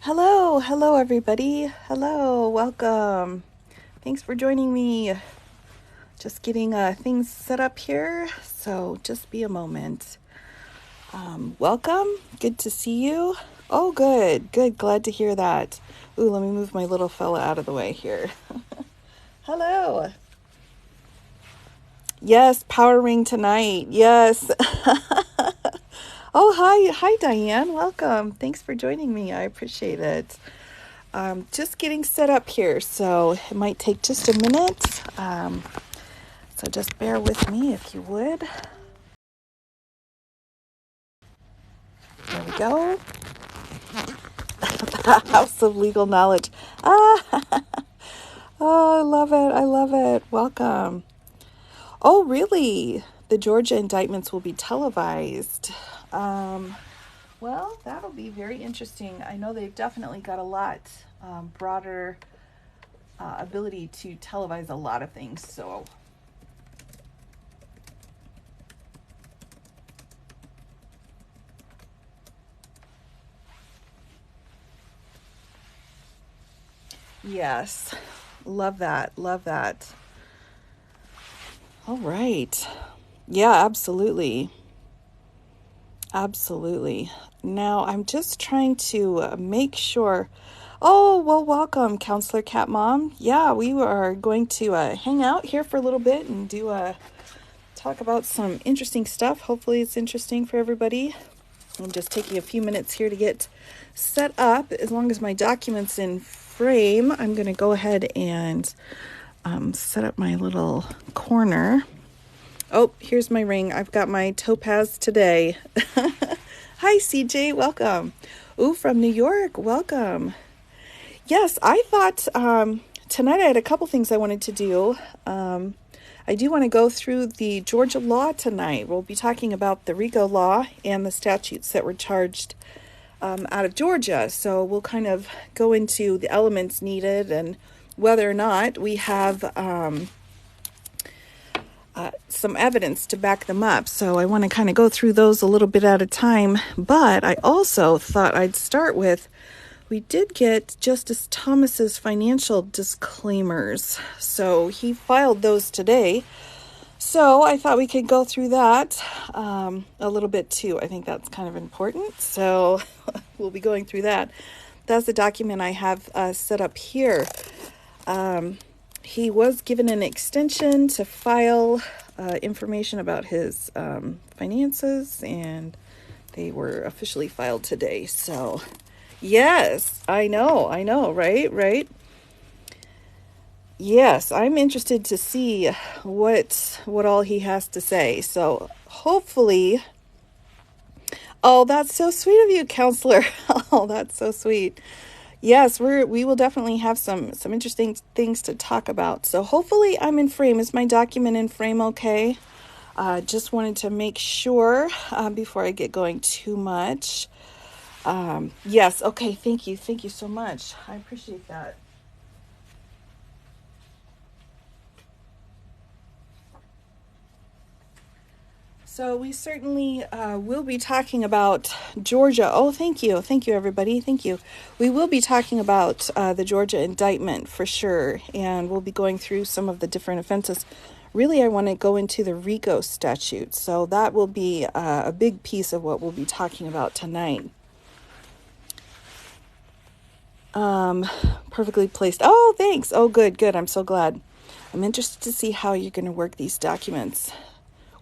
Hello everybody. Hello, welcome. Thanks for joining me. Just getting things set up here, so just be a moment. Welcome, good to see you. Oh, good, glad to hear that. Ooh, let me move my little fella out of the way here. Hello. Yes, power ring tonight, yes. Oh, hi Diane, welcome. Thanks for joining me, I appreciate it. Just getting set up here, so it might take just a minute. So just bear with me if you would. There we go. House of Legal Knowledge. Oh, I love it. Welcome. Oh, really? The Georgia indictments will be televised. Well, that'll be very interesting. I know they've definitely got a lot broader ability to televise a lot of things, so yes, love that. All right. Yeah, absolutely. Now, I'm just trying to make sure. Oh, well, welcome, Counselor Cat Mom. Yeah, we are going to hang out here for a little bit and talk about some interesting stuff. Hopefully it's interesting for everybody. I'm just taking a few minutes here to get set up. As long as my document's in frame, I'm going to go ahead and set up my little corner. Oh, here's my ring. I've got my topaz today. Hi, CJ. Welcome. Ooh, from New York. Welcome. Yes, I thought tonight I had a couple things I wanted to do. I do want to go through the Georgia law tonight. We'll be talking about the RICO law and the statutes that were charged out of Georgia. So we'll kind of go into the elements needed and whether or not we have some evidence to back them up. So I want to kind of go through those a little bit at a time. But I also thought I'd start with, we did get Justice Thomas's financial disclaimers. So he filed those today. So I thought we could go through that a little bit too. I think that's kind of important. So we'll be going through that. That's the document I have set up here. He was given an extension to file information about his finances, and they were officially filed today. So, yes, I know, right? Yes, I'm interested to see what all he has to say. So, hopefully. Oh, that's so sweet of you, Counselor. Oh, that's so sweet. Yes, we will definitely have some interesting things to talk about. So hopefully I'm in frame. Is my document in frame okay? Just wanted to make sure before I get going too much. Yes, okay, thank you so much. I appreciate that. So we certainly will be talking about Georgia. Oh, thank you, everybody. Thank you. We will be talking about the Georgia indictment for sure, and we'll be going through some of the different offenses. Really, I want to go into the RICO statute, so that will be a big piece of what we'll be talking about tonight. Perfectly placed. Oh, thanks. Oh, good. I'm so glad. I'm interested to see how you're going to work these documents.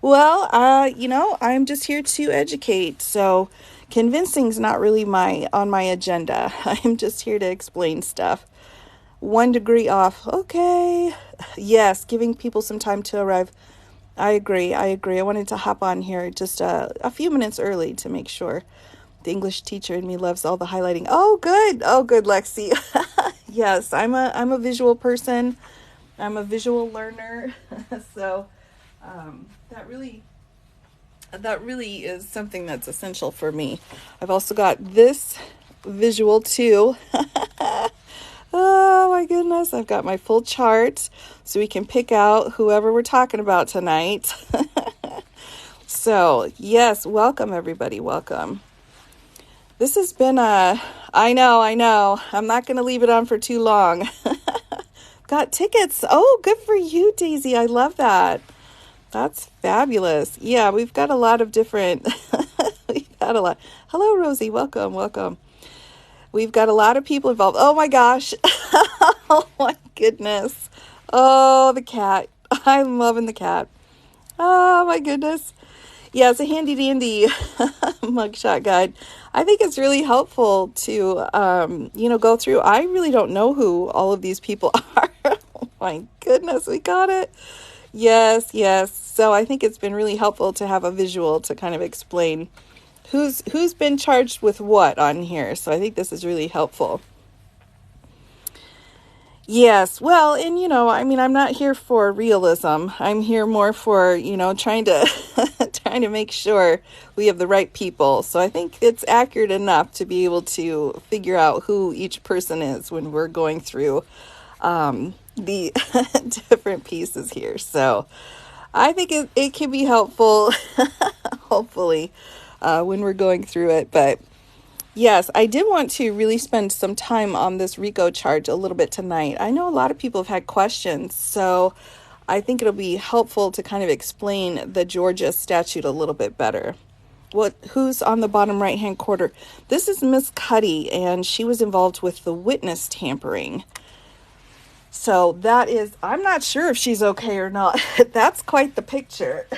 Well, I'm just here to educate, so convincing's not really on my agenda. I'm just here to explain stuff. 1 degree off. Okay. Yes, giving people some time to arrive. I agree. I wanted to hop on here just a few minutes early to make sure. The English teacher in me loves all the highlighting. Oh, good, Lexi. Yes, I'm a visual person. I'm a visual learner. So that really is something that's essential for me. I've also got this visual too. Oh my goodness, I've got my full chart so we can pick out whoever we're talking about tonight. So, yes, welcome everybody, welcome. This has been I know. I'm not going to leave it on for too long. Got tickets. Oh, good for you, Daisy. I love that. That's fabulous. Yeah, we've got a lot of different, we've had a lot. Hello, Rosie. Welcome, welcome. We've got a lot of people involved. Oh my gosh. Oh my goodness. Oh, the cat. I'm loving the cat. Oh my goodness. Yeah, it's a handy dandy mugshot guide. I think it's really helpful to, go through. I really don't know who all of these people are. Oh my goodness, we got it. Yes, yes. So I think it's been really helpful to have a visual to kind of explain who's been charged with what on here. So I think this is really helpful. Yes, well, and I'm not here for realism. I'm here more for, trying to trying to make sure we have the right people. So I think it's accurate enough to be able to figure out who each person is when we're going through the different pieces here. So I think it can be helpful, hopefully, when we're going through it. But yes, I did want to really spend some time on this RICO charge a little bit tonight. I know a lot of people have had questions, so I think it'll be helpful to kind of explain the Georgia statute a little bit better. Who's on the bottom right-hand corner? This is Miss Cuddy, and she was involved with the witness tampering. So that is, I'm not sure if she's okay or not. That's quite the picture.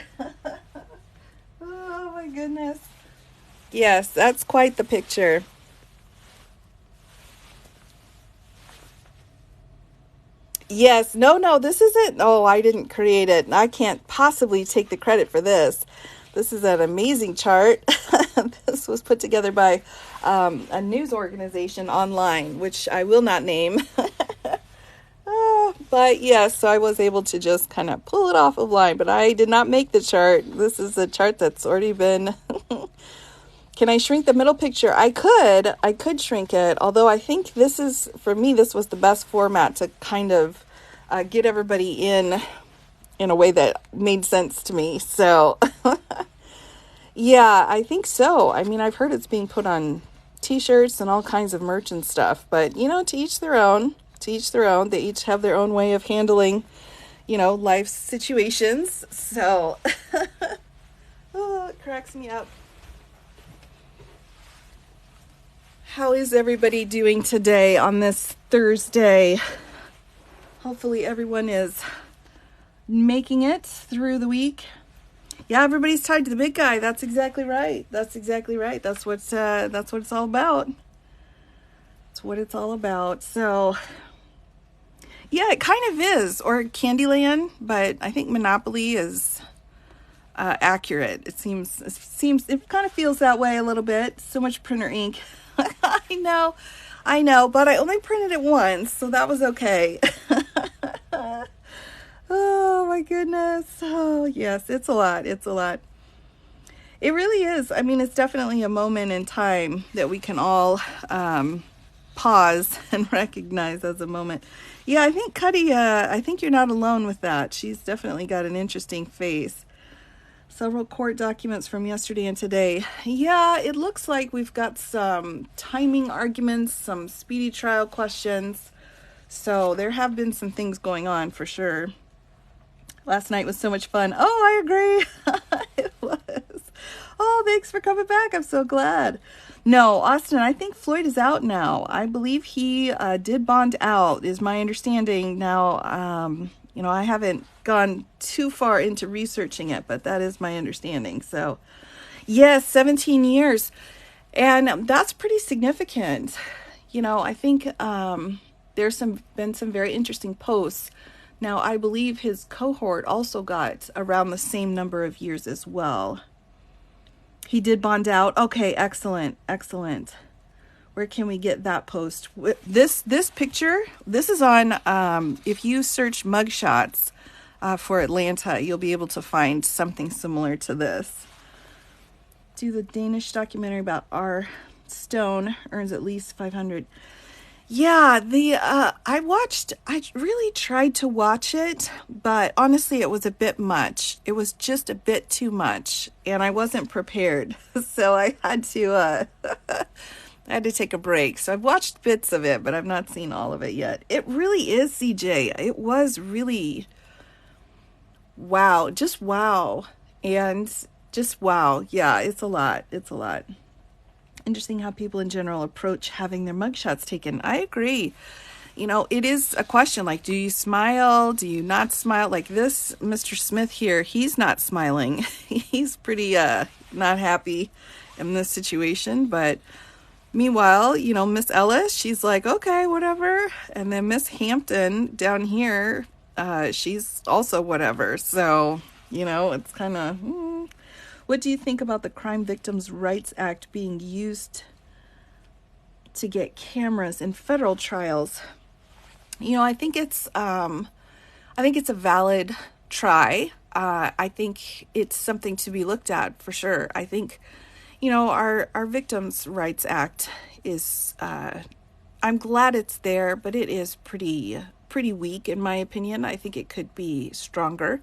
Oh my goodness. Yes, that's quite the picture. Yes, no, this isn't. Oh, I didn't create it. I can't possibly take the credit for this. This is an amazing chart. This was put together by a news organization online, which I will not name. But yes, so I was able to just kind of pull it off of line, but I did not make the chart. This is a chart that's already been. Can I shrink the middle picture? I could shrink it, although I think for me, this was the best format to kind of get everybody in a way that made sense to me. So yeah, I think so. I mean, I've heard it's being put on t-shirts and all kinds of merch and stuff, but to each their own. To each their own. They each have their own way of handling, life situations. So, oh, it cracks me up. How is everybody doing today on this Thursday? Hopefully everyone is making it through the week. Yeah, everybody's tied to the big guy. That's exactly right. That's exactly right. That's what it's all about. That's what it's all about. So, yeah, it kind of is, or Candyland, but I think Monopoly is accurate. It kind of feels that way a little bit. So much printer ink. I know, but I only printed it once, so that was okay. Oh my goodness. Oh yes, it's a lot. It's a lot. It really is. I mean, it's definitely a moment in time that we can all pause and recognize as a moment. Yeah, I think Cuddy, I think you're not alone with that. She's definitely got an interesting face. Several court documents from yesterday and today. Yeah, it looks like we've got some timing arguments, some speedy trial questions. So there have been some things going on for sure. Last night was so much fun. Oh, I agree. It was. Oh, thanks for coming back. I'm so glad. No, Austin, I think Floyd is out now. I believe he did bond out, is my understanding. Now, I haven't gone too far into researching it, but that is my understanding. So, yes, 17 years. And that's pretty significant. I think there's been some very interesting posts. Now, I believe his cohort also got around the same number of years as well. He did bond out. Okay, excellent, excellent. Where can we get that post? This picture, this is on, if you search mugshots for Atlanta, you'll be able to find something similar to this. Do the Danish documentary about R. Stone earns at least 500. Yeah, I really tried to watch it, but honestly it was a bit much. It was just a bit too much, and I wasn't prepared. So I had to take a break. So I've watched bits of it, but I've not seen all of it yet. It really is, CJ. It was really wow, just wow. And just wow. Yeah, it's a lot. It's a lot. Interesting how people in general approach having their mugshots taken. I agree. It is a question like, do you smile? Do you not smile? Like this Mr. Smith here, he's not smiling. He's pretty not happy in this situation, but meanwhile, Miss Ellis, she's like, okay, whatever. And then Miss Hampton down here, she's also whatever. So, it's kind of, what do you think about the Crime Victims' Rights Act being used to get cameras in federal trials? I think it's a valid try. I think it's something to be looked at for sure. I think, our Victims' Rights Act is. I'm glad it's there, but it is pretty weak in my opinion. I think it could be stronger.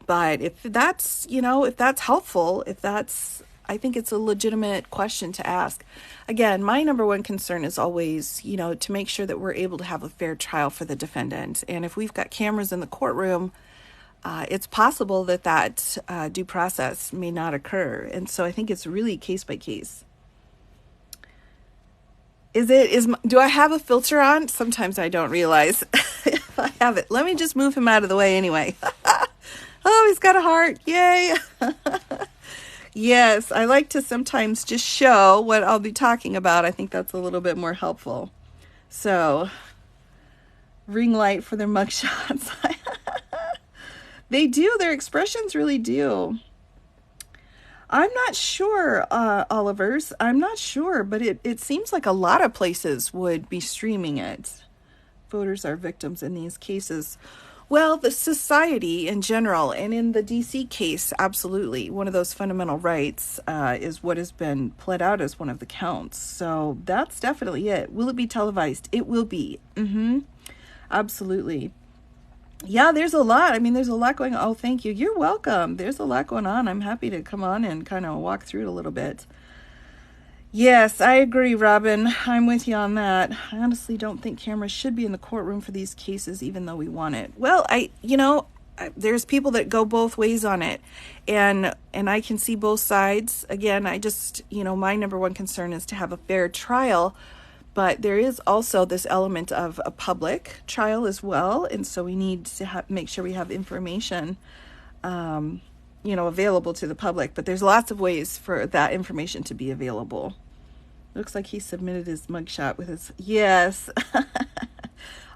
But if that's helpful, I think it's a legitimate question to ask. Again, my number one concern is always, to make sure that we're able to have a fair trial for the defendant. And if we've got cameras in the courtroom, it's possible that due process may not occur. And so I think it's really case by case. Do I have a filter on? Sometimes I don't realize if I have it. Let me just move him out of the way anyway. Oh, he's got a heart. Yay. Yes, I like to sometimes just show what I'll be talking about. I think that's a little bit more helpful. So, ring light for their mugshots. They do. Their expressions really do. I'm not sure, Oliver's. I'm not sure, but it seems like a lot of places would be streaming it. Voters are victims in these cases. Well, the society in general, and in the DC case, absolutely. One of those fundamental rights is what has been pled out as one of the counts. So that's definitely it. Will it be televised? It will be. Absolutely. Yeah, there's a lot. I mean, there's a lot going on. Oh, thank you. You're welcome. There's a lot going on. I'm happy to come on and kind of walk through it a little bit. Yes, I agree, Robin. I'm with you on that. I honestly don't think cameras should be in the courtroom for these cases, even though we want it. Well, there's people that go both ways on it, and I can see both sides. Again, I just, my number one concern is to have a fair trial, but there is also this element of a public trial as well, and so we need to make sure we have information available to the public, but there's lots of ways for that information to be available. Looks like he submitted his mugshot with his, yes.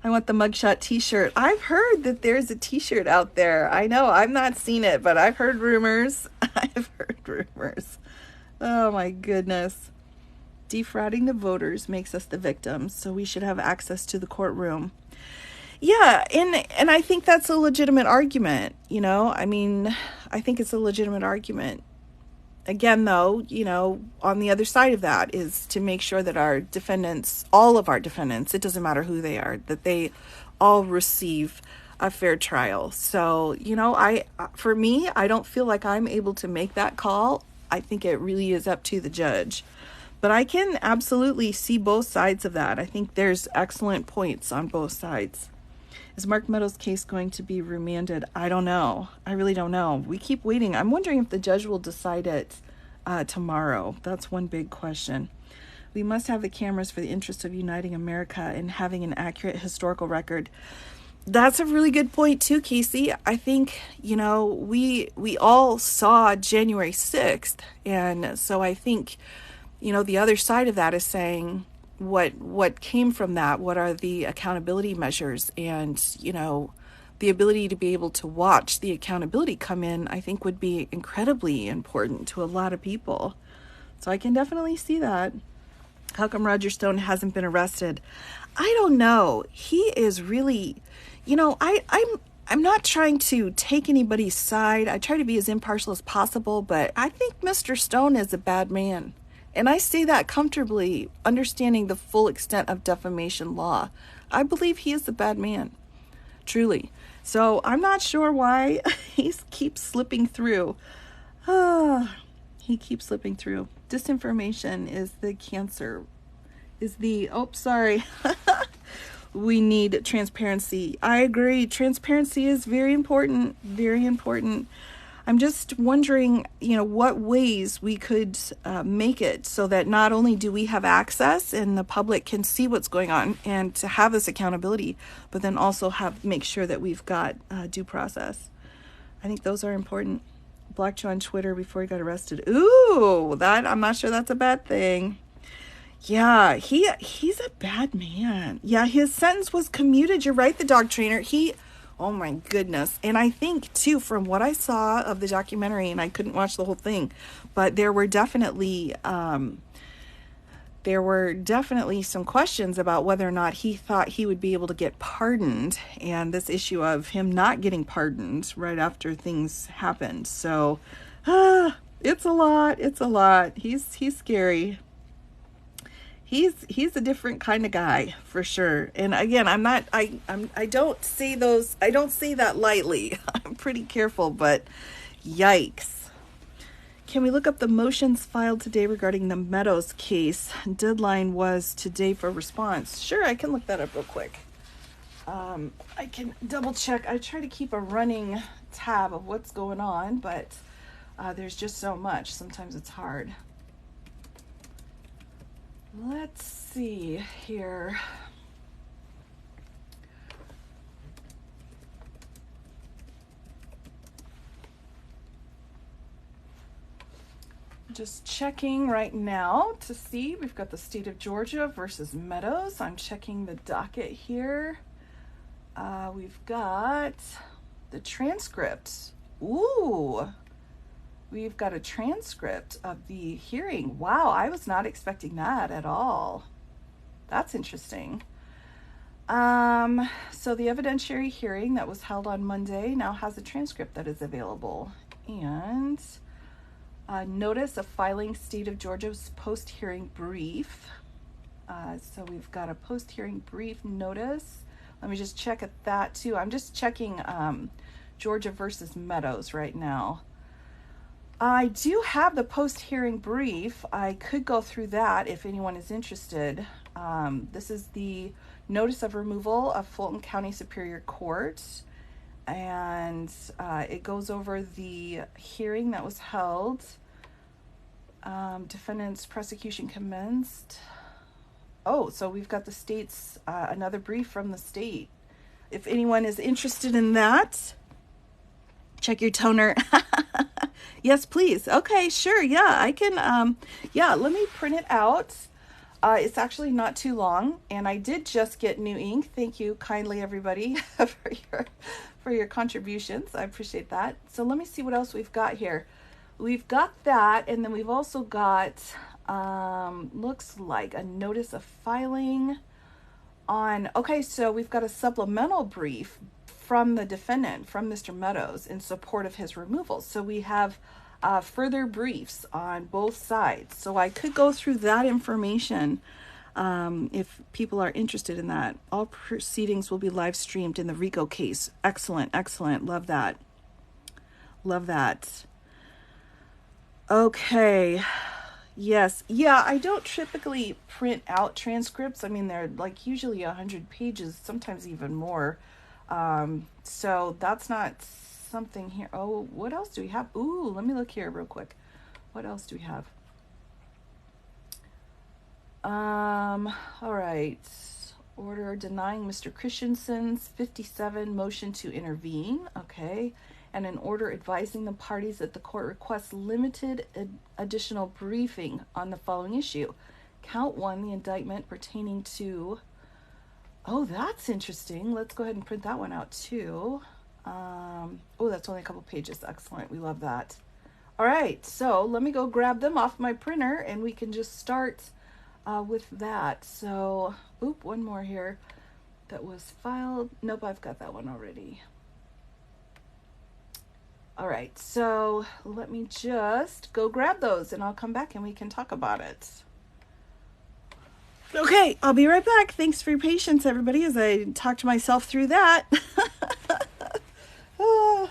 I want the mugshot t-shirt. I've heard that there's a t-shirt out there. I know, I've not seen it, but I've heard rumors. I've heard rumors. Oh my goodness. Defrauding the voters makes us the victims, so we should have access to the courtroom. Yeah, and I think that's a legitimate argument, I mean, I think it's a legitimate argument. Again, though, on the other side of that is to make sure that our defendants, all of our defendants, it doesn't matter who they are, that they all receive a fair trial. So, for me, I don't feel like I'm able to make that call. I think it really is up to the judge. But I can absolutely see both sides of that. I think there's excellent points on both sides. Is Mark Meadows' case going to be remanded? I don't know. I really don't know. We keep waiting. I'm wondering if the judge will decide it tomorrow. That's one big question. We must have the cameras for the interest of uniting America and having an accurate historical record. That's a really good point too, Casey. I think, we all saw January 6th. And so I think, the other side of that is saying, what came from that, what are the accountability measures, and the ability to be able to watch the accountability come in, I think would be incredibly important to a lot of people. So I can definitely see that. How come Roger Stone hasn't been arrested? I don't know. He is really, I'm not trying to take anybody's side. I try to be as impartial as possible, but I think Mr. Stone is a bad man. And I say that comfortably, understanding the full extent of defamation law. I believe he is a bad man, truly. So I'm not sure why he keeps slipping through. He keeps slipping through. Disinformation is the cancer. Sorry. We need transparency. I agree. Transparency is very important. Very important. I'm just wondering, what ways we could make it so that not only do we have access and the public can see what's going on and to have this accountability, but then also make sure that we've got due process. I think those are important. Blocked you on Twitter before he got arrested. Ooh, I'm not sure that's a bad thing. Yeah, he's a bad man. Yeah, his sentence was commuted. You're right, the dog trainer. Oh my goodness. And I think too, from what I saw of the documentary, and I couldn't watch the whole thing, but there were definitely some questions about whether or not he thought he would be able to get pardoned, and this issue of him not getting pardoned right after things happened. So it's a lot. He's scary. He's a different kind of guy for sure. And again, I don't say that lightly. I'm pretty careful, but yikes. Can we look up the motions filed today regarding the Meadows case? Deadline was today for response. Sure, I can look that up real quick. I can double check. I try to keep a running tab of what's going on, but there's just so much. Sometimes it's hard. Let's see here. Just checking right now to see. We've got the state of Georgia versus Meadows. I'm checking the docket here. We've got the transcript. Ooh. We've got a transcript of the hearing. Wow, I was not expecting that at all. That's interesting. So the evidentiary hearing that was held on Monday now has a transcript that is available. And notice of filing state of Georgia's post-hearing brief. So we've got a post-hearing brief notice. Let me just check at that too. I'm just checking Georgia versus Meadows right now. I do have the post-hearing brief. I could go through that if anyone is interested. This is the notice of removal of Fulton County Superior Court, and it goes over the hearing that was held. Defendant's prosecution commenced. Oh, so we've got the state's, another brief from the state. If anyone is interested in that, check your toner. Yes, please. Okay, sure. Yeah, I can. Let me print it out. It's actually not too long, and I did just get new ink. Thank you kindly, everybody, for your contributions. I appreciate that. So let me see what else we've got here. We've got that, and then we've also got looks like a notice of filing on. Okay, so we've got a supplemental brief from the defendant, from Mr. Meadows, in support of his removal. So we have further briefs on both sides. So I could go through that information if people are interested in that. All proceedings will be live streamed in the RICO case. Excellent, excellent. Love that. Love that. Okay. Yes. Yeah, I don't typically print out transcripts. I mean, they're like usually 100 pages, sometimes even more. So that's not something here. Oh, what else do we have? Ooh, let me look here real quick. What else do we have? All right. Order denying Mr. Christensen's 57 motion to intervene. Okay. And an order advising the parties that the court requests limited additional briefing on the following issue. Count 1, the indictment pertaining to... Oh, that's interesting. Let's go ahead and print that one out too. Oh, that's only a couple pages. Excellent. We love that. All right. So let me go grab them off my printer and we can just start with that. So, one more here that was filed. Nope, I've got that one already. All right, so let me just go grab those and I'll come back and we can talk about it. Okay, I'll be right back. Thanks for your patience, everybody, as I talk to myself through that. Ah.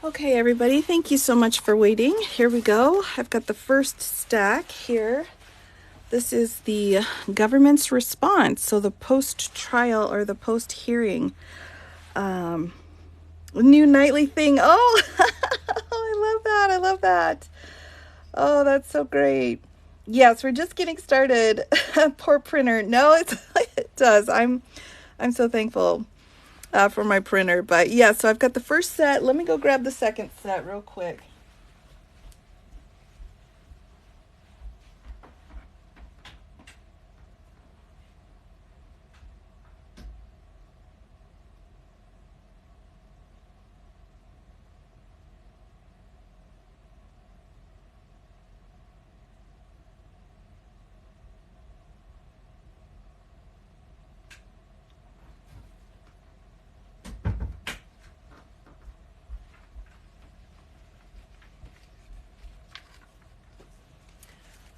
Okay, everybody, thank you so much for waiting. Here we go. I've got the first stack here. This is the government's response. So the post-trial or the post-hearing new nightly thing. Oh, I love that. I love that. Oh, that's so great. Yes, we're just getting started. Poor printer. No, it does. I'm so thankful for my printer. But yeah, so I've got the first set. Let me go grab the second set real quick.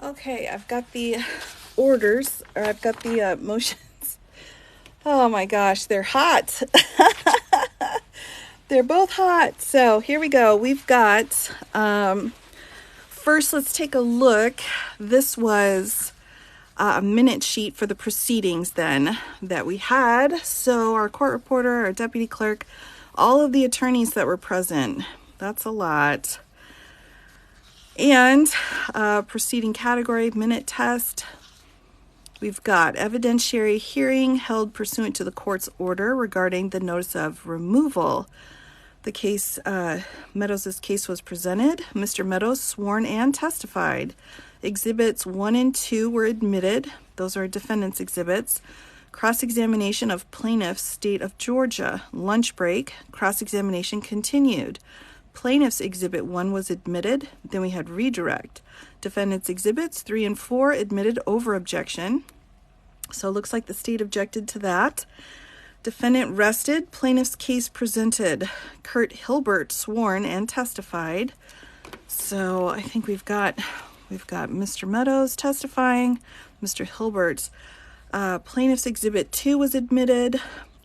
Okay, I've got the orders, or I've got the motions. Oh my gosh, they're hot. They're both hot. So here we go. We've got, first let's take a look. This was a minute sheet for the proceedings then that we had. So our court reporter, our deputy clerk, all of the attorneys that were present. That's a lot. And proceeding category, minute test. We've got evidentiary hearing held pursuant to the court's order regarding the notice of removal. The case, Meadows' case was presented. Mr. Meadows sworn and testified. Exhibits 1 and 2 were admitted. Those are defendant's exhibits. Cross-examination of plaintiff, state of Georgia. Lunch break. Cross-examination continued. Plaintiff's exhibit 1 was admitted. Then we had redirect. Defendant's exhibits 3 and 4 admitted over objection. So it looks like the state objected to that. Defendant rested. Plaintiff's case presented. Kurt Hilbert sworn and testified. So I think we've got Mr. Meadows testifying. Mr. Hilbert's plaintiff's exhibit 2 was admitted.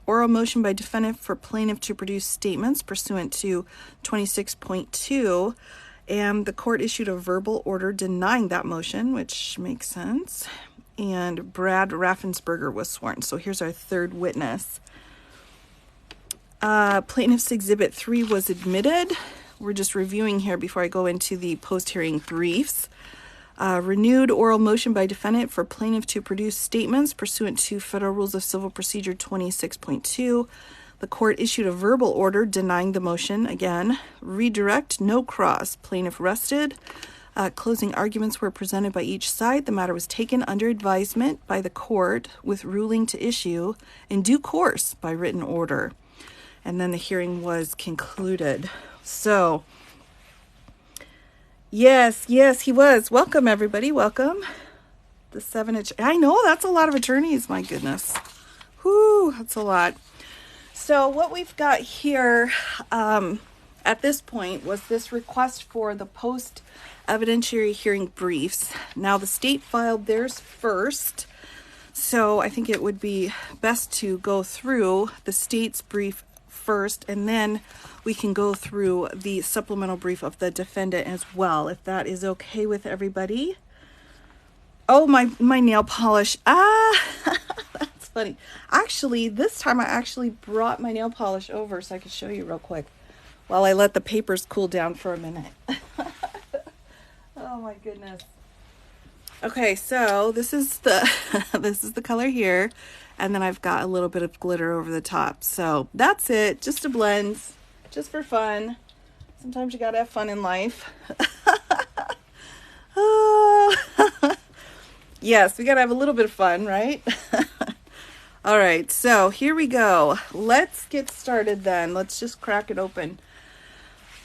Oral motion by defendant for plaintiff to produce statements pursuant to 26.2, and the court issued a verbal order denying that motion, which makes sense. And Brad Raffensperger was sworn. So here's our third witness. Plaintiff's exhibit 3 was admitted. we're just reviewing here before I go into the post-hearing briefs. Renewed oral motion by defendant for plaintiff to produce statements pursuant to Federal Rules of Civil Procedure 26.2. The court issued a verbal order denying the motion. Again, redirect, no cross. Plaintiff rested. Closing arguments were presented by each side. The matter was taken under advisement by the court with ruling to issue in due course by written order. And then the hearing was concluded. So, yes, he was. Welcome, everybody. Welcome. The 7-inch. I know, that's a lot of attorneys. My goodness. Whew, that's a lot. So what we've got here at this point was this request for the post-evidentiary hearing briefs. Now, the state filed theirs first, so I think it would be best to go through the state's brief first, and then we can go through the supplemental brief of the defendant as well, if that is okay with everybody. Oh, my nail polish. That's funny. Actually, this time I actually brought my nail polish over so I could show you real quick while I let the papers cool down for a minute. Oh my goodness. Okay, so this is the this is the color here, and then I've got a little bit of glitter over the top. So that's it, just a blend, just for fun. Sometimes you gotta have fun in life. Yes, we gotta have a little bit of fun, right? All right, so here we go. Let's get started then. Let's just crack it open.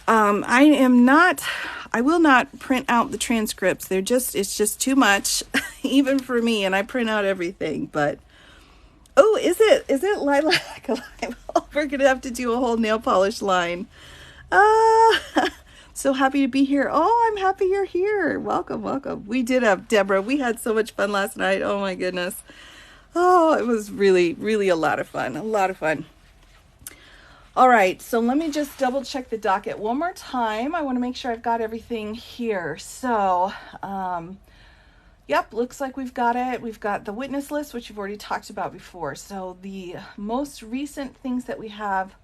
I will not print out the transcripts. It's just too much, even for me, and I print out everything, but, oh, is it lilac? We're going to have to do a whole nail polish line. So happy to be here. Oh, I'm happy you're here. Welcome. We did have Deborah. We had so much fun last night. Oh my goodness. Oh, it was really, really a lot of fun. All right, so let me just double check the docket one more time. I want to make sure I've got everything here. So, yep, looks like we've got it. We've got the witness list, which you've already talked about before. So the most recent things that we have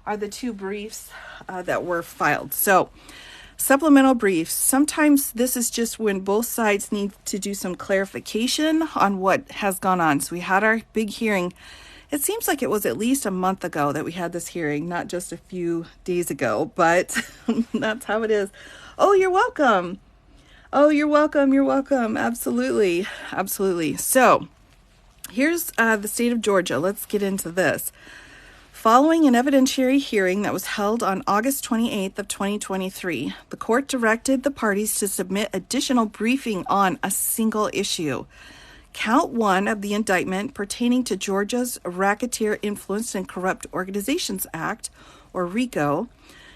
are the two briefs that were filed. So, supplemental briefs. Sometimes this is just when both sides need to do some clarification on what has gone on. So we had our big hearing. It seems like it was at least a month ago that we had this hearing, not just a few days ago, but that's how it is. Oh, you're welcome. You're welcome. Absolutely. So here's the state of Georgia. Let's get into this. Following an evidentiary hearing that was held on August 28th of 2023, the court directed the parties to submit additional briefing on a single issue. Count 1 of the indictment pertaining to Georgia's Racketeer Influenced and Corrupt Organizations Act, or RICO,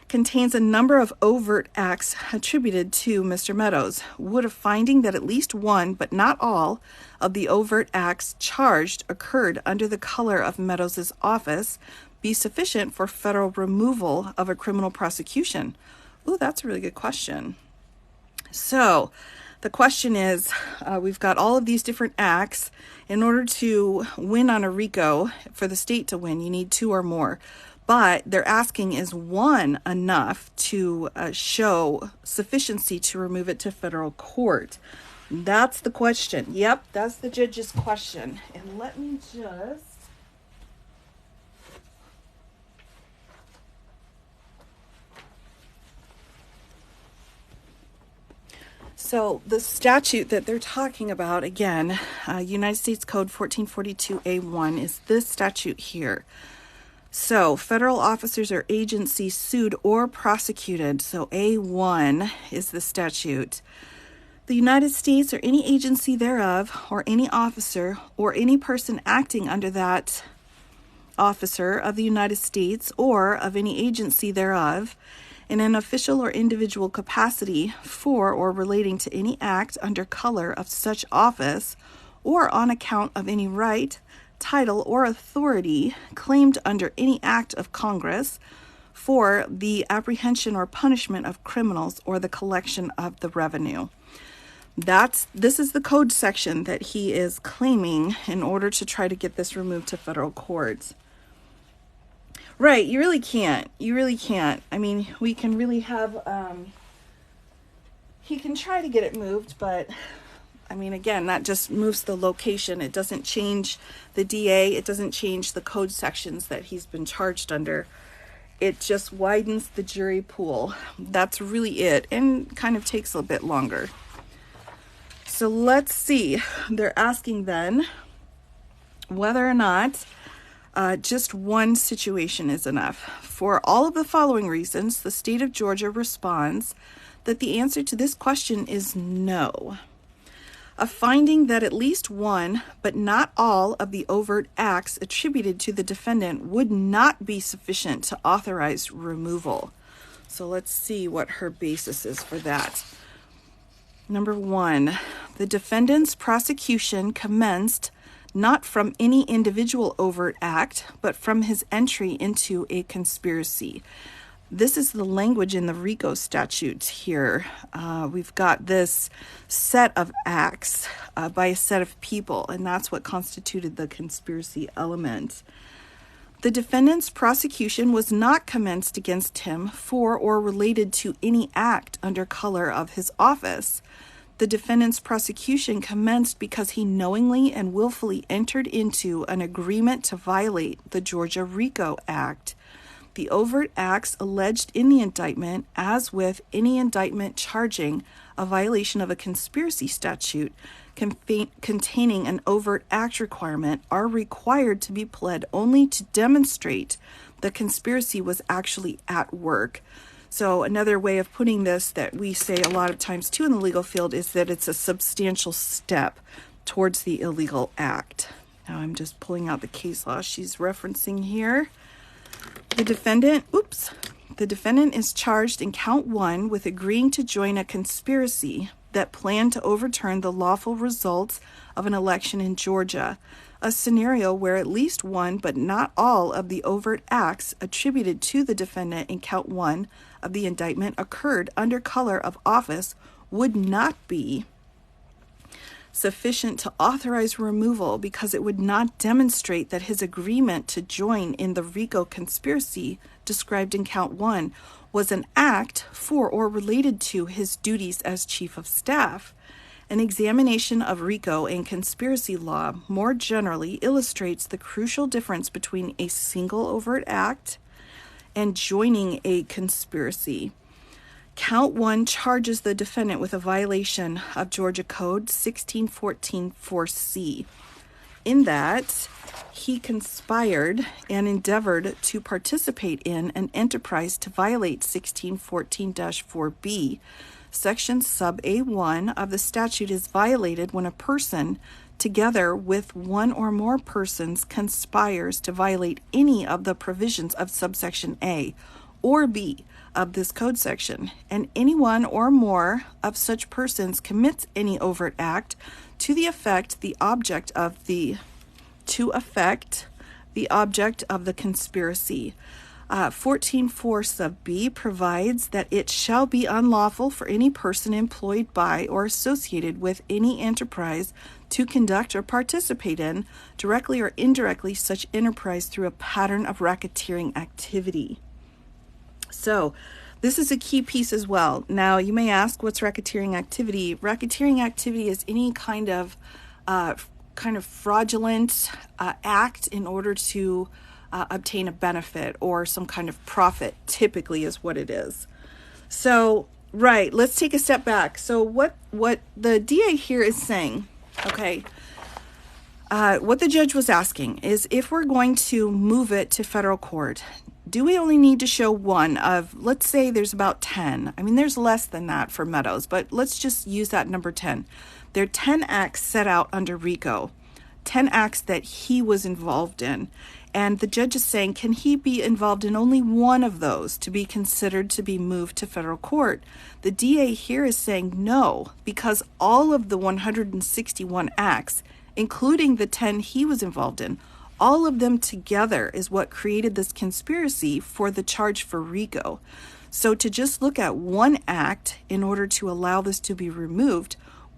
contains a number of overt acts attributed to Mr. Meadows. Would a finding that at least one, but not all, of the overt acts charged occurred under the color of Meadows' office be sufficient for federal removal of a criminal prosecution? Ooh, that's a really good question. So, the question is, we've got all of these different acts. In order to win on a RICO, for the state to win, you need 2 or more. But they're asking, is 1 enough to show sufficiency to remove it to federal court? That's the question. Yep, that's the judge's question. And let me just... So the statute that they're talking about, again, United States Code 1442A1 is this statute here. So federal officers or agencies sued or prosecuted. So A1 is the statute. The United States or any agency thereof, or any officer or any person acting under that officer of the United States or of any agency thereof, in an official or individual capacity for or relating to any act under color of such office, or on account of any right, title, or authority claimed under any act of Congress for the apprehension or punishment of criminals or the collection of the revenue. This is the code section that he is claiming in order to try to get this removed to federal courts. Right, you really can't. You really can't. I mean, we can really have, he can try to get it moved, but I mean, again, that just moves the location. It doesn't change the DA. It doesn't change the code sections that he's been charged under. It just widens the jury pool. That's really it, and kind of takes a bit longer. So let's see. They're asking then whether or not just one situation is enough. For all of the following reasons, the state of Georgia responds that the answer to this question is no. A finding that at least one, but not all, of the overt acts attributed to the defendant would not be sufficient to authorize removal. So let's see what her basis is for that. Number one, the defendant's prosecution commenced not from any individual overt act, but from his entry into a conspiracy. This is the language in the RICO statute here. We've got this set of acts by a set of people, and that's what constituted the conspiracy element. The defendant's prosecution was not commenced against him for or related to any act under color of his office. The defendant's prosecution commenced because he knowingly and willfully entered into an agreement to violate the Georgia RICO Act. The overt acts alleged in the indictment, as with any indictment charging a violation of a conspiracy statute containing an overt act requirement, are required to be pled only to demonstrate the conspiracy was actually at work. So another way of putting this that we say a lot of times too in the legal field is that it's a substantial step towards the illegal act. Now I'm just pulling out the case law she's referencing here. The defendant is charged in count 1 with agreeing to join a conspiracy that planned to overturn the lawful results of an election in Georgia, a scenario where at least one, but not all, of the overt acts attributed to the defendant in count 1 of the indictment occurred under color of office would not be sufficient to authorize removal because it would not demonstrate that his agreement to join in the RICO conspiracy described in count 1 was an act for or related to his duties as chief of staff. An examination of RICO and conspiracy law more generally illustrates the crucial difference between a single overt act and joining a conspiracy. Count 1 charges the defendant with a violation of Georgia Code 1614-4C. In that, he conspired and endeavored to participate in an enterprise to violate 1614-4B. Section sub A1 of the statute is violated when a person, together with one or more persons, conspires to violate any of the provisions of subsection A or B of this code section, and any one or more of such persons commits any overt act to affect the object of the conspiracy. 14.4 sub B provides that it shall be unlawful for any person employed by or associated with any enterprise to conduct or participate in, directly or indirectly, such enterprise through a pattern of racketeering activity. So this is a key piece as well. Now, you may ask, what's racketeering activity? Racketeering activity is any kind of fraudulent act in order to obtain a benefit or some kind of profit, typically is what it is. So, right, let's take a step back. So what the DA here is saying, okay, what the judge was asking is, if we're going to move it to federal court, do we only need to show one of, let's say there's about 10. I mean, there's less than that for Meadows, but let's just use that number 10. There are 10 acts set out under RICO, 10 acts that he was involved in. And the judge is saying, can he be involved in only one of those to be considered to be moved to federal court? The DA here is saying no, because all of the 161 acts, including the 10 he was involved in, all of them together is what created this conspiracy for the charge for RICO. So to just look at one act in order to allow this to be removed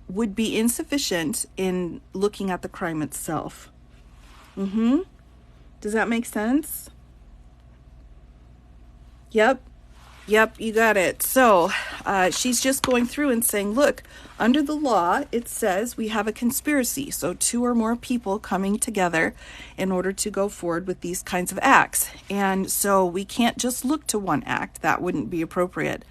would be insufficient in looking at the crime itself. Does that make sense? Yep. Yep, you got it. So she's just going through and saying, look, under the law, it says we have a conspiracy. So 2 or more people coming together in order to go forward with these kinds of acts. And so we can't just look to one act. That wouldn't be appropriate.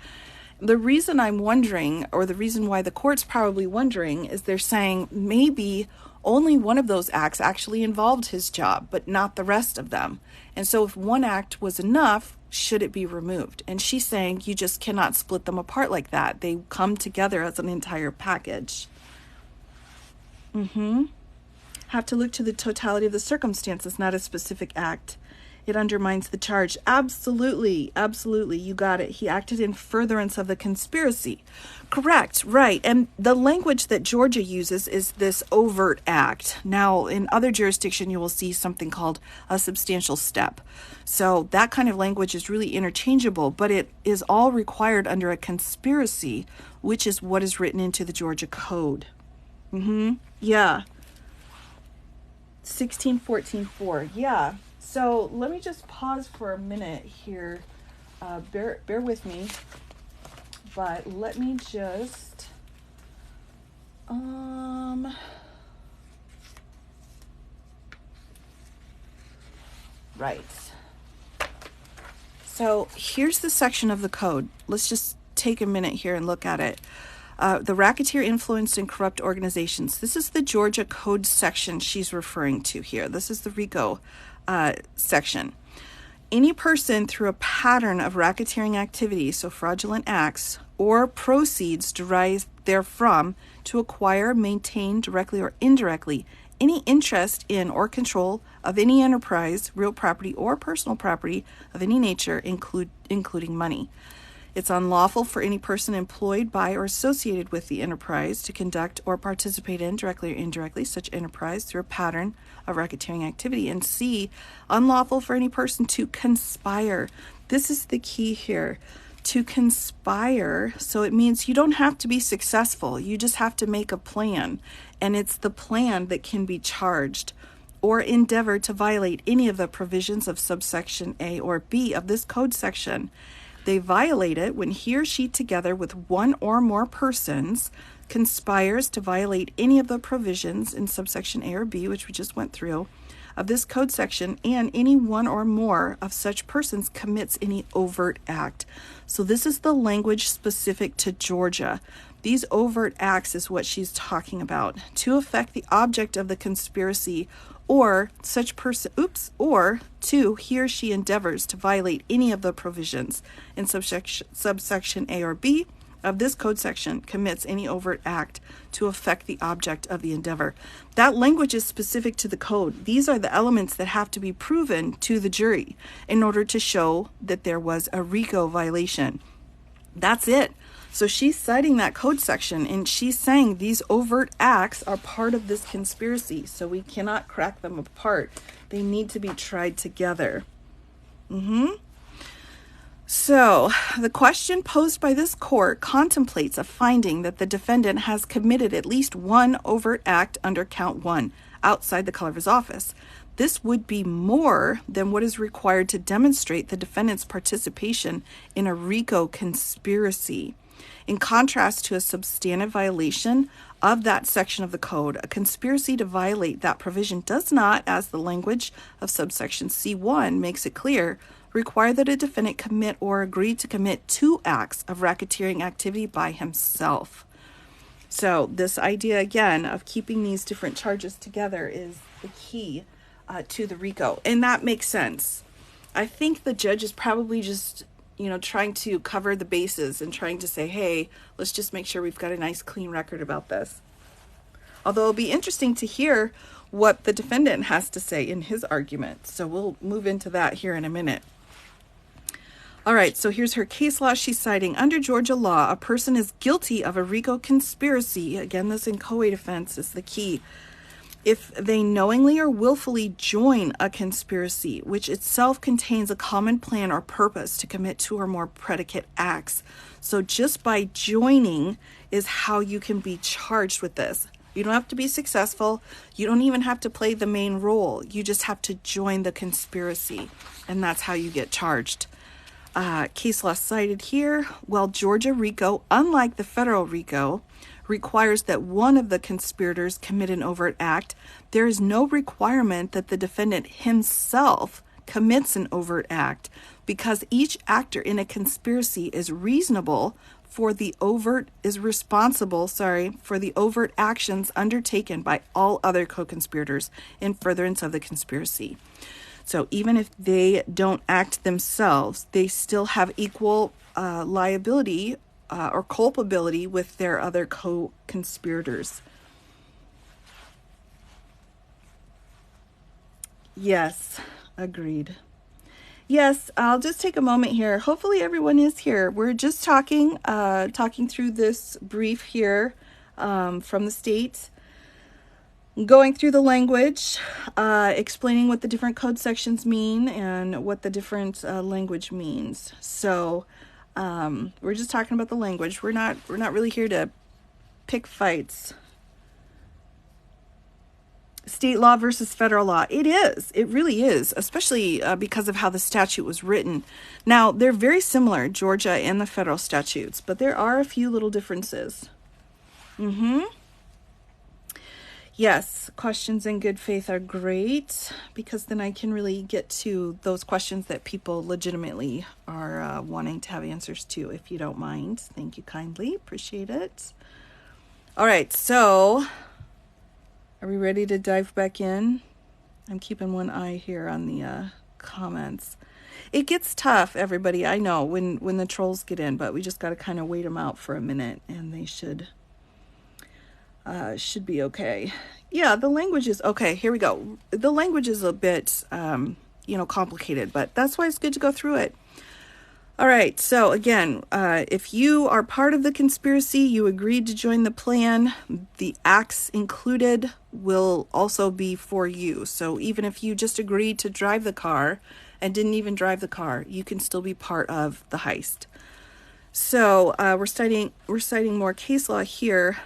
The reason I'm wondering, or the reason why the court's probably wondering, is they're saying maybe only one of those acts actually involved his job, but not the rest of them. And so if one act was enough, should it be removed? And she's saying you just cannot split them apart like that. They come together as an entire package. Have to look to the totality of the circumstances, not a specific act. It undermines the charge. Absolutely, absolutely. You got it. He acted in furtherance of the conspiracy. Correct, right. And the language that Georgia uses is this overt act. Now, in other jurisdiction, you will see something called a substantial step. So that kind of language is really interchangeable, but it is all required under a conspiracy, which is what is written into the Georgia Code. Yeah. 1614.4. Yeah. So let me just pause for a minute here. Bear with me. But let me just right. So here's the section of the code. Let's just take a minute here and look at it. The racketeer influenced and corrupt organizations. This is the Georgia Code section she's referring to here. This is the RICO section. Any person through a pattern of racketeering activity, so fraudulent acts, or proceeds derived therefrom to acquire, maintain, directly or indirectly, any interest in or control of any enterprise, real property, or personal property of any nature, including money. It's unlawful for any person employed by or associated with the enterprise to conduct or participate in, directly or indirectly, such enterprise through a pattern of racketeering activity. And C, unlawful for any person to conspire. This is the key here. To conspire, so it means you don't have to be successful. You just have to make a plan. And it's the plan that can be charged, or endeavor to violate any of the provisions of subsection A or B of this code section. They violate it when he or she, together with one or more persons, conspires to violate any of the provisions in subsection A or B, which we just went through, of this code section, and any one or more of such persons commits any overt act. So this is the language specific to Georgia. These overt acts is what she's talking about. To affect the object of the conspiracy, or such person, or 2, he or she endeavors to violate any of the provisions in subsection A or B of this code section, commits any overt act to affect the object of the endeavor. That language is specific to the code. These are the elements that have to be proven to the jury in order to show that there was a RICO violation. That's it. So she's citing that code section, and she's saying these overt acts are part of this conspiracy, so we cannot crack them apart. They need to be tried together. So the question posed by this court contemplates a finding that the defendant has committed at least one overt act under count 1 outside the color of his office. This would be more than what is required to demonstrate the defendant's participation in a RICO conspiracy. In contrast to a substantive violation of that section of the code, a conspiracy to violate that provision does not, as the language of subsection C1 makes it clear, require that a defendant commit or agree to commit 2 acts of racketeering activity by himself. So this idea, again, of keeping these different charges together is the key to the RICO. And that makes sense. I think the judge is probably just trying to cover the bases and trying to say, hey, let's just make sure we've got a nice clean record about this. Although it'll be interesting to hear what the defendant has to say in his argument. So we'll move into that here in a minute. All right, so here's her case law she's citing. Under Georgia law, a person is guilty of a RICO conspiracy. Again, this inchoate offense is the key. If they knowingly or willfully join a conspiracy, which itself contains a common plan or purpose to commit 2 or more predicate acts. So just by joining is how you can be charged with this. You don't have to be successful. You don't even have to play the main role. You just have to join the conspiracy, and that's how you get charged. Case law cited here. Well, Georgia RICO, unlike the federal RICO, requires that one of the conspirators commit an overt act. There is no requirement that the defendant himself commits an overt act, because each actor in a conspiracy is responsible for the overt actions undertaken by all other co-conspirators in furtherance of the conspiracy. So even if they don't act themselves, they still have equal liability or culpability with their other co-conspirators. Yes, agreed. Yes, I'll just take a moment here. Hopefully everyone is here. We're just talking through this brief here from the state, going through the language, explaining what the different code sections mean and what the different language means. So we're just talking about the language. We're not really here to pick fights. State law versus federal law. It is. It really is, especially because of how the statute was written. Now, they're very similar, Georgia and the federal statutes, but there are a few little differences. Yes, questions in good faith are great, because then I can really get to those questions that people legitimately are wanting to have answers to, if you don't mind. Thank you kindly. Appreciate it. All right, so are we ready to dive back in? I'm keeping one eye here on the comments. It gets tough, everybody. I know when the trolls get in, but we just got to kind of wait them out for a minute, and they should be okay. Yeah, the language is okay. Here we go. The language is a bit, complicated, but that's why it's good to go through it. All right. So again, if you are part of the conspiracy, you agreed to join the plan, the acts included will also be for you. So even if you just agreed to drive the car and didn't even drive the car, you can still be part of the heist. So we're citing more case law here,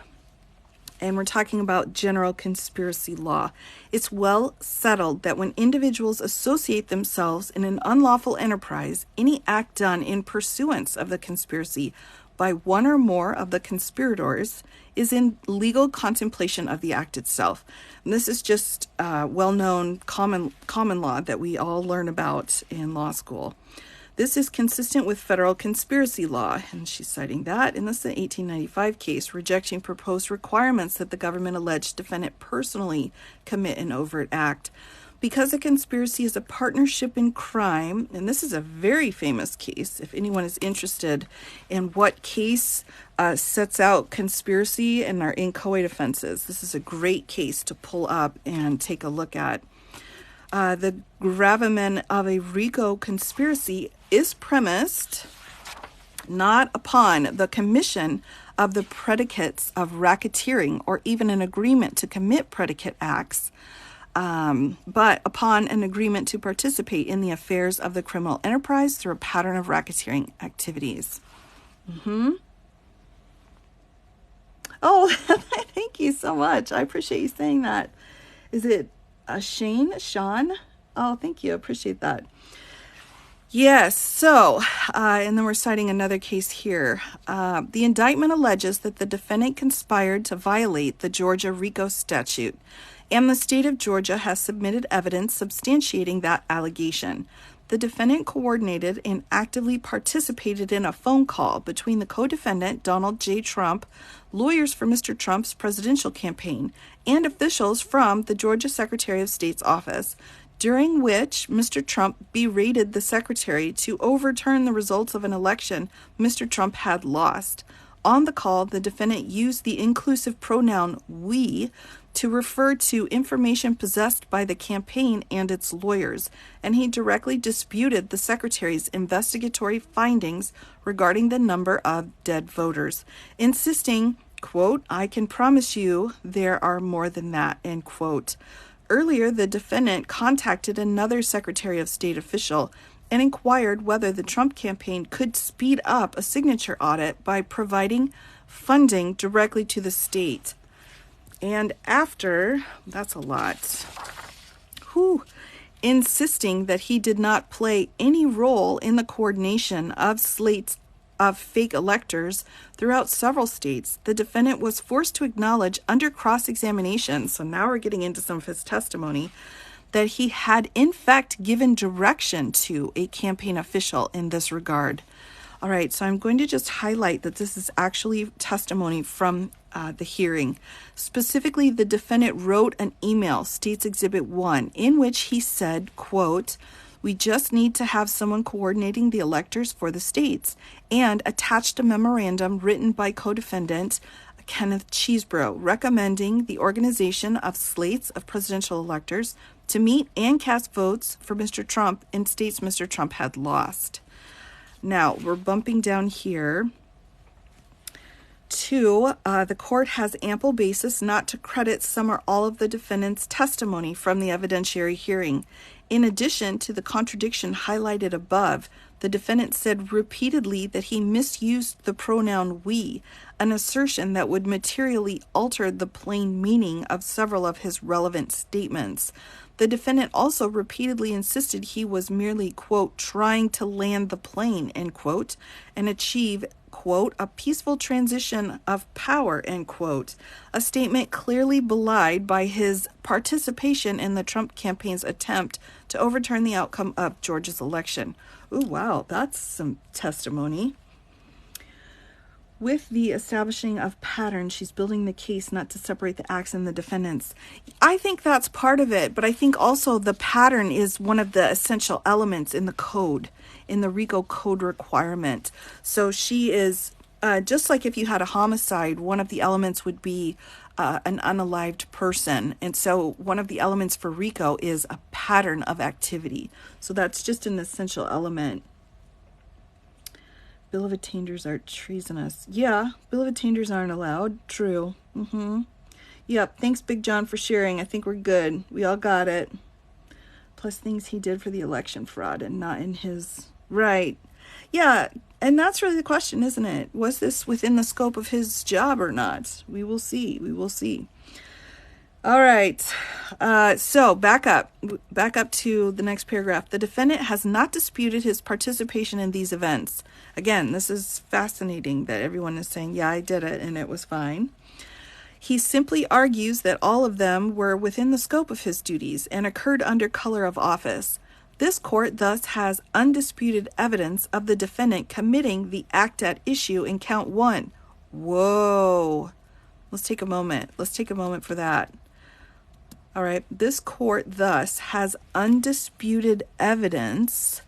and we're talking about general conspiracy law. It's well settled that when individuals associate themselves in an unlawful enterprise, any act done in pursuance of the conspiracy by one or more of the conspirators is in legal contemplation of the act itself. And this is just well-known common law that we all learn about in law school. This is consistent with federal conspiracy law, and she's citing that. And this is an 1895 case, rejecting proposed requirements that the government alleged defendant personally commit an overt act. Because a conspiracy is a partnership in crime, and this is a very famous case, if anyone is interested in what case sets out conspiracy and our inchoate offenses, this is a great case to pull up and take a look at. The gravamen of a RICO conspiracy is premised not upon the commission of the predicates of racketeering or even an agreement to commit predicate acts, but upon an agreement to participate in the affairs of the criminal enterprise through a pattern of racketeering activities. Oh, thank you so much. I appreciate you saying that. Is it Sean? Oh, thank you. Appreciate that. Yes. So, and then we're citing another case here. The indictment alleges that the defendant conspired to violate the Georgia RICO statute, and the state of Georgia has submitted evidence substantiating that allegation. The defendant coordinated and actively participated in a phone call between the co-defendant, Donald J. Trump, lawyers for Mr. Trump's presidential campaign, and officials from the Georgia Secretary of State's office, during which Mr. Trump berated the secretary to overturn the results of an election Mr. Trump had lost. On the call, the defendant used the inclusive pronoun we to refer to information possessed by the campaign and its lawyers, and he directly disputed the secretary's investigatory findings regarding the number of dead voters, insisting, quote, "I can promise you there are more than that," end quote. Earlier, the defendant contacted another Secretary of State official and inquired whether the Trump campaign could speed up a signature audit by providing funding directly to the state. And after, that's a lot. insisting that he did not play any role in the coordination of slates of fake electors throughout several states. The defendant was forced to acknowledge under cross-examination, so now we're getting into some of his testimony, that he had in fact given direction to a campaign official in this regard. All right, so I'm going to just highlight that this is actually testimony from the hearing. Specifically, the defendant wrote an email, States Exhibit 1, in which he said, quote, "We just need to have someone coordinating the electors for the states," and attached a memorandum written by co-defendant Kenneth Chesebro recommending the organization of slates of presidential electors to meet and cast votes for Mr. Trump in states Mr. Trump had lost. Now, we're bumping down here to the court has ample basis not to credit some or all of the defendant's testimony from the evidentiary hearing. In addition to the contradiction highlighted above, the defendant said repeatedly that he misused the pronoun we, an assertion that would materially alter the plain meaning of several of his relevant statements. The defendant also repeatedly insisted he was merely, quote, trying to land the plane, end quote, and achieve, quote, a peaceful transition of power, end quote, a statement clearly belied by his participation in the Trump campaign's attempt to overturn the outcome of Georgia's election. Ooh, wow, that's some testimony. With the establishing of pattern, she's building the case not to separate the acts and the defendants. I think that's part of it, but I think also the pattern is one of the essential elements in the code, in the RICO code requirement. So she is, just like if you had a homicide, one of the elements would be an unalived person. And so one of the elements for RICO is a pattern of activity. So that's just an essential element. Bill of Attainders are treasonous. Yeah, Bill of Attainders aren't allowed. True. Yep, thanks Big John for sharing. I think we're good. We all got it. Plus things he did for the election fraud and not in his... Right. Yeah, and that's really the question, isn't it? Was this within the scope of his job or not? We will see. We will see. All right, so back up to the next paragraph. The defendant has not disputed his participation in these events. Again, this is fascinating that everyone is saying, yeah, I did it and it was fine. He simply argues that all of them were within the scope of his duties and occurred under color of office. This court thus has undisputed evidence of the defendant committing the act at issue in count 1. Whoa. Let's take a moment. Let's take a moment for that. All right, this court thus has undisputed evidence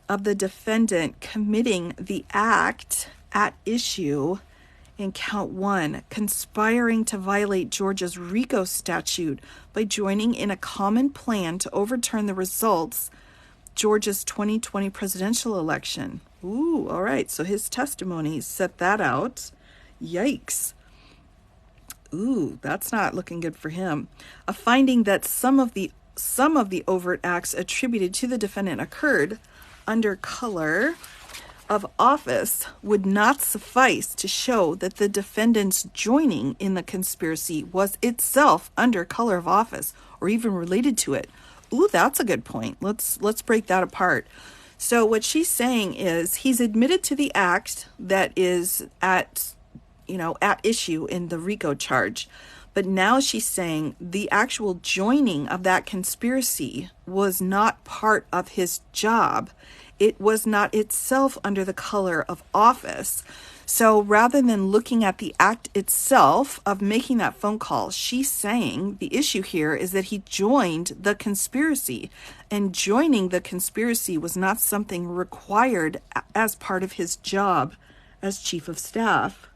of the defendant committing the act at issue in count 1, conspiring to violate Georgia's RICO statute by joining in a common plan to overturn the results Georgia's 2020 presidential election. Ooh, all right, so his testimony set that out. Yikes. Ooh, that's not looking good for him. A finding that some of the overt acts attributed to the defendant occurred under color of office would not suffice to show that the defendant's joining in the conspiracy was itself under color of office or even related to it. Ooh, that's a good point. Let's break that apart. So what she's saying is he's admitted to the act that is at issue in the RICO charge. But now she's saying the actual joining of that conspiracy was not part of his job. It was not itself under the color of office. So rather than looking at the act itself of making that phone call, she's saying the issue here is that he joined the conspiracy, and joining the conspiracy was not something required as part of his job as chief of staff.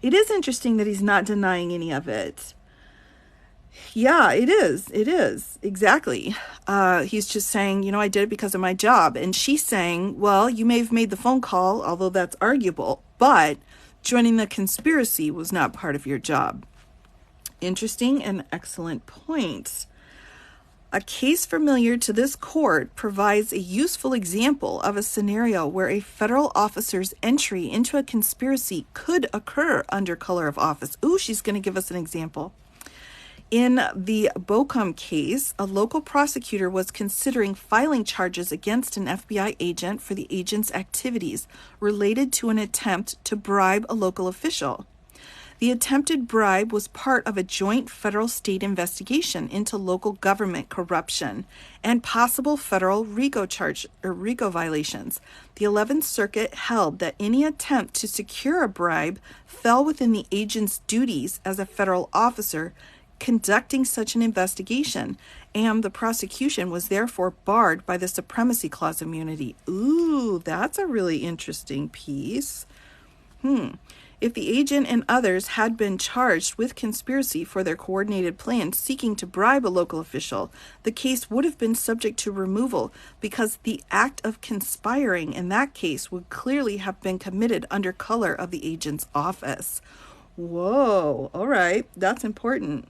It is interesting that he's not denying any of it. Yeah, it is. It is. Exactly. He's just saying, I did it because of my job. And she's saying, well, you may have made the phone call, although that's arguable, but joining the conspiracy was not part of your job. Interesting and excellent points. A case familiar to this court provides a useful example of a scenario where a federal officer's entry into a conspiracy could occur under color of office. Ooh, she's going to give us an example. In the Bocum case, a local prosecutor was considering filing charges against an FBI agent for the agent's activities related to an attempt to bribe a local official. The attempted bribe was part of a joint federal-state investigation into local government corruption and possible federal RICO violations. The 11th Circuit held that any attempt to secure a bribe fell within the agent's duties as a federal officer conducting such an investigation, and the prosecution was therefore barred by the Supremacy Clause immunity. Ooh, that's a really interesting piece. If the agent and others had been charged with conspiracy for their coordinated plan seeking to bribe a local official, the case would have been subject to removal because the act of conspiring in that case would clearly have been committed under color of the agent's office. Whoa, all right, that's important.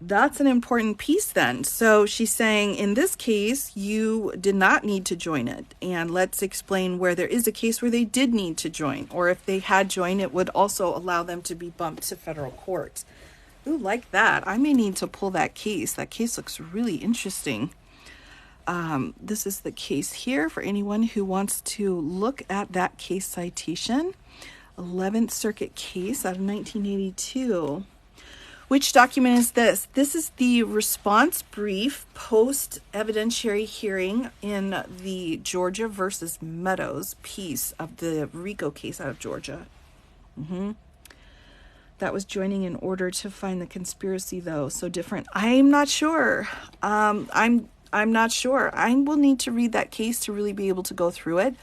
That's an important piece then. So she's saying in this case, you did not need to join it. And let's explain where there is a case where they did need to join, or if they had joined, it would also allow them to be bumped to federal court. Ooh, like that. I may need to pull that case. That case looks really interesting. This is the case here for anyone who wants to look at that case citation. 11th Circuit case out of 1982. Which document is this? This is the response brief post-evidentiary hearing in the Georgia versus Meadows piece of the RICO case out of Georgia. That was joining in order to find the conspiracy, though. So different. I'm not sure. I'm not sure. I will need to read that case to really be able to go through it.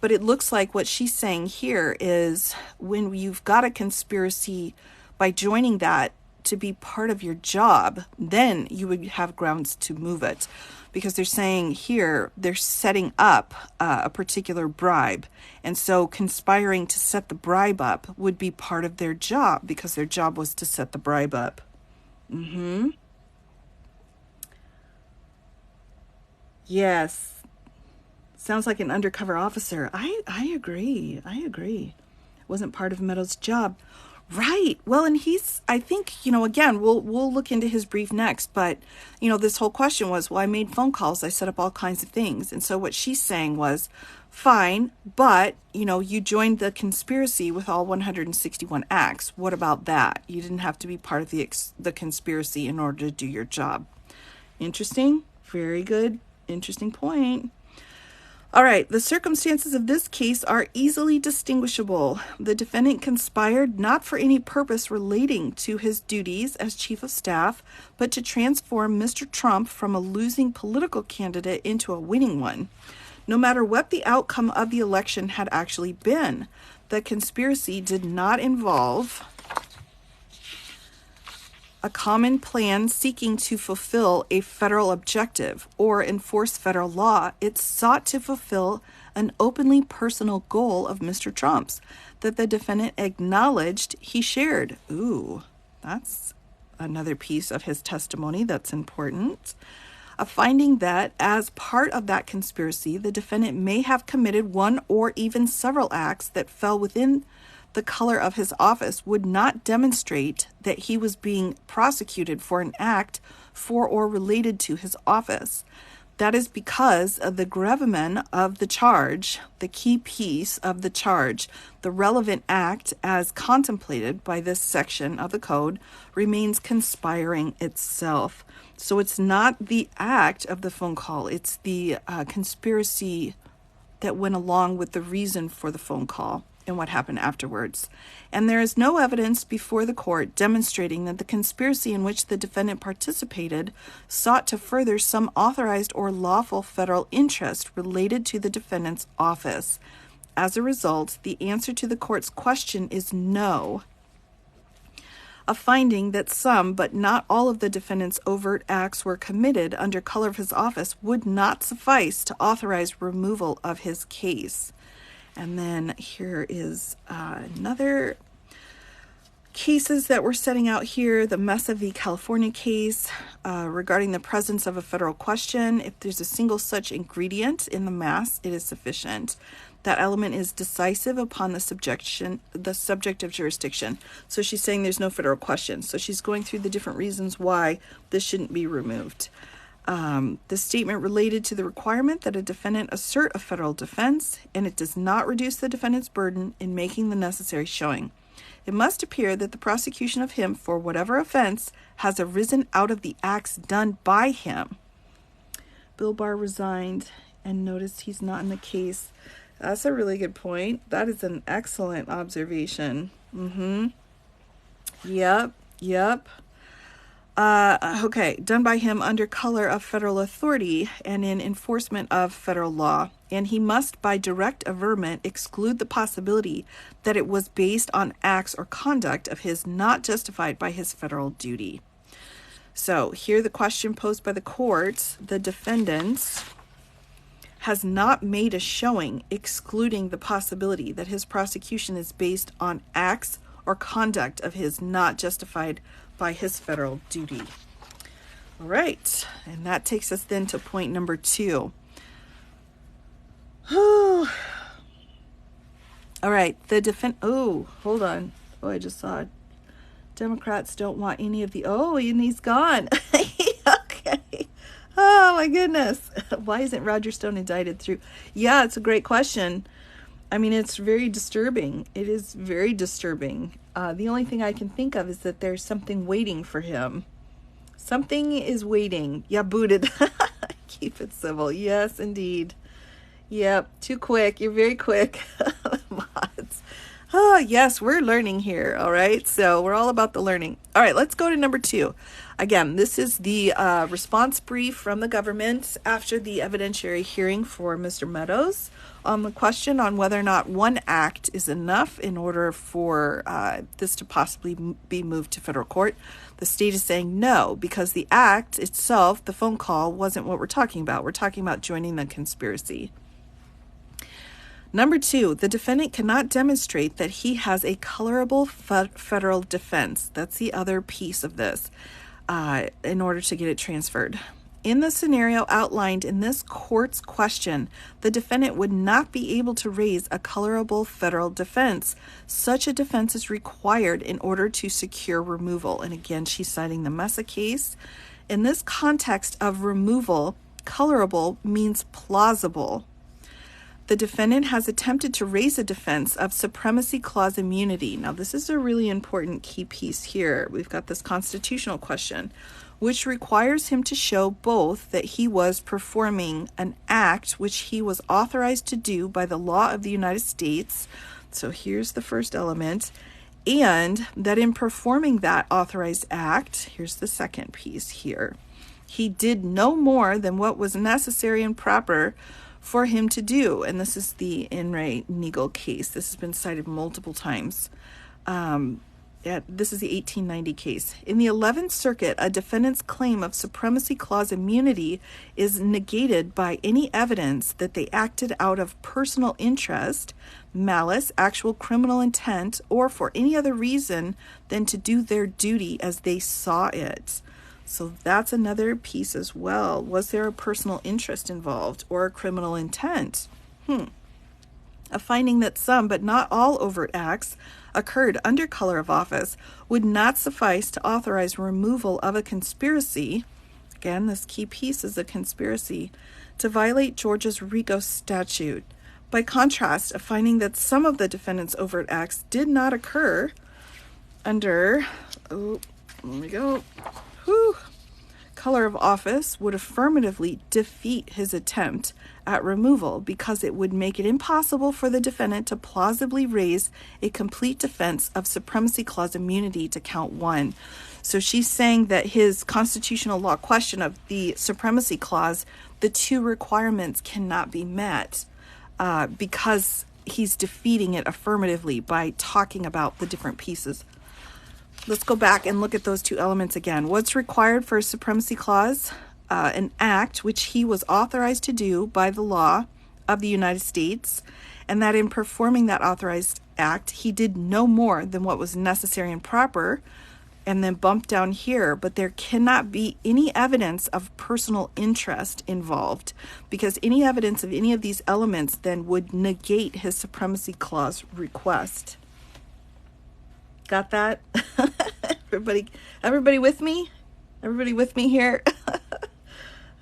But it looks like what she's saying here is when you've got a conspiracy, by joining that to be part of your job, then you would have grounds to move it, because they're saying here they're setting up a particular bribe, and so conspiring to set the bribe up would be part of their job because their job was to set the bribe up. Yes, sounds like an undercover officer. I agree. It wasn't part of Meadows' job. Right. Well, and I think, again, we'll look into his brief next, but, this whole question was, well, I made phone calls, I set up all kinds of things. And so what she's saying was, fine, but, you joined the conspiracy with all 161 acts. What about that? You didn't have to be part of the conspiracy in order to do your job. Interesting. Very good. Interesting point. All right, the circumstances of this case are easily distinguishable. The defendant conspired not for any purpose relating to his duties as chief of staff, but to transform Mr. Trump from a losing political candidate into a winning one. No matter what the outcome of the election had actually been, the conspiracy did not involve a common plan seeking to fulfill a federal objective or enforce federal law. It sought to fulfill an openly personal goal of Mr. Trump's that the defendant acknowledged he shared. Ooh, that's another piece of his testimony that's important. A finding that as part of that conspiracy, the defendant may have committed one or even several acts that fell within the color of his office would not demonstrate that he was being prosecuted for an act for or related to his office. That is because of the gravamen of the charge, the key piece of the charge, the relevant act as contemplated by this section of the code remains conspiring itself. So it's not the act of the phone call, it's the conspiracy that went along with the reason for the phone call and what happened afterwards. And there is no evidence before the court demonstrating that the conspiracy in which the defendant participated sought to further some authorized or lawful federal interest related to the defendant's office. As a result, the answer to the court's question is no. A finding that some, but not all of the defendant's overt acts were committed under color of his office would not suffice to authorize removal of his case. And then here is another cases that we're setting out here, the Mesa v. California case regarding the presence of a federal question. If there's a single such ingredient in the mass, it is sufficient. That element is decisive upon the subject of jurisdiction. So she's saying there's no federal question. So she's going through the different reasons why this shouldn't be removed. The statement related to the requirement that a defendant assert a federal defense, and it does not reduce the defendant's burden in making the necessary showing. It must appear that the prosecution of him for whatever offense has arisen out of the acts done by him. Bill Barr resigned, and notice he's not in the case. That's a really good point. That is an excellent observation. Yep. Okay, done by him under color of federal authority and in enforcement of federal law. And he must, by direct averment, exclude the possibility that it was based on acts or conduct of his not justified by his federal duty. So here the question posed by the court, the defendant has not made a showing excluding the possibility that his prosecution is based on acts or conduct of his not justified by his federal duty. All right, and that takes us then to point number 2. All right, hold on. I just saw it. Democrats don't want any of the, and he's gone. Okay. Oh my goodness. Why isn't Roger Stone indicted through? Yeah, it's a great question. I mean, it's very disturbing. It is very disturbing. The only thing I can think of is that there's something waiting for him. Something is waiting. Yeah, booted. Keep it civil. Yes, indeed. Yep, too quick. You're very quick. Mods. Oh, yes, we're learning here. All right, so we're all about the learning. All right, let's go to number 2. Again, this is the response brief from the government after the evidentiary hearing for Mr. Meadows on the question on whether or not one act is enough in order for this to possibly be moved to federal court. The state is saying no, because the act itself, the phone call, wasn't what we're talking about. We're talking about joining the conspiracy. Number 2, the defendant cannot demonstrate that he has a colorable federal defense. That's the other piece of this in order to get it transferred. In the scenario outlined in this court's question, the defendant would not be able to raise a colorable federal defense. Such a defense is required in order to secure removal. And again, she's citing the Mesa case. In this context of removal, colorable means plausible. The defendant has attempted to raise a defense of supremacy clause immunity. Now, this is a really important key piece here. We've got this constitutional question, which requires him to show both that he was performing an act which he was authorized to do by the law of the United States. So here's the first element. And that in performing that authorized act, here's the second piece here, he did no more than what was necessary and proper for him to do. And this is the In re Nigel case. This has been cited multiple times. This is the 1890 case. In the 11th Circuit, a defendant's claim of supremacy clause immunity is negated by any evidence that they acted out of personal interest, malice, actual criminal intent, or for any other reason than to do their duty as they saw it. So that's another piece as well. Was there a personal interest involved or a criminal intent? A finding that some, but not all, overt acts occurred under color of office would not suffice to authorize removal of a conspiracy. Again, this key piece is a conspiracy to violate Georgia's RICO statute. By contrast, a finding that some of the defendant's overt acts did not occur under, color of office would affirmatively defeat his attempt at removal because it would make it impossible for the defendant to plausibly raise a complete defense of supremacy clause immunity to count 1. So she's saying that his constitutional law question of the supremacy clause, the 2 requirements cannot be met because he's defeating it affirmatively by talking about the different pieces. Let's go back and look at those 2 elements again. What's required for a supremacy clause? An act which he was authorized to do by the law of the United States, and that in performing that authorized act, he did no more than what was necessary and proper, and then bump down here, but there cannot be any evidence of personal interest involved, because any evidence of any of these elements then would negate his supremacy clause request. Got that? Everybody with me? Everybody with me here?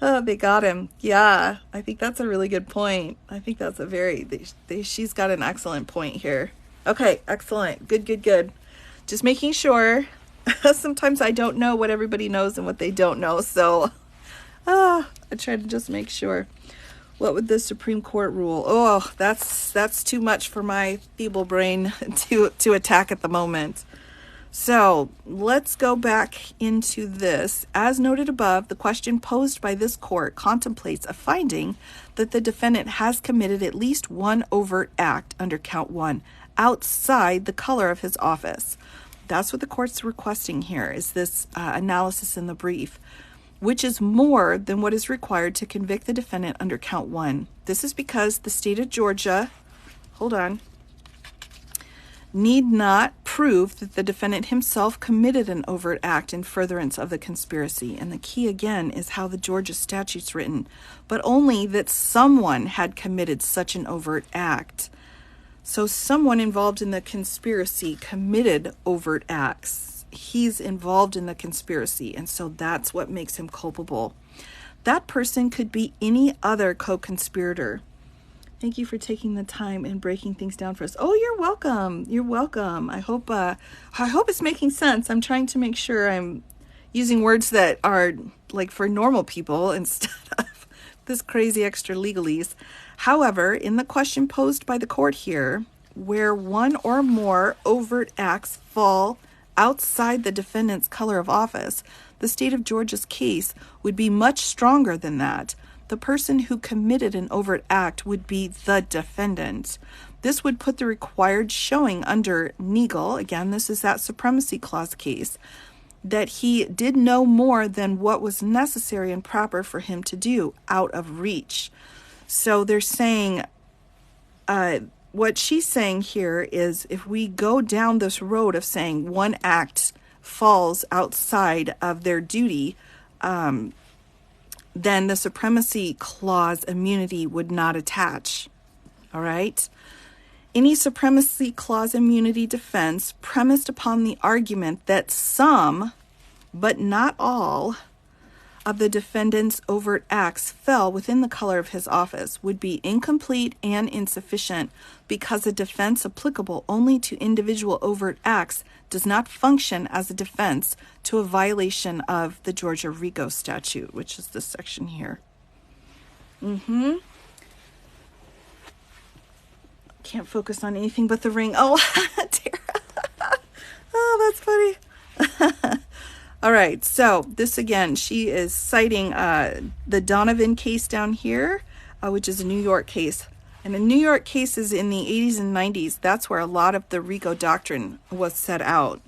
Oh, they got him. Yeah, I think that's a really good point. I think that's a she's got an excellent point here. Okay, excellent. Good. Just making sure. Sometimes I don't know what everybody knows and what they don't know, so I try to just make sure. What would the Supreme Court rule? Oh, that's too much for my feeble brain to attack at the moment. So let's go back into this. As noted above, the question posed by this court contemplates a finding that the defendant has committed at least one overt act under count 1 outside the color of his office. That's what the court's requesting here, is this analysis in the brief, which is more than what is required to convict the defendant under count 1. This is because the state of Georgia, need not prove that the defendant himself committed an overt act in furtherance of the conspiracy. And the key again is how the Georgia statute's written, but only that someone had committed such an overt act. So someone involved in the conspiracy committed overt acts. He's involved in the conspiracy, and so that's what makes him culpable. That person could be any other co-conspirator. Thank you for taking the time and breaking things down for us. Oh, you're welcome. You're welcome. I hope it's making sense. I'm trying to make sure I'm using words that are like for normal people instead of this crazy extra legalese. However, in the question posed by the court here, where one or more overt acts fall outside the defendant's color of office, the state of Georgia's case would be much stronger than that. The person who committed an overt act would be the defendant. This would put the required showing under Nagel, again, this is that supremacy clause case, that he did no more than what was necessary and proper for him to do, out of reach. So they're saying, what she's saying here is, if we go down this road of saying one act falls outside of their duty, then the supremacy clause immunity would not attach. All right? Any supremacy clause immunity defense premised upon the argument that some, but not all, of the defendant's overt acts fell within the color of his office would be incomplete and insufficient, because a defense applicable only to individual overt acts does not function as a defense to a violation of the Georgia RICO statute, which is this section here. Can't focus on anything but the ring. Oh, Tara. Oh, that's funny. All right, so this again, she is citing the Donovan case down here, which is a New York case. And in New York cases in the 80s and 90s, that's where a lot of the RICO doctrine was set out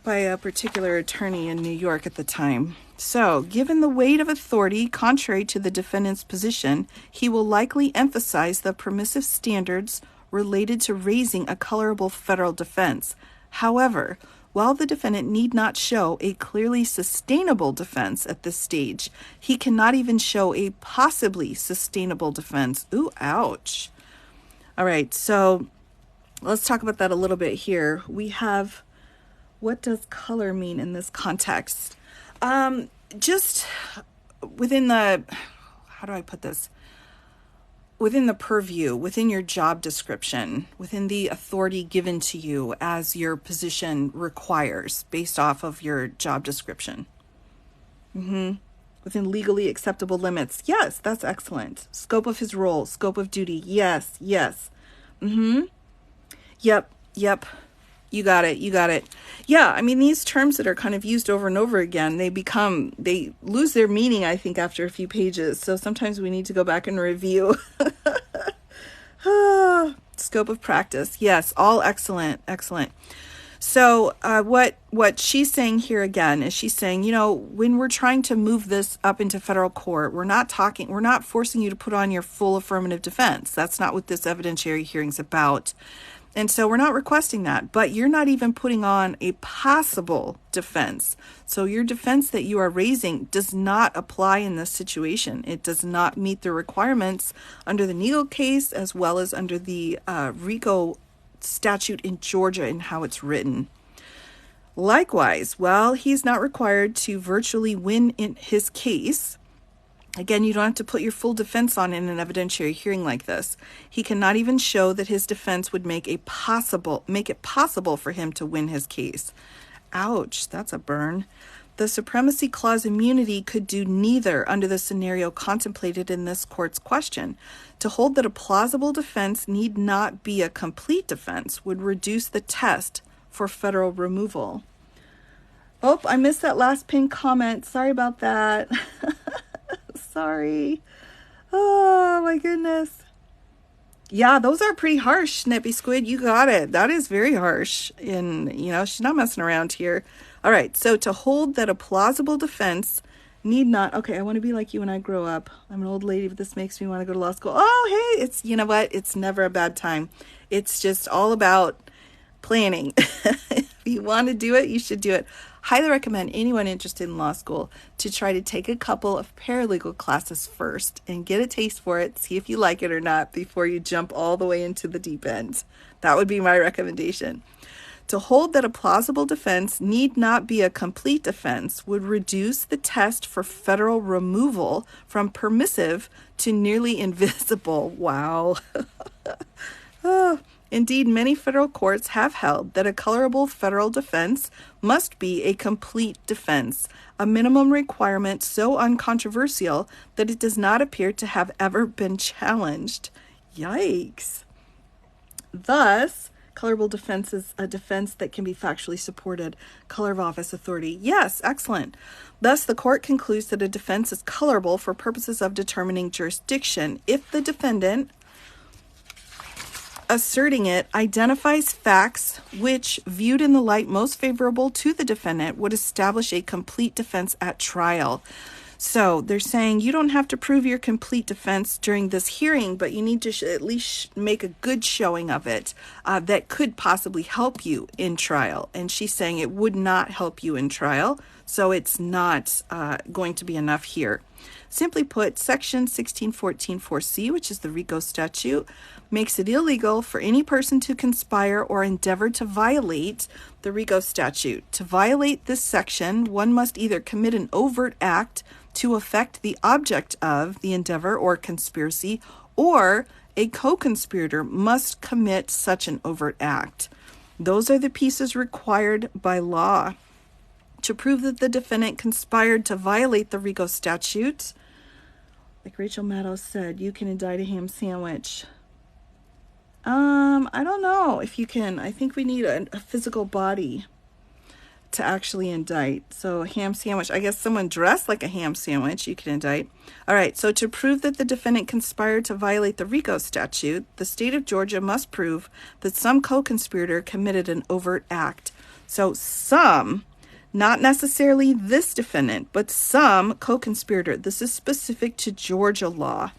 by a particular attorney in New York at the time. So, given the weight of authority contrary to the defendant's position, he will likely emphasize the permissive standards related to raising a colorable federal defense. However, while the defendant need not show a clearly sustainable defense at this stage, he cannot even show a possibly sustainable defense. Ooh, ouch. All right, so let's talk about that a little bit here. We have, what does color mean in this context? Just within the, how do I put this? Within the purview, within your job description, within the authority given to you as your position requires based off of your job description. Within legally acceptable limits. Yes, that's excellent. Scope of his role, scope of duty. Yes. Yep. You got it. Yeah, I mean, these terms that are kind of used over and over again, they lose their meaning, I think, after a few pages. So sometimes we need to go back and review. Scope of practice. Yes, all excellent. So what she's saying here again is she's saying, when we're trying to move this up into federal court, we're not forcing you to put on your full affirmative defense. That's not what this evidentiary hearing's about. And so we're not requesting that, but you're not even putting on a possible defense. So your defense that you are raising does not apply in this situation. It does not meet the requirements under the Neal case as well as under the RICO statute in Georgia and how it's written. Likewise, while he's not required to virtually win in his case, again, you don't have to put your full defense on in an evidentiary hearing like this. He cannot even show that his defense would make it possible for him to win his case. Ouch, that's a burn. The Supremacy Clause immunity could do neither under the scenario contemplated in this court's question. To hold that a plausible defense need not be a complete defense would reduce the test for federal removal. Oh, I missed that last pinned comment. Sorry about that. Sorry. Oh, my goodness. Yeah, those are pretty harsh, Snippy Squid. You got it. That is very harsh. And, she's not messing around here. All right, so to hold that a plausible defense need not... Okay, I want to be like you when I grow up. I'm an old lady, but this makes me want to go to law school. Oh, hey, you know what? It's never a bad time. It's just all about planning. If you want to do it, you should do it. Highly recommend anyone interested in law school to try to take a couple of paralegal classes first and get a taste for it, see if you like it or not before you jump all the way into the deep end. That would be my recommendation. To hold that a plausible defense need not be a complete defense would reduce the test for federal removal from permissive to nearly invisible. Wow. Indeed, many federal courts have held that a colorable federal defense must be a complete defense, a minimum requirement so uncontroversial that it does not appear to have ever been challenged. Yikes. Thus, colorable defense is a defense that can be factually supported. Color of office authority. Yes, excellent. Thus, the court concludes that a defense is colorable for purposes of determining jurisdiction if the defendant asserting it identifies facts which, viewed in the light most favorable to the defendant, would establish a complete defense at trial. So they're saying you don't have to prove your complete defense during this hearing, but you need to at least make a good showing of it that could possibly help you in trial. And she's saying it would not help you in trial, so it's not going to be enough here. Simply put, Section 1614(4)(c), which is the RICO statute, makes it illegal for any person to conspire or endeavor to violate the RICO statute. To violate this section, one must either commit an overt act to affect the object of the endeavor or conspiracy, or a co-conspirator must commit such an overt act. Those are the pieces required by law. To prove that the defendant conspired to violate the RICO statute, like Rachel Maddow said, you can indict a ham sandwich. I don't know if you can. I think we need a physical body to actually indict. So a ham sandwich, I guess someone dressed like a ham sandwich, you can indict. All right, so to prove that the defendant conspired to violate the RICO statute, the state of Georgia must prove that some co-conspirator committed an overt act. So some, not necessarily this defendant, but some co-conspirator. This is specific to Georgia law.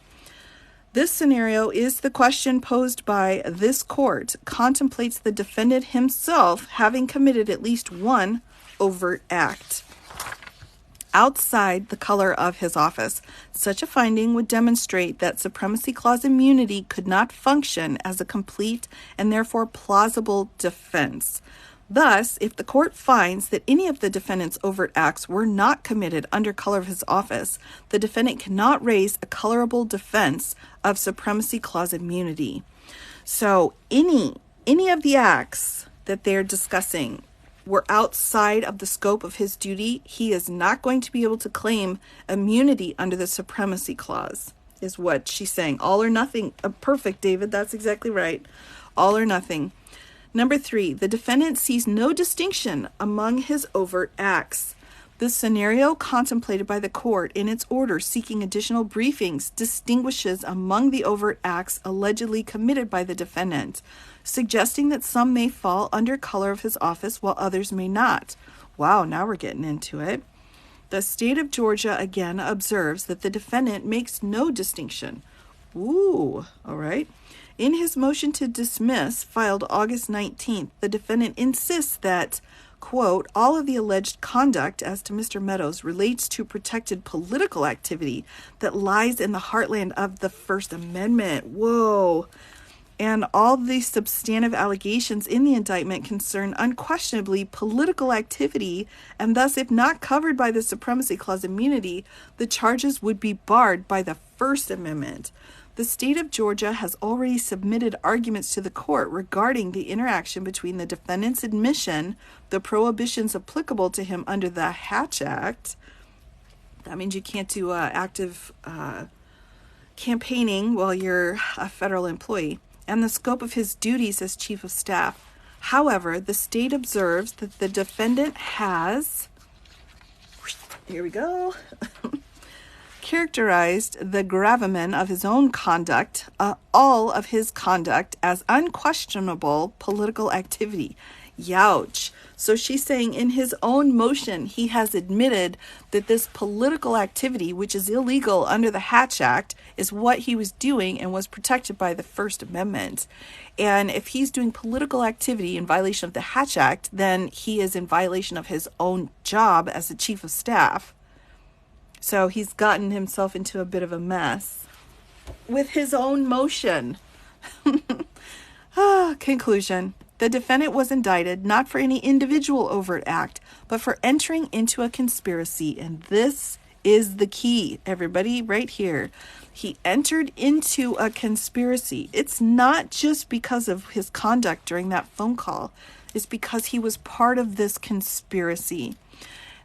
This scenario is the question posed by this court, contemplates the defendant himself having committed at least one overt act outside the color of his office. Such a finding would demonstrate that Supremacy Clause immunity could not function as a complete and therefore plausible defense. Thus, if the court finds that any of the defendant's overt acts were not committed under color of his office, the defendant cannot raise a colorable defense of Supremacy Clause immunity. So any of the acts that they're discussing were outside of the scope of his duty, he is not going to be able to claim immunity under the Supremacy Clause, is what she's saying. All or nothing. Perfect, David. That's exactly right. All or nothing. Number 3, the defendant sees no distinction among his overt acts. The scenario contemplated by the court in its order seeking additional briefings distinguishes among the overt acts allegedly committed by the defendant, suggesting that some may fall under color of his office while others may not. Wow, now we're getting into it. The state of Georgia again observes that the defendant makes no distinction. Ooh, all right. In his motion to dismiss, filed August 19th, the defendant insists that, quote, all of the alleged conduct as to Mr. Meadows relates to protected political activity that lies in the heartland of the First Amendment. Whoa. And all the substantive allegations in the indictment concern unquestionably political activity, and thus, if not covered by the Supremacy Clause immunity, the charges would be barred by the First Amendment. The state of Georgia has already submitted arguments to the court regarding the interaction between the defendant's admission, the prohibitions applicable to him under the Hatch Act. That means you can't do active campaigning while you're a federal employee, and the scope of his duties as chief of staff. However, the state observes that the defendant has, here we go, characterized the gravamen of his own conduct, all of his conduct, as unquestionable political activity. Youch. So she's saying in his own motion, he has admitted that this political activity, which is illegal under the Hatch Act, is what he was doing and was protected by the First Amendment. And if he's doing political activity in violation of the Hatch Act, then he is in violation of his own job as the chief of staff. So he's gotten himself into a bit of a mess with his own motion. Conclusion. The defendant was indicted not for any individual overt act, but for entering into a conspiracy. And this is the key, everybody, right here. He entered into a conspiracy. It's not just because of his conduct during that phone call. It's because he was part of this conspiracy.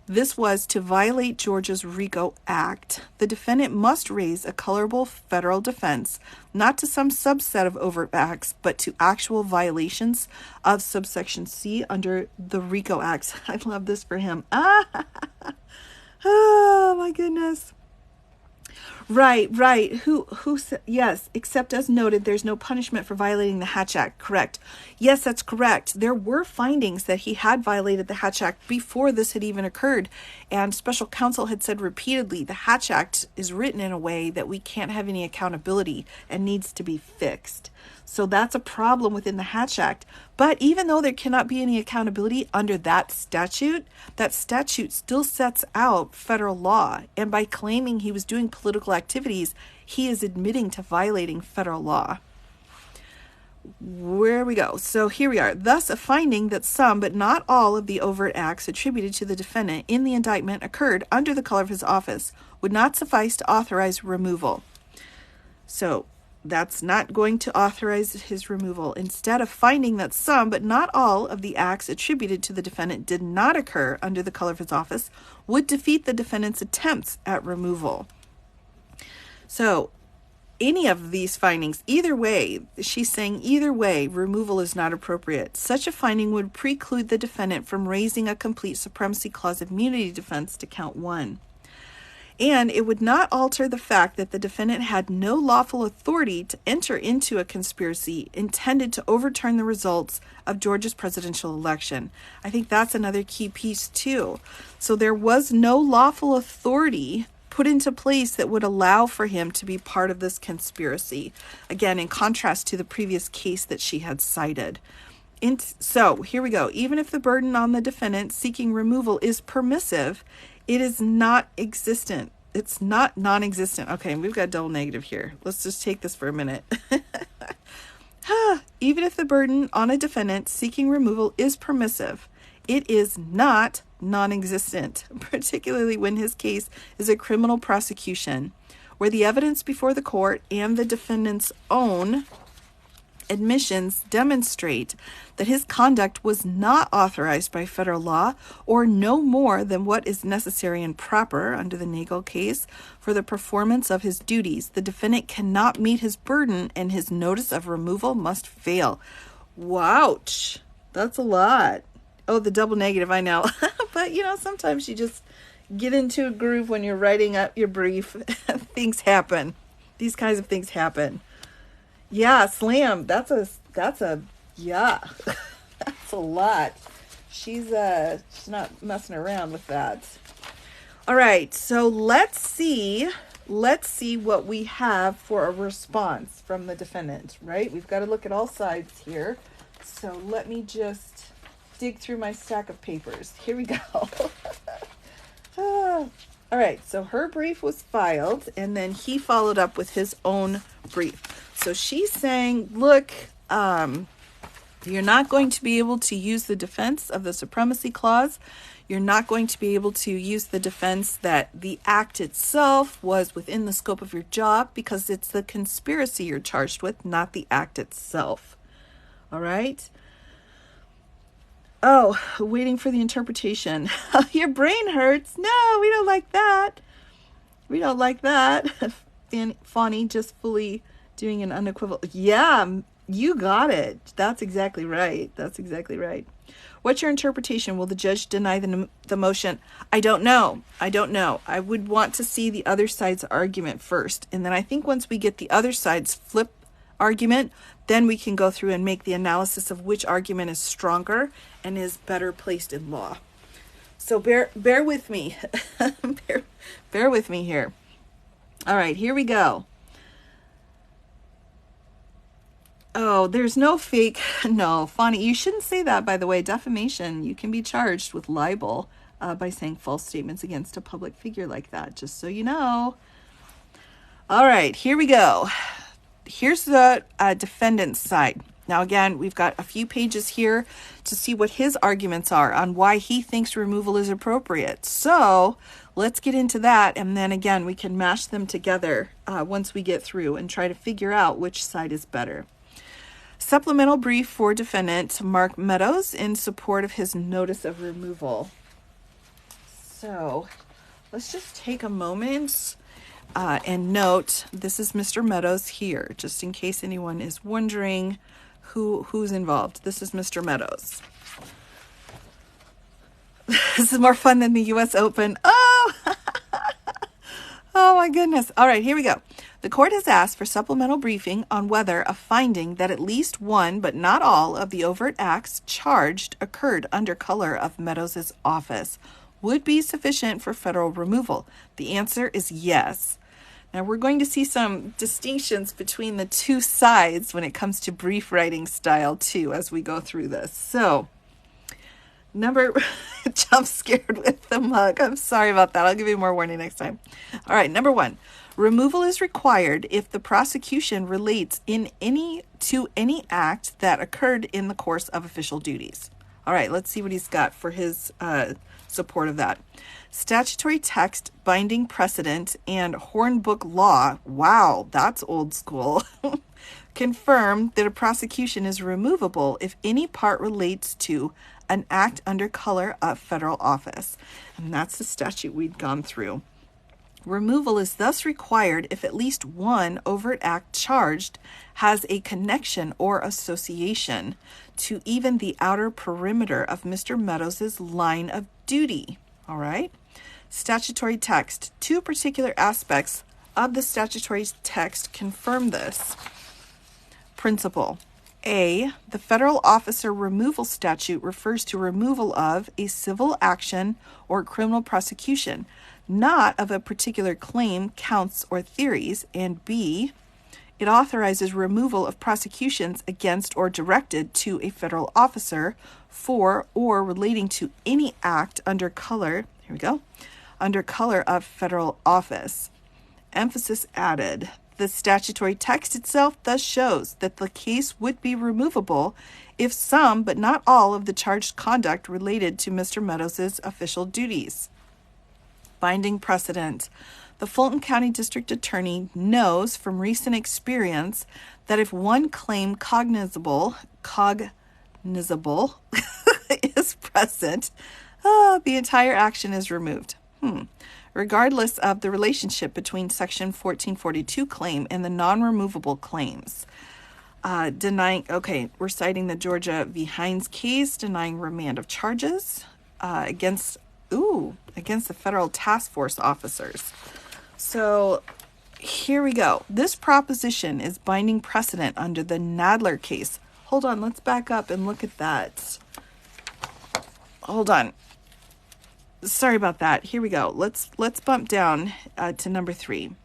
This was to violate Georgia's RICO Act. The defendant must raise a colorable federal defense, not to some subset of overt acts, but to actual violations of subsection C under the RICO Act. I love this for him. Oh my goodness. Right. Who said, yes, except as noted, there's no punishment for violating the Hatch Act. Correct. Yes, that's correct. There were findings that he had violated the Hatch Act before this had even occurred. And special counsel had said repeatedly, the Hatch Act is written in a way that we can't have any accountability and needs to be fixed. So that's a problem within the Hatch Act. But even though there cannot be any accountability under that statute still sets out federal law. And by claiming he was doing political activities, he is admitting to violating federal law. Where we go. So here we are. Thus, a finding that some, but not all, of the overt acts attributed to the defendant in the indictment occurred under the color of his office would not suffice to authorize removal. So that's not going to authorize his removal. Instead of finding that some, but not all, of the acts attributed to the defendant did not occur under the color of his office would defeat the defendant's attempts at removal. So any of these findings, either way, she's saying either way, removal is not appropriate. Such a finding would preclude the defendant from raising a complete Supremacy Clause immunity defense to count one. And it would not alter the fact that the defendant had no lawful authority to enter into a conspiracy intended to overturn the results of Georgia's presidential election. I think that's another key piece too. So there was no lawful authority put into place that would allow for him to be part of this conspiracy. Again, in contrast to the previous case that she had cited. So here we go. Even if the burden on the defendant seeking removal is permissive, it is not existent. It's not non-existent. Okay, we've got double negative here. Let's just take this for a minute. Even if the burden on a defendant seeking removal is permissive, it is not non-existent, particularly when his case is a criminal prosecution, where the evidence before the court and the defendant's own admissions demonstrate that his conduct was not authorized by federal law or no more than what is necessary and proper under the Nagel case for the performance of his duties. The defendant cannot meet his burden and his notice of removal must fail. Wouch. That's a lot. Oh, the double negative, I know. But, sometimes you just get into a groove when you're writing up your brief. Things happen. These kinds of things happen. Yeah, slam. Yeah. That's a lot. She's not messing around with that. All right, so let's see what we have for a response from the defendant, right? We've got to look at all sides here. So let me just dig through my stack of papers. Here we go. All right, so her brief was filed, and then he followed up with his own brief. So she's saying, look, you're not going to be able to use the defense of the supremacy clause. You're not going to be able to use the defense that the act itself was within the scope of your job, because it's the conspiracy you're charged with, not the act itself. All right? Oh, waiting for the interpretation. Your brain hurts. No, we don't like that. We don't like that. Fawny just fully doing an unequivocal. Yeah, you got it. That's exactly right. That's exactly right. What's your interpretation? Will the judge deny the motion? I don't know. I would want to see the other side's argument first. And then I think once we get the other side's flip argument, then we can go through and make the analysis of which argument is stronger and is better placed in law. So bear with me. bear with me here. All right, here we go. Oh, there's no fake. No, Fawny, you shouldn't say that, by the way. Defamation, you can be charged with libel by saying false statements against a public figure like that, just so you know. All right, here we go. Here's the defendant's side. Now, again, we've got a few pages here to see what his arguments are on why he thinks removal is appropriate. So let's get into that, and then again, we can mash them together once we get through and try to figure out which side is better. Supplemental brief for defendant Mark Meadows in support of his notice of removal. So let's just take a moment and note this is Mr. Meadows here, just in case anyone is wondering who's involved. This is Mr. Meadows. This is more fun than the U.S. Open. Oh, oh my goodness. All right, here we go. The court has asked for supplemental briefing on whether a finding that at least one, but not all, of the overt acts charged occurred under color of Meadows' office would be sufficient for federal removal. The answer is yes. Now, we're going to see some distinctions between the two sides when it comes to brief writing style, too, as we go through this. So, jump scared with the mug. I'm sorry about that. I'll give you more warning next time. All right, number one. Removal is required if the prosecution relates to any act that occurred in the course of official duties. All right, let's see what he's got for his support of that. Statutory text, binding precedent, and Hornbook law, wow, that's old school, confirm that a prosecution is removable if any part relates to an act under color of federal office. And that's the statute we'd gone through. Removal is thus required if at least one overt act charged has a connection or association to even the outer perimeter of Mr. Meadows' line of duty. All right? Statutory text. Two particular aspects of the statutory text confirm this principle. A, the federal officer removal statute refers to removal of a civil action or criminal prosecution, not of a particular claim, counts, or theories. And B, it authorizes removal of prosecutions against or directed to a federal officer for or relating to any act under color, under color of federal office. Emphasis added. The statutory text itself thus shows that the case would be removable if some, but not all, of the charged conduct related to Mr. Meadows' official duties. Binding precedent. The Fulton County District Attorney knows from recent experience that if one claim cognizable is present, the entire action is removed. Regardless of the relationship between Section 1442 claim and the non-removable claims. We're citing the Georgia v. Hines case, denying remand of charges against Ooh, against the federal task force officers. So here we go. This proposition is binding precedent under the Nadler case. Hold on, let's back up and look at that. Hold on. Sorry about that. Here we go. Let's bump down to number 3.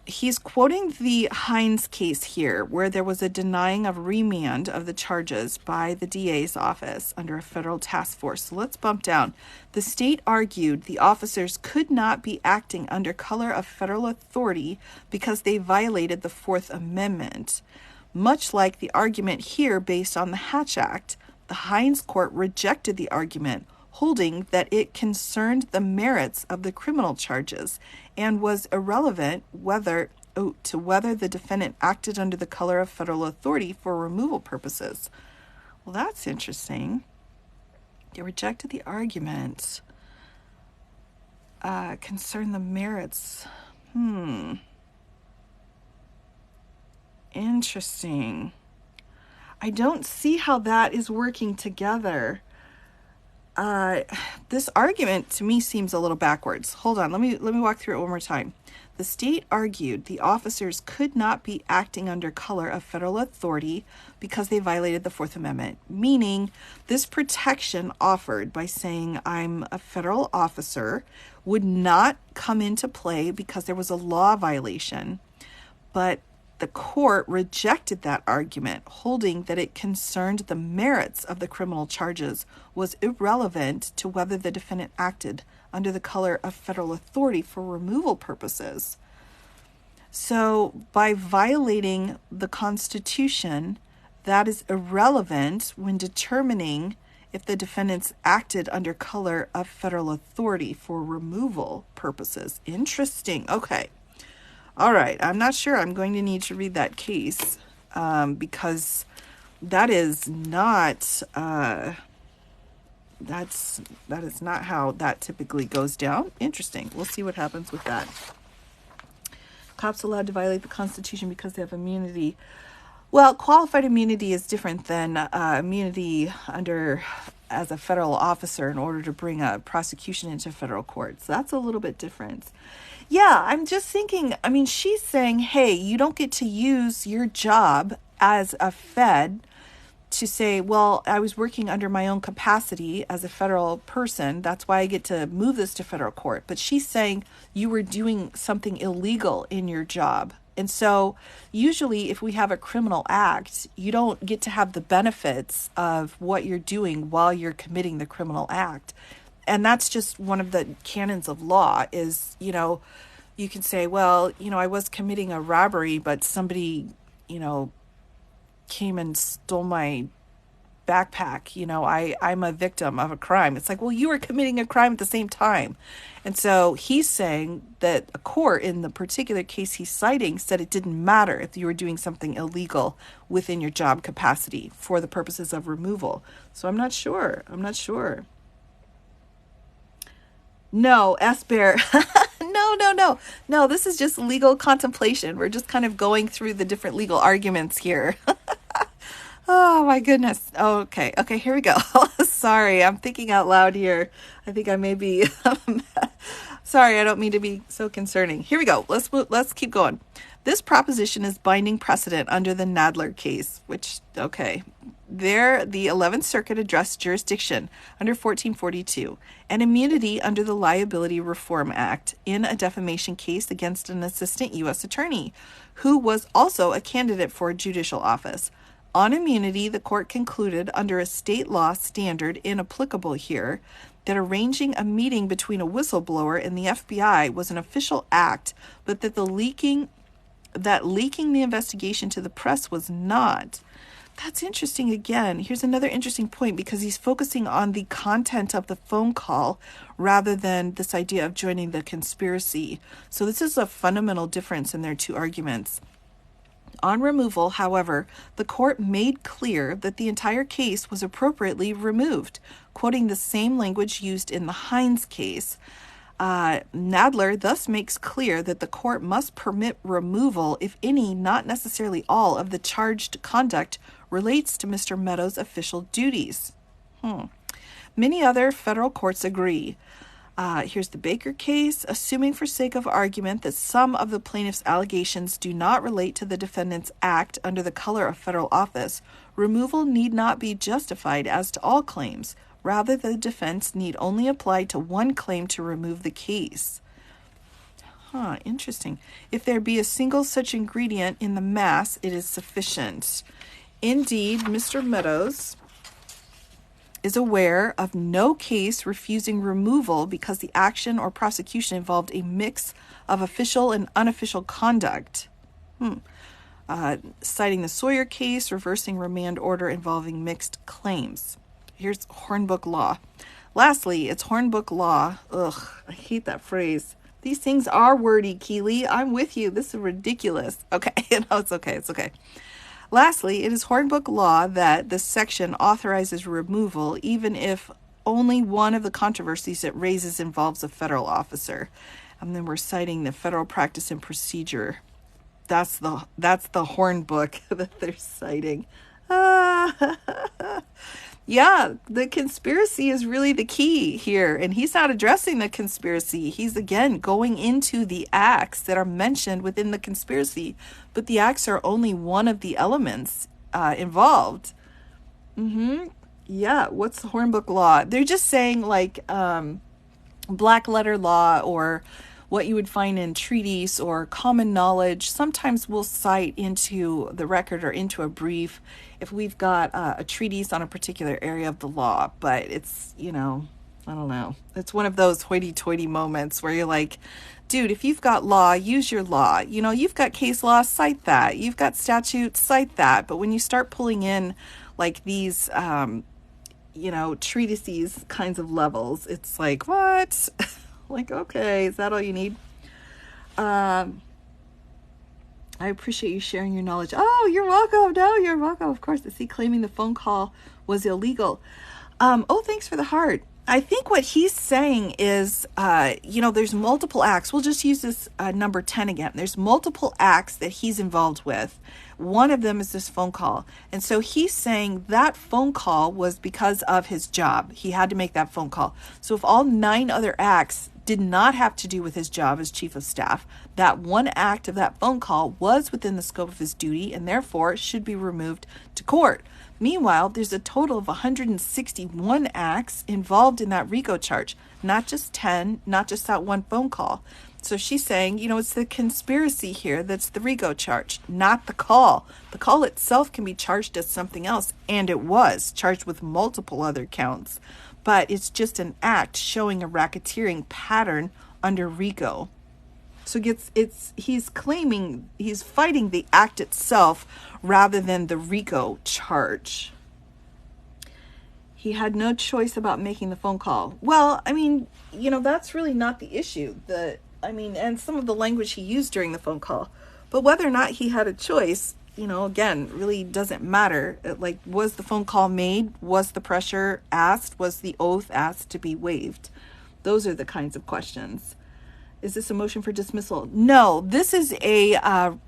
He's quoting the Hines case here, where there was a denying of remand of the charges by the DA's office under a federal task force. So let's bump down. The state argued the officers could not be acting under color of federal authority because they violated the Fourth Amendment. Much like the argument here based on the Hatch Act, the Hines court rejected the argument, holding that it concerned the merits of the criminal charges and was irrelevant to whether the defendant acted under the color of federal authority for removal purposes. Well, that's interesting. They rejected the argument. Concern the merits. Interesting. I don't see how that is working together. This argument to me seems a little backwards. Hold on, let me walk through it one more time. The state argued the officers could not be acting under color of federal authority because they violated the Fourth Amendment, meaning this protection offered by saying I'm a federal officer would not come into play because there was a law violation. But the court rejected that argument, holding that it concerned the merits of the criminal charges was irrelevant to whether the defendant acted under the color of federal authority for removal purposes. So by violating the Constitution, that is irrelevant when determining if the defendants acted under color of federal authority for removal purposes. Interesting. Okay. All right, I'm not sure. I'm going to need to read that case because that is not that is not how that typically goes down. Interesting. We'll see what happens with that. Cops allowed to violate the Constitution because they have immunity. Well, qualified immunity is different than immunity as a federal officer in order to bring a prosecution into federal courts. That's a little bit different. Yeah, I'm just thinking, I mean, she's saying, hey, you don't get to use your job as a Fed to say, well, I was working under my own capacity as a federal person. That's why I get to move this to federal court. But she's saying you were doing something illegal in your job. And so usually if we have a criminal act, you don't get to have the benefits of what you're doing while you're committing the criminal act. And that's just one of the canons of law is, you can say, well, I was committing a robbery, but somebody, came and stole my backpack. I'm a victim of a crime. It's like, well, you were committing a crime at the same time. And so he's saying that a court in the particular case he's citing said it didn't matter if you were doing something illegal within your job capacity for the purposes of removal. So I'm not sure. No, S-Bear. No, this is just legal contemplation. We're just kind of going through the different legal arguments here. Oh my goodness. Okay, here we go. Sorry, I'm thinking out loud here. I think I may be sorry, I don't mean to be so concerning. Here we go. Let's keep going. This proposition is binding precedent under the Nadler case, which, okay. There, the 11th Circuit addressed jurisdiction under 1442 and immunity under the Liability Reform Act in a defamation case against an assistant U.S. attorney who was also a candidate for a judicial office. On immunity, the court concluded under a state law standard inapplicable here that arranging a meeting between a whistleblower and the FBI was an official act, but that leaking the investigation to the press was not. That's interesting again. Here's another interesting point because he's focusing on the content of the phone call rather than this idea of joining the conspiracy. So this is a fundamental difference in their two arguments. On removal, however, the court made clear that the entire case was appropriately removed, quoting the same language used in the Hines case. Nadler thus makes clear that the court must permit removal if any, not necessarily all, of the charged conduct relates to Mr. Meadows' official duties. Many other federal courts agree. Here's the Baker case. Assuming for sake of argument that some of the plaintiff's allegations do not relate to the defendant's act under the color of federal office, removal need not be justified as to all claims. Rather, the defense need only apply to one claim to remove the case. Interesting. If there be a single such ingredient in the mass, it is sufficient. Indeed, Mr. Meadows is aware of no case refusing removal because the action or prosecution involved a mix of official and unofficial conduct. Citing the Sawyer case, reversing remand order involving mixed claims. Here's Hornbook law. Lastly, it's Hornbook law. Ugh, I hate that phrase. These things are wordy, Keely. I'm with you. This is ridiculous. Okay, no, it's okay. It's okay. Lastly, it is Hornbook law that this section authorizes removal even if only one of the controversies it raises involves a federal officer. And then we're citing the Federal Practice and Procedure. That's the Hornbook that they're citing. Yeah, the conspiracy is really the key here. And he's not addressing the conspiracy. He's, again, going into the acts that are mentioned within the conspiracy. But the acts are only one of the elements involved. Yeah, what's the Hornbook law? They're just saying like black letter law or what you would find in treaties or common knowledge. Sometimes we'll cite into the record or into a brief if we've got a treatise on a particular area of the law. But it's, I don't know. It's one of those hoity-toity moments where you're like, dude, if you've got law, use your law. You've got case law, cite that. You've got statute, cite that. But when you start pulling in like these, treatises kinds of levels, it's like, what? Like, okay, is that all you need? I appreciate you sharing your knowledge. Oh, you're welcome. No, you're welcome. Of course, is he claiming the phone call was illegal? Thanks for the heart. I think what he's saying is, there's multiple acts. We'll just use this number 10 again. There's multiple acts that he's involved with. One of them is this phone call. And so he's saying that phone call was because of his job. He had to make that phone call. So if all 9 other acts did not have to do with his job as chief of staff, that one act of that phone call was within the scope of his duty and therefore should be removed to court. Meanwhile, there's a total of 161 acts involved in that RICO charge, not just 10, not just that one phone call. So she's saying, it's the conspiracy here that's the RICO charge, not the call. The call itself can be charged as something else, and it was charged with multiple other counts. But it's just an act showing a racketeering pattern under RICO. So he's claiming he's fighting the act itself rather than the RICO charge. He had no choice about making the phone call. Well, that's really not the issue. And some of the language he used during the phone call. But whether or not he had a choice, again, really doesn't matter. Like, was the phone call made? Was the pressure asked? Was the oath asked to be waived? Those are the kinds of questions. Is this a motion for dismissal? No, this is a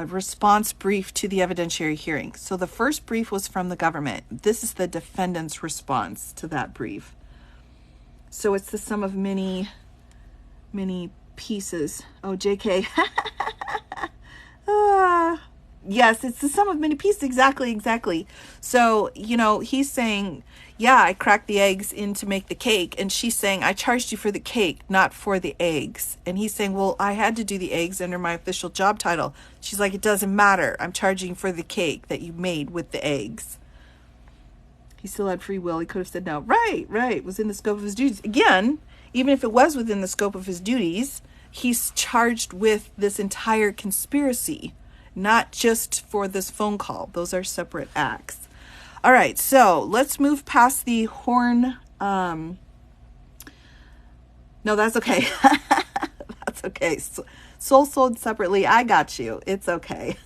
response brief to the evidentiary hearing. So the first brief was from the government. This is the defendant's response to that brief. So it's the sum of many, many pieces. Oh, JK. Yes, it's the sum of many pieces. Exactly. So, he's saying, yeah, I cracked the eggs in to make the cake. And she's saying, I charged you for the cake, not for the eggs. And he's saying, well, I had to do the eggs under my official job title. She's like, it doesn't matter. I'm charging for the cake that you made with the eggs. He still had free will. He could have said no. Right. It was in the scope of his duties. Again, even if it was within the scope of his duties, he's charged with this entire conspiracy. Not just for this phone call. Those are separate acts. All right, so let's move past the horn. No, that's okay. That's okay. Soul sold separately. I got you. It's okay.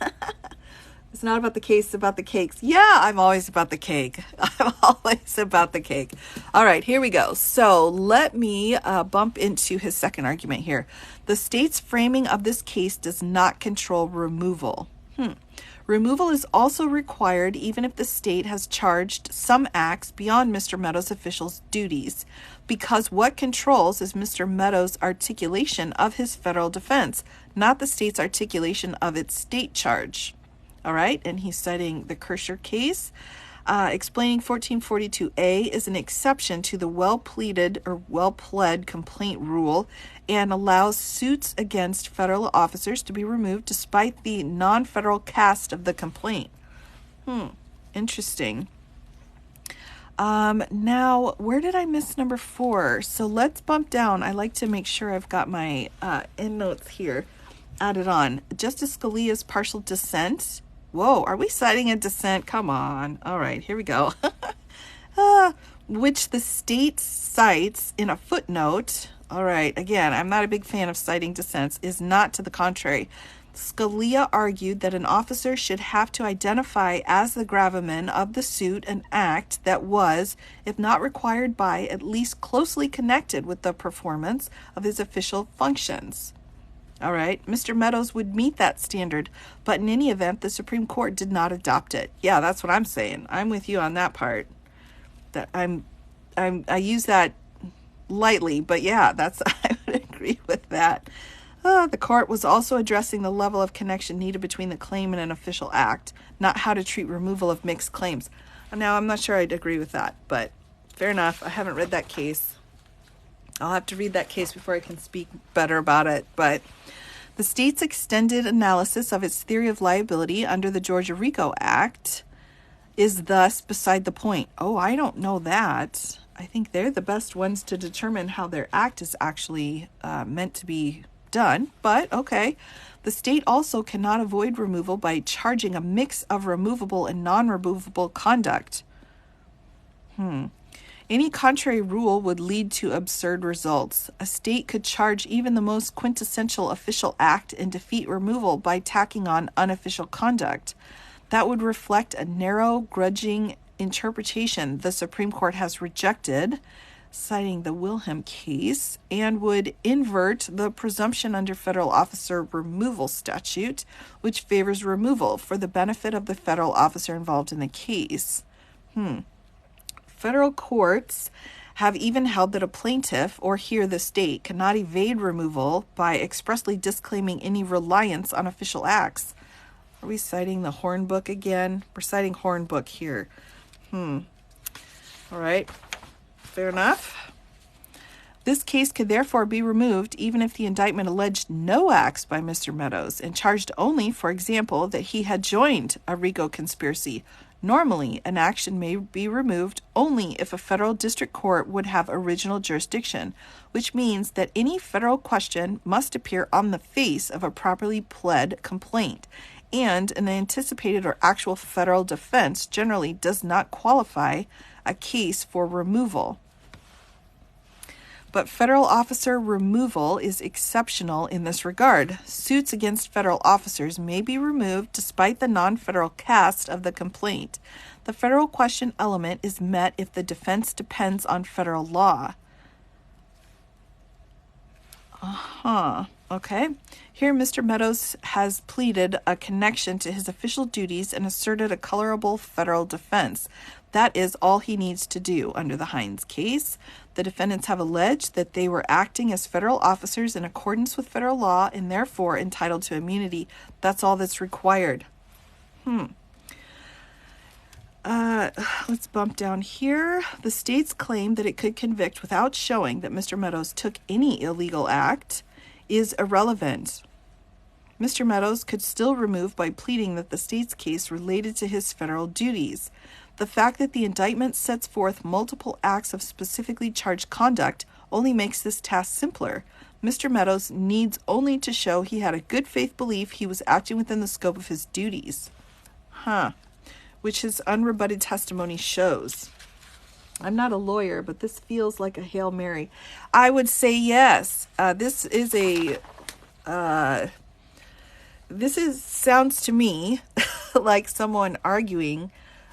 It's not about the case, it's about the cakes. Yeah, I'm always about the cake. I'm always about the cake. All right, here we go. So let me bump into his second argument here. The state's framing of this case does not control removal. Removal is also required even if the state has charged some acts beyond Mr. Meadows' official duties, because what controls is Mr. Meadows' articulation of his federal defense, not the state's articulation of its state charge. All right, and he's citing the Kersher case, explaining 1442A is an exception to the well-pleaded or well-pled complaint rule and allows suits against federal officers to be removed despite the non-federal cast of the complaint. Interesting. Now, where did I miss number 4? So let's bump down. I like to make sure I've got my endnotes here added on. Justice Scalia's partial dissent. Whoa, are we citing a dissent? Come on. All right, here we go. Which the state cites in a footnote. All right, again, I'm not a big fan of citing dissents, is not to the contrary. Scalia argued that an officer should have to identify as the gravamen of the suit an act that was, if not required by, at least closely connected with the performance of his official functions. All right, Mr. Meadows would meet that standard, but in any event, the Supreme Court did not adopt it. Yeah, that's what I'm saying. I'm with you on that part. That I use that lightly, but yeah, I would agree with that. The court was also addressing the level of connection needed between the claim and an official act, not how to treat removal of mixed claims. Now, I'm not sure I'd agree with that, but fair enough. I haven't read that case. I'll have to read that case before I can speak better about it. But the state's extended analysis of its theory of liability under the Georgia RICO Act is thus beside the point. Oh, I don't know that. I think they're the best ones to determine how their act is actually meant to be done. But okay, the state also cannot avoid removal by charging a mix of removable and non-removable conduct. Any contrary rule would lead to absurd results. A state could charge even the most quintessential official act and defeat removal by tacking on unofficial conduct. That would reflect a narrow, grudging interpretation the Supreme Court has rejected, citing the Wilhelm case, and would invert the presumption under federal officer removal statute, which favors removal for the benefit of the federal officer involved in the case. Federal courts have even held that a plaintiff, or here the state, cannot evade removal by expressly disclaiming any reliance on official acts. Are we citing the Hornbook again? We're citing Hornbook here. All right. Fair enough. This case could therefore be removed even if the indictment alleged no acts by Mr. Meadows and charged only, for example, that he had joined a RICO conspiracy. Normally, an action may be removed only if a federal district court would have original jurisdiction, which means that any federal question must appear on the face of a properly pled complaint, and an anticipated or actual federal defense generally does not qualify a case for removal. But federal officer removal is exceptional in this regard. Suits against federal officers may be removed despite the non-federal cast of the complaint. The federal question element is met if the defense depends on federal law. Okay. Here, Mr. Meadows has pleaded a connection to his official duties and asserted a colorable federal defense. That is all he needs to do under the Hines case. The defendants have alleged that they were acting as federal officers in accordance with federal law and therefore entitled to immunity. That's all that's required. Let's bump down here. The state's claim that it could convict without showing that Mr. Meadows took any illegal act is irrelevant. Mr. Meadows could still remove by pleading that the state's case related to his federal duties. The fact that the indictment sets forth multiple acts of specifically charged conduct only makes this task simpler. Mr. Meadows needs only to show he had a good faith belief he was acting within the scope of his duties. Which his unrebutted testimony shows. I'm not a lawyer, but this feels like a Hail Mary. I would say yes. This sounds to me like someone arguing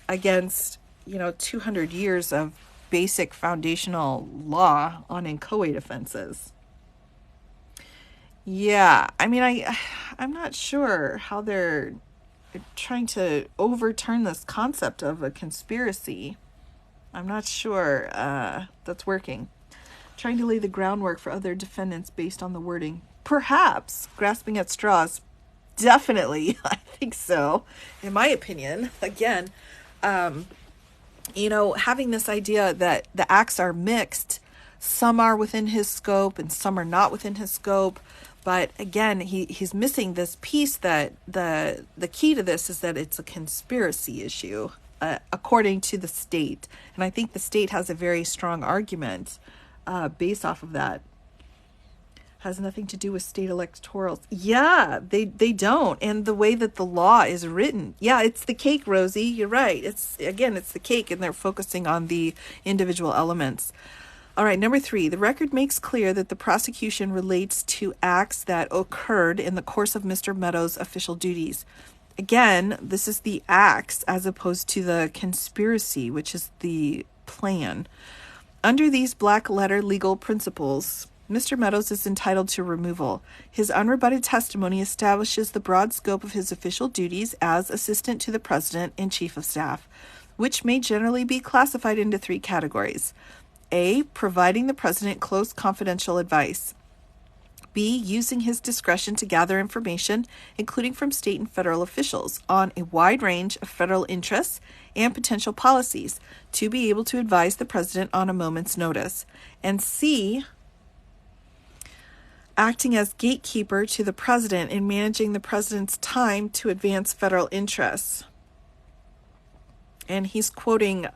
against, 200 years of basic foundational law on inchoate offenses. Yeah, I mean, I'm not sure how they're trying to overturn this concept of a conspiracy. I'm not sure that's working. Trying to lay the groundwork for other defendants based on the wording. Perhaps grasping at straws. Definitely. I think so. In my opinion, again, having this idea that the acts are mixed, some are within his scope and some are not within his scope. But again, he's missing this piece that the key to this is that it's a conspiracy issue, according to the state. And I think the state has a very strong argument based off of that. Has nothing to do with state electorals. Yeah, they don't. And the way that the law is written. Yeah, it's the cake, Rosie. You're right. It's the cake, and they're focusing on the individual elements. All right, number 3, the record makes clear that the prosecution relates to acts that occurred in the course of Mr. Meadows' official duties. Again, this is the acts as opposed to the conspiracy, which is the plan. Under these black letter legal principles, Mr. Meadows is entitled to removal. His unrebutted testimony establishes the broad scope of his official duties as Assistant to the President and Chief of Staff, which may generally be classified into 3 categories. A, providing the President close confidential advice. B, using his discretion to gather information, including from state and federal officials, on a wide range of federal interests and potential policies to be able to advise the President on a moment's notice. And C, acting as gatekeeper to the President in managing the President's time to advance federal interests. And he's quoting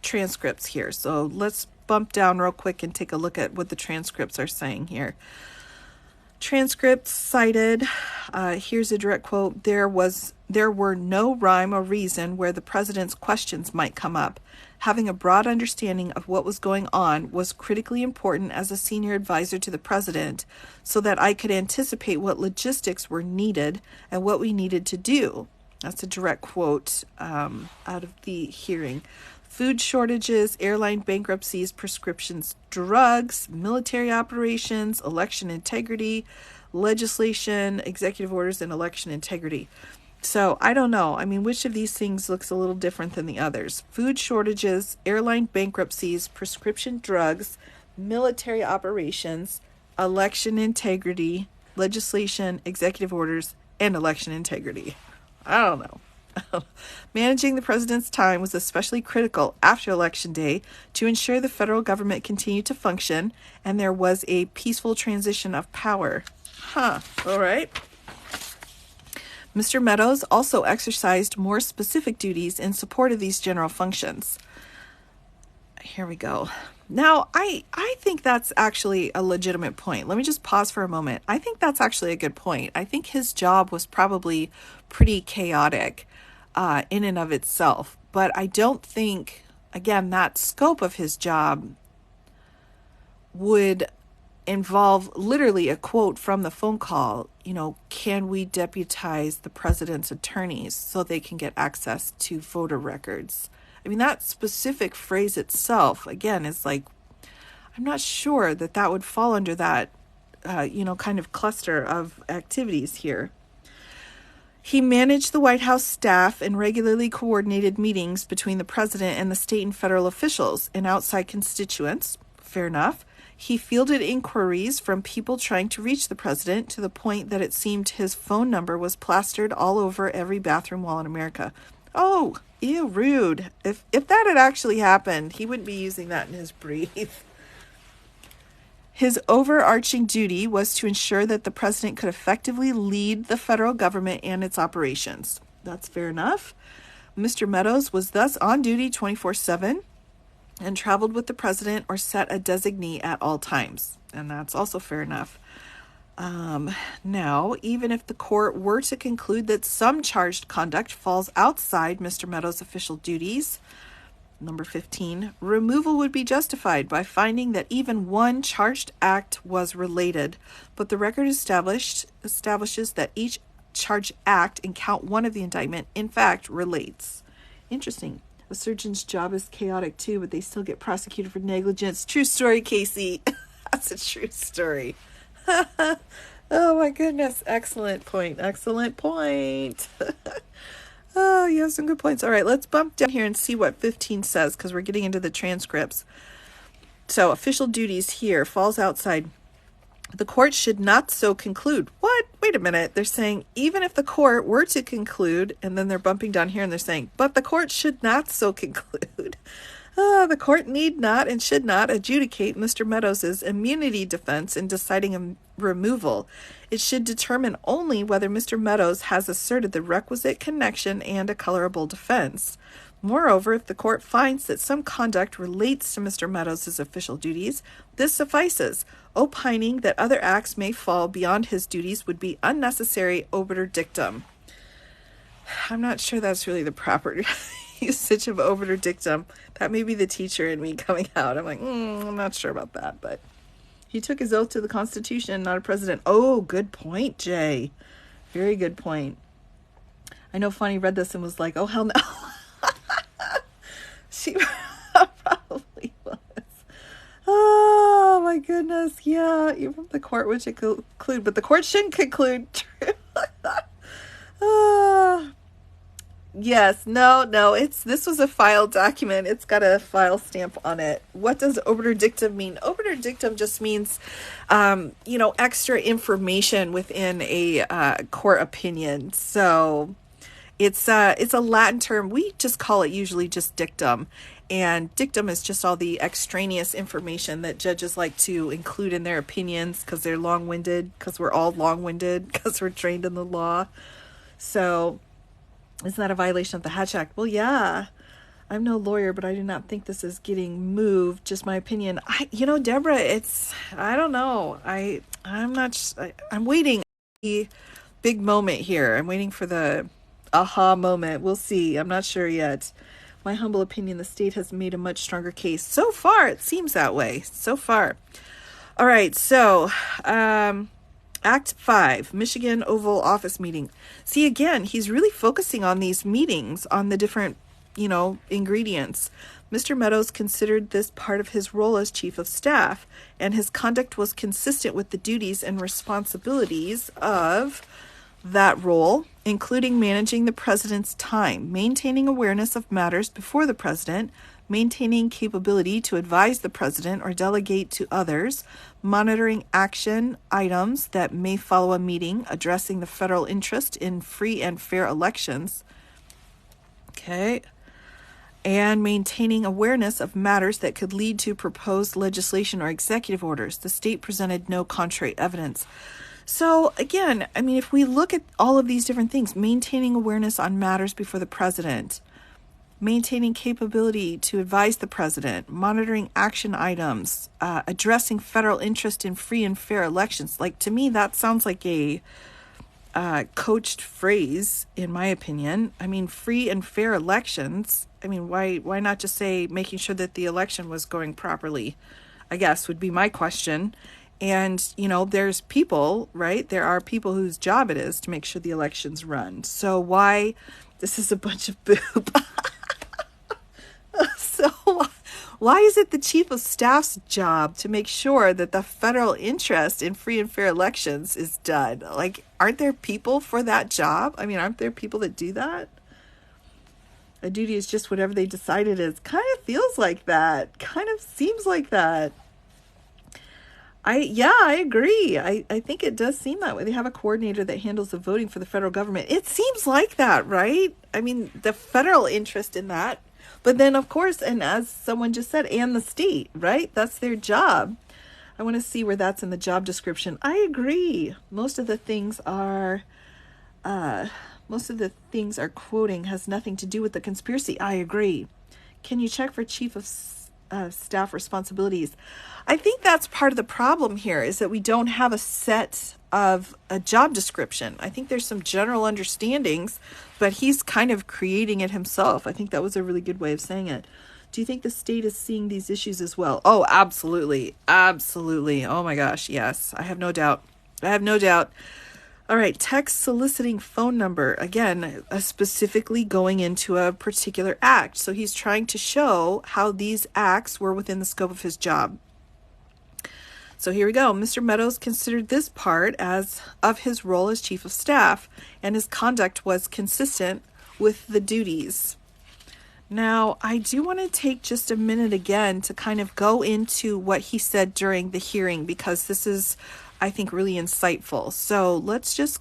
transcripts here. So let's bump down real quick and take a look at what the transcripts are saying here. Transcripts cited, here's a direct quote, there were no rhyme or reason where the President's questions might come up. Having a broad understanding of what was going on was critically important as a senior advisor to the President so that I could anticipate what logistics were needed and what we needed to do. That's a direct quote out of the hearing. Food shortages, airline bankruptcies, prescriptions, drugs, military operations, election integrity, legislation, executive orders, and election integrity. So I don't know. I mean, which of these things looks a little different than the others? Food shortages, airline bankruptcies, prescription drugs, military operations, election integrity, legislation, executive orders, and election integrity. I don't know. Managing the President's time was especially critical after Election Day to ensure the federal government continued to function and there was a peaceful transition of power. All right. Mr. Meadows also exercised more specific duties in support of these general functions. Here we go. Now, I think that's actually a legitimate point. Let me just pause for a moment. I think that's actually a good point. I think his job was probably pretty chaotic in and of itself. But I don't think, again, that scope of his job would involve literally a quote from the phone call, can we deputize the President's attorneys so they can get access to voter records? I mean, that specific phrase itself, again, is like, I'm not sure that would fall under that, kind of cluster of activities here. He managed the White House staff and regularly coordinated meetings between the President and the state and federal officials and outside constituents. Fair enough. He fielded inquiries from people trying to reach the President to the point that it seemed his phone number was plastered all over every bathroom wall in America. Oh, ew, rude. If that had actually happened, he wouldn't be using that in his brief. His overarching duty was to ensure that the President could effectively lead the federal government and its operations. That's fair enough. Mr. Meadows was thus on duty 24/7 and traveled with the President or set a designee at all times. And that's also fair enough. Now, even if the court were to conclude that some charged conduct falls outside Mr. Meadows' official duties, number 15, removal would be justified by finding that even one charged act was related, but the record establishes that each charged act in count 1 of the indictment, in fact, relates. Interesting. A surgeon's job is chaotic too, but they still get prosecuted for negligence. True story, Casey. That's a true story. Oh my goodness. Excellent point. Excellent point. Oh, you have some good points. All right, let's bump down here and see what 15 says because we're getting into the transcripts. So, official duties here falls outside. The court should not so conclude. What? Wait a minute. They're saying even if the court were to conclude, and then they're bumping down here and they're saying, but the court should not so conclude. The court need not and should not adjudicate Mr. Meadows' immunity defense in deciding a removal. It should determine only whether Mr. Meadows has asserted the requisite connection and a colorable defense. Moreover, if the court finds that some conduct relates to Mr. Meadows' official duties, this suffices. Opining that other acts may fall beyond his duties would be unnecessary obiter dictum. I'm not sure that's really the proper usage of obiter dictum. That may be the teacher in me coming out. I'm like, I'm not sure about that, but he took his oath to the Constitution, not a president. Oh, good point, Jay. Very good point. I know Fanny read this and was like, oh, hell no. She probably was. Oh, my goodness. Yeah, even the court would conclude, but the court shouldn't conclude. True. Yes, no, this was a file document. It's got a file stamp on it. What does obiter dictum mean? Obiter dictum just means, extra information within a court opinion. So it's a Latin term. We just call it usually just dictum. And dictum is just all the extraneous information that judges like to include in their opinions because they're long-winded, because we're all long-winded, because we're trained in the law. So isn't that a violation of the Hatch Act? Well, yeah. I'm no lawyer, but I do not think this is getting moved. Just my opinion. Deborah, I don't know. I'm waiting a big moment here. I'm waiting for the aha moment. We'll see. I'm not sure yet. My humble opinion, the state has made a much stronger case. So far, it seems that way. So far. All right. So, Act 5, Michigan Oval Office meeting. See, again, he's really focusing on these meetings, on the different, ingredients. Mr. Meadows considered this part of his role as chief of staff, and his conduct was consistent with the duties and responsibilities of that role, including managing the president's time, maintaining awareness of matters before the president, maintaining capability to advise the president or delegate to others, monitoring action items that may follow a meeting, addressing the federal interest in free and fair elections, and maintaining awareness of matters that could lead to proposed legislation or executive orders. The state presented no contrary evidence. So again, if we look at all of these different things, maintaining awareness on matters before the president, maintaining capability to advise the president, monitoring action items, addressing federal interest in free and fair elections. Like, to me, that sounds like a coached phrase, in my opinion. Free and fair elections. Why not just say making sure that the election was going properly, I guess, would be my question. And, there's people, right? There are people whose job it is to make sure the elections run. So why? This is a bunch of boob. So why is it the chief of staff's job to make sure that the federal interest in free and fair elections is done? Like, aren't there people for that job? Aren't there people that do that? A duty is just whatever they decide it is. Kind of feels like that. Kind of seems like that. I agree. I think it does seem that way. They have a coordinator that handles the voting for the federal government. It seems like that, right? The federal interest in that. But then, of course, and as someone just said, and the state, right? That's their job. I want to see where that's in the job description. I agree. Most of the things are quoting has nothing to do with the conspiracy. I agree. Can you check for chief of staff responsibilities? I think that's part of the problem here, is that we don't have a set of a job description. I think there's some general understandings, but he's kind of creating it himself. I think that was a really good way of saying it. Do you think the state is seeing these issues as well? Oh, absolutely. Absolutely. Oh my gosh. Yes. I have no doubt. All right. Text soliciting phone number. Again, specifically going into a particular act. So he's trying to show how these acts were within the scope of his job. So here we go. Mr. Meadows considered this part as of his role as chief of staff, and his conduct was consistent with the duties. Now, I do want to take just a minute again to kind of go into what he said during the hearing, because this is, I think, really insightful. So let's just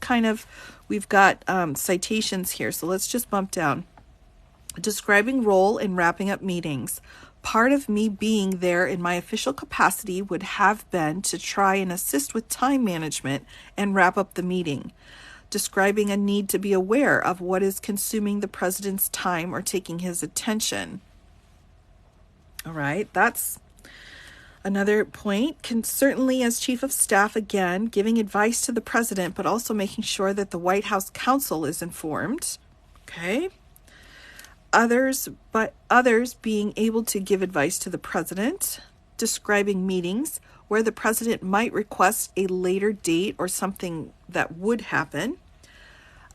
we've got citations here, so let's just bump down. Describing role in wrapping up meetings. Part of me being there in my official capacity would have been to try and assist with time management and wrap up the meeting. Describing a need to be aware of what is consuming the president's time or taking his attention. All right, that's another point. Certainly as chief of staff, again, giving advice to the president, but also making sure that the White House counsel is informed. Okay. Others being able to give advice to the president, describing meetings where the president might request a later date or something that would happen,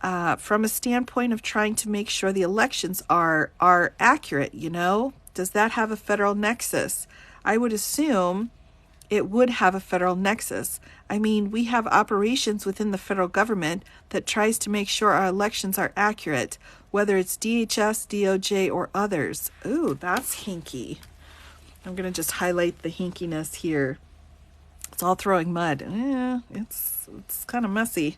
from a standpoint of trying to make sure the elections are accurate. Does that have a federal nexus? I would assume it would have a federal nexus. I mean, we have operations within the federal government that tries to make sure our elections are accurate, whether it's DHS, DOJ, or others. Ooh, that's hinky. I'm going to just highlight the hinkiness here. It's all throwing mud. It's kind of messy.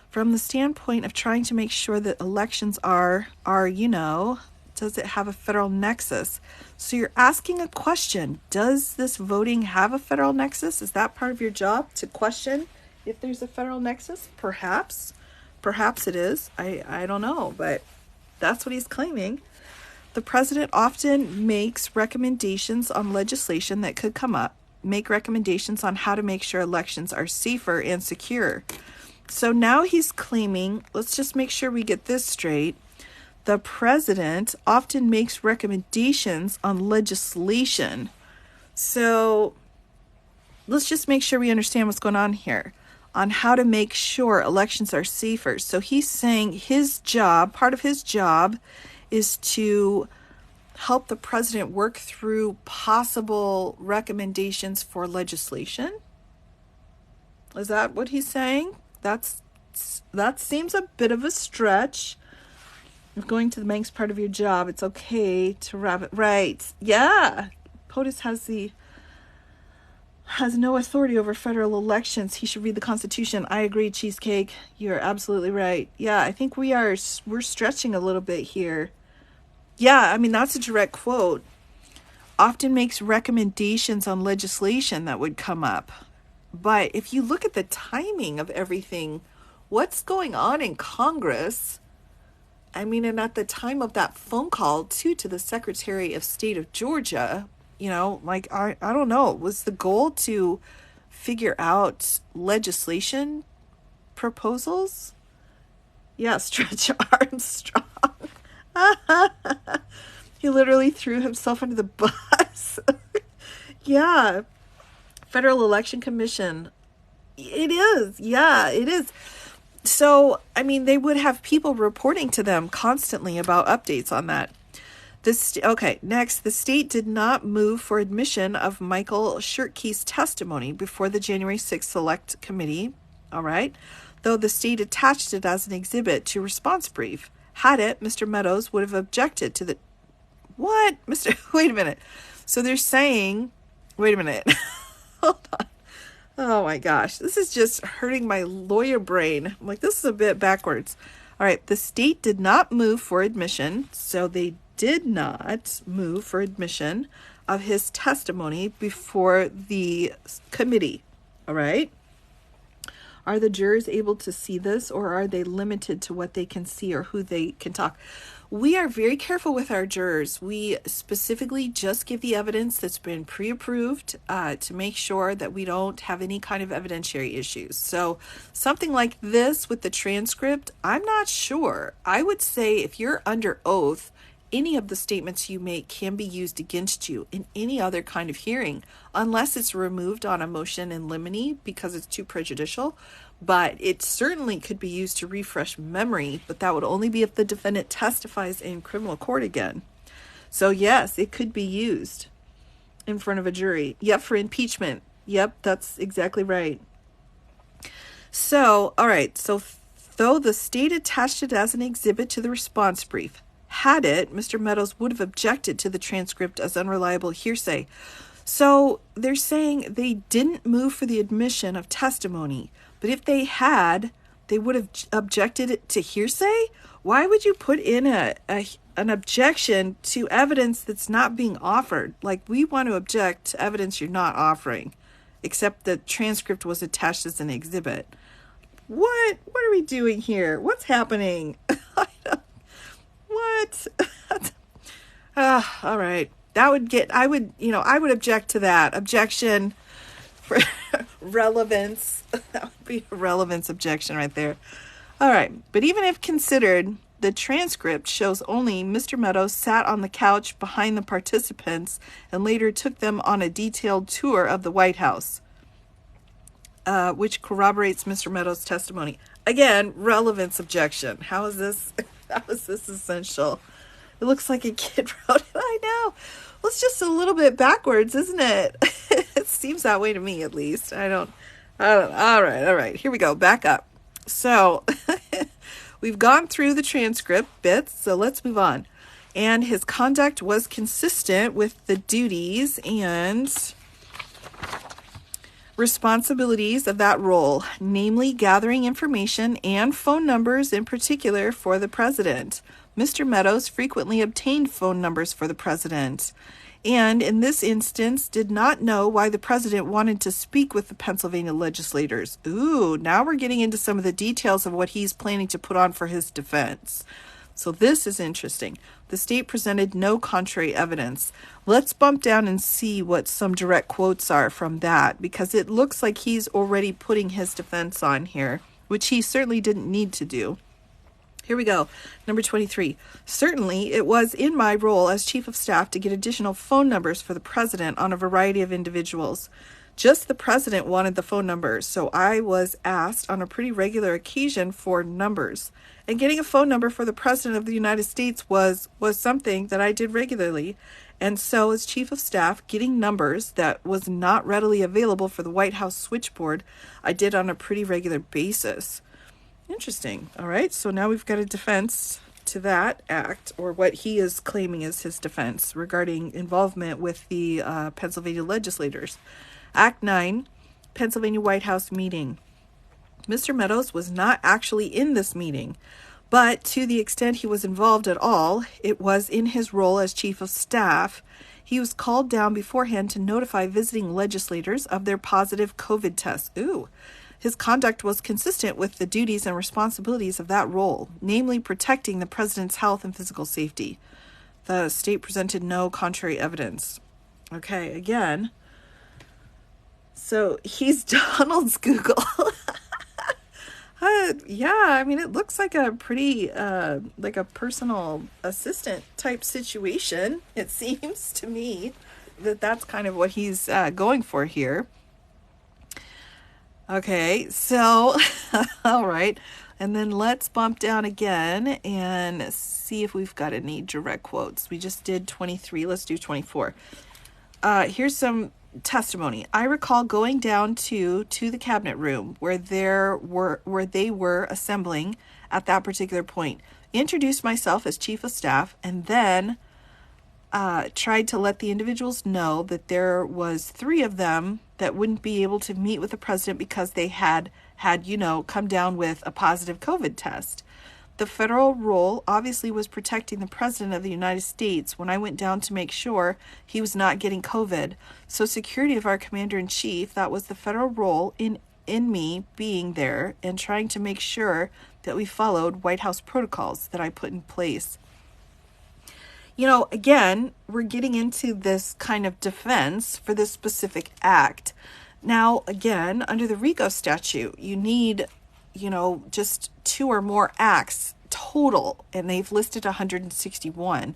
From the standpoint of trying to make sure that elections are, does it have a federal nexus? So you're asking a question. Does this voting have a federal nexus? Is that part of your job, to question if there's a federal nexus? Perhaps it is. I don't know, but that's what he's claiming. The president often makes recommendations on legislation that could come up, make recommendations on how to make sure elections are safer and secure. So now he's claiming, let's just make sure we get this straight. The president often makes recommendations on legislation. So let's just make sure we understand what's going on here on how to make sure elections are safer. So he's saying part of his job is to help the president work through possible recommendations for legislation. Is that what he's saying? That seems a bit of a stretch. Going to the next part of your job, it's okay to wrap it. Right. Yeah. POTUS has no authority over federal elections. He should read the Constitution. I agree, Cheesecake. You're absolutely right. Yeah, I think we're stretching a little bit here. Yeah, I mean, that's a direct quote. Often makes recommendations on legislation that would come up. But if you look at the timing of everything, what's going on in Congress, I mean, and at the time of that phone call, too, to the Secretary of State of Georgia, I don't know, was the goal to figure out legislation proposals? Yeah, Stretch Armstrong. He literally threw himself under the bus. Yeah. Federal Election Commission. It is. Yeah, it is. So, I mean, they would have people reporting to them constantly about updates on that. Next, the state did not move for admission of Michael Shirkey's testimony before the January 6th Select Committee, all right, though the state attached it as an exhibit to response brief. Had it, Mr. Meadows would have objected to the... What? Wait a minute. So they're saying... Wait a minute. Hold on. Oh my gosh, this is just hurting my lawyer brain. I'm like, this is a bit backwards. All right, the state did not move for admission, so they did not move for admission of his testimony before the committee. All right. Are the jurors able to see this, or are they limited to what they can see or who they can talk? We are very careful with our jurors. We specifically just give the evidence that's been pre-approved to make sure that we don't have any kind of evidentiary issues. So something like this with the transcript, I'm not sure. I would say if you're under oath, any of the statements you make can be used against you in any other kind of hearing, unless it's removed on a motion in limine because it's too prejudicial. But it certainly could be used to refresh memory, but that would only be if the defendant testifies in criminal court again. So yes, it could be used in front of a jury. Yep, for impeachment. Yep, that's exactly right. So, all right. So, though the state attached it as an exhibit to the response brief, had it, Mr. Meadows would have objected to the transcript as unreliable hearsay. So, they're saying they didn't move for the admission of testimony, but if they had, they would have objected to hearsay? Why would you put in an objection to evidence that's not being offered? Like, we want to object to evidence you're not offering, except the transcript was attached as an exhibit. What are we doing here? What's happening? What? All right. I would object to that. Objection for relevance. That would be a relevance objection right there. All right. But even if considered, the transcript shows only Mr. Meadows sat on the couch behind the participants and later took them on a detailed tour of the White House, which corroborates Mr. Meadows' testimony. Again, relevance objection. How is this essential? It looks like a kid wrote it. I know. Well, it's just a little bit backwards, isn't it? It seems that way to me, at least. I don't. All right. Here we go. Back up. So we've gone through the transcript bits, so let's move on. And his conduct was consistent with the duties and responsibilities of that role, namely gathering information and phone numbers in particular for the president. Mr. Meadows frequently obtained phone numbers for the president, and in this instance did not know why the president wanted to speak with the Pennsylvania legislators. Ooh, now we're getting into some of the details of what he's planning to put on for his defense. So this is interesting. The state presented no contrary evidence. Let's bump down and see what some direct quotes are from that, because it looks like he's already putting his defense on here, which he certainly didn't need to do. Here we go. Number 23. Certainly, it was in my role as chief of staff to get additional phone numbers for the president on a variety of individuals. Just the president wanted the phone numbers, so I was asked on a pretty regular occasion for numbers. And getting a phone number for the president of the United States was something that I did regularly. And so as chief of staff, getting numbers that was not readily available for the White House switchboard, I did on a pretty regular basis. Interesting. All right, so now we've got a defense to that act, or what he is claiming is his defense regarding involvement with the Pennsylvania legislators. Act 9, Pennsylvania White House meeting. Mr. Meadows was not actually in this meeting, but to the extent he was involved at all, it was in his role as chief of staff. He was called down beforehand to notify visiting legislators of their positive COVID tests. Ooh. His conduct was consistent with the duties and responsibilities of that role, namely protecting the president's health and physical safety. The state presented no contrary evidence. Okay, again. So he's Donald's Google. Yeah, I mean, it looks like a pretty, like a personal assistant type situation. It seems to me that that's kind of what he's going for here. Okay, so, all right. And then let's bump down again and see if we've got any direct quotes. We just did 23. Let's do 24. Here's some testimony. I recall going down to the cabinet room where they were assembling at that particular point. Introduced myself as chief of staff, and then tried to let the individuals know that there was 3 of them that wouldn't be able to meet with the president because they had come down with a positive COVID test. The federal role obviously was protecting the president of the United States when I went down to make sure he was not getting COVID. So security of our commander-in-chief, that was the federal role in me being there and trying to make sure that we followed White House protocols that I put in place. Again, we're getting into this kind of defense for this specific act. Now, again, under the RICO statute, you need, just 2 or more acts total, and they've listed 161.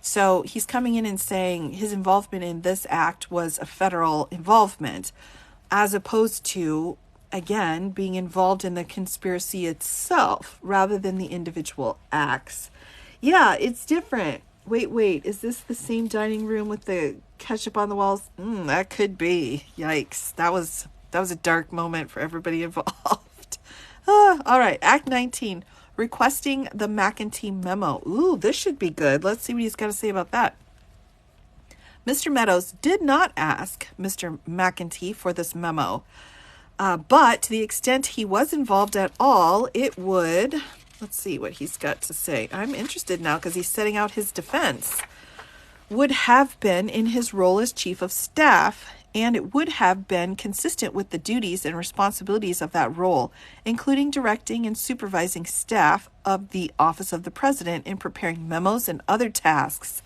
So he's coming in and saying his involvement in this act was a federal involvement, as opposed to, again, being involved in the conspiracy itself rather than the individual acts. Yeah, it's different. Wait. Is this the same dining room with the ketchup on the walls? That could be. Yikes. That was a dark moment for everybody involved. All right. Act 19. Requesting the McEntee memo. Ooh, this should be good. Let's see what he's got to say about that. Mr. Meadows did not ask Mr. McEntee for this memo, but to the extent he was involved at all, it would, let's see what he's got to say. I'm interested now because he's setting out his defense. Would have been in his role as chief of staff, and it would have been consistent with the duties and responsibilities of that role, including directing and supervising staff of the Office of the President in preparing memos and other tasks.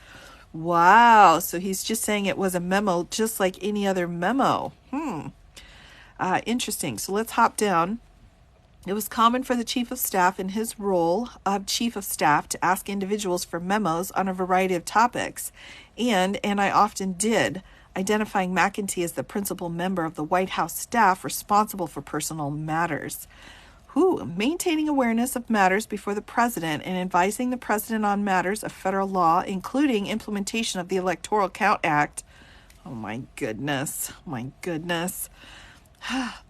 Wow, so he's just saying it was a memo just like any other memo. Interesting. So let's hop down. It was common for the chief of staff in his role of chief of staff to ask individuals for memos on a variety of topics, and I often did, identifying McEntee as the principal member of the White House staff responsible for personal matters. Maintaining awareness of matters before the president and advising the president on matters of federal law, including implementation of the Electoral Count Act. Oh my goodness.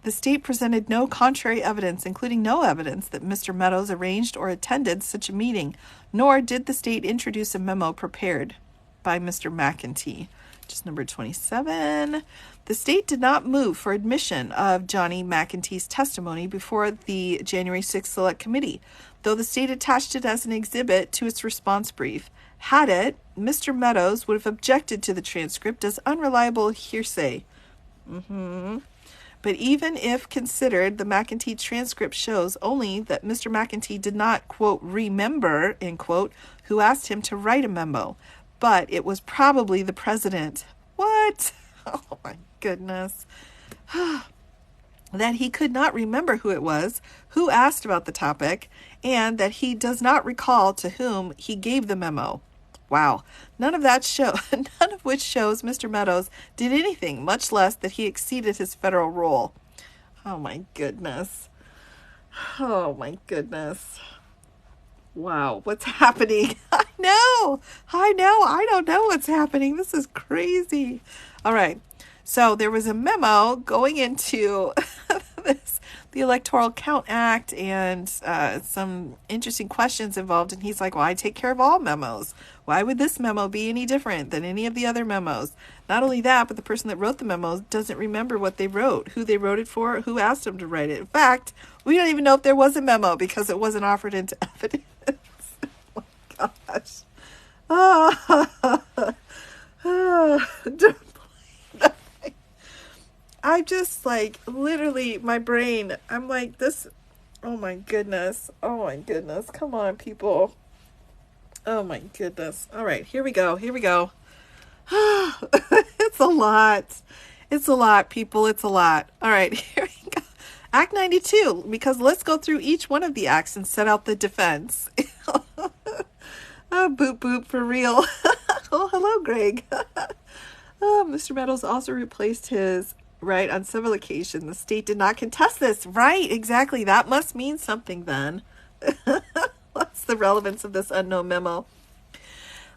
The state presented no contrary evidence, including no evidence that Mr. Meadows arranged or attended such a meeting, nor did the state introduce a memo prepared by Mr. McEntee. Just number 27. The state did not move for admission of Johnny McEntee's testimony before the January 6th Select Committee, though the state attached it as an exhibit to its response brief. Had it, Mr. Meadows would have objected to the transcript as unreliable hearsay. But even if considered, the McEntee transcript shows only that Mr. McEntee did not, quote, remember, end quote, who asked him to write a memo. But it was probably the president. What? Oh my goodness. That he could not remember who it was, who asked about the topic, and that he does not recall to whom he gave the memo. Wow. None of which shows Mr. Meadows did anything, much less that he exceeded his federal role. Oh my goodness. Wow, what's happening? I know. I don't know what's happening. This is crazy. All right. So there was a memo going into the Electoral Count Act, and some interesting questions involved. And he's like, well, I take care of all memos. Why would this memo be any different than any of the other memos? Not only that, but the person that wrote the memo doesn't remember what they wrote, who they wrote it for, who asked them to write it. In fact, we don't even know if there was a memo because it wasn't offered into evidence. Oh my gosh. I just like literally my brain, I'm like this. Oh my goodness. Come on, people. Oh my goodness. All right, here we go. It's a lot, people. It's a lot. All right, here we go. Act 92, because let's go through each one of the acts and set out the defense. Boop, boop, for real. Oh, hello, Greg. Mr. Meadows also replaced his right on several occasions. The state did not contest this. Right, exactly. That must mean something then. What's the relevance of this unknown memo?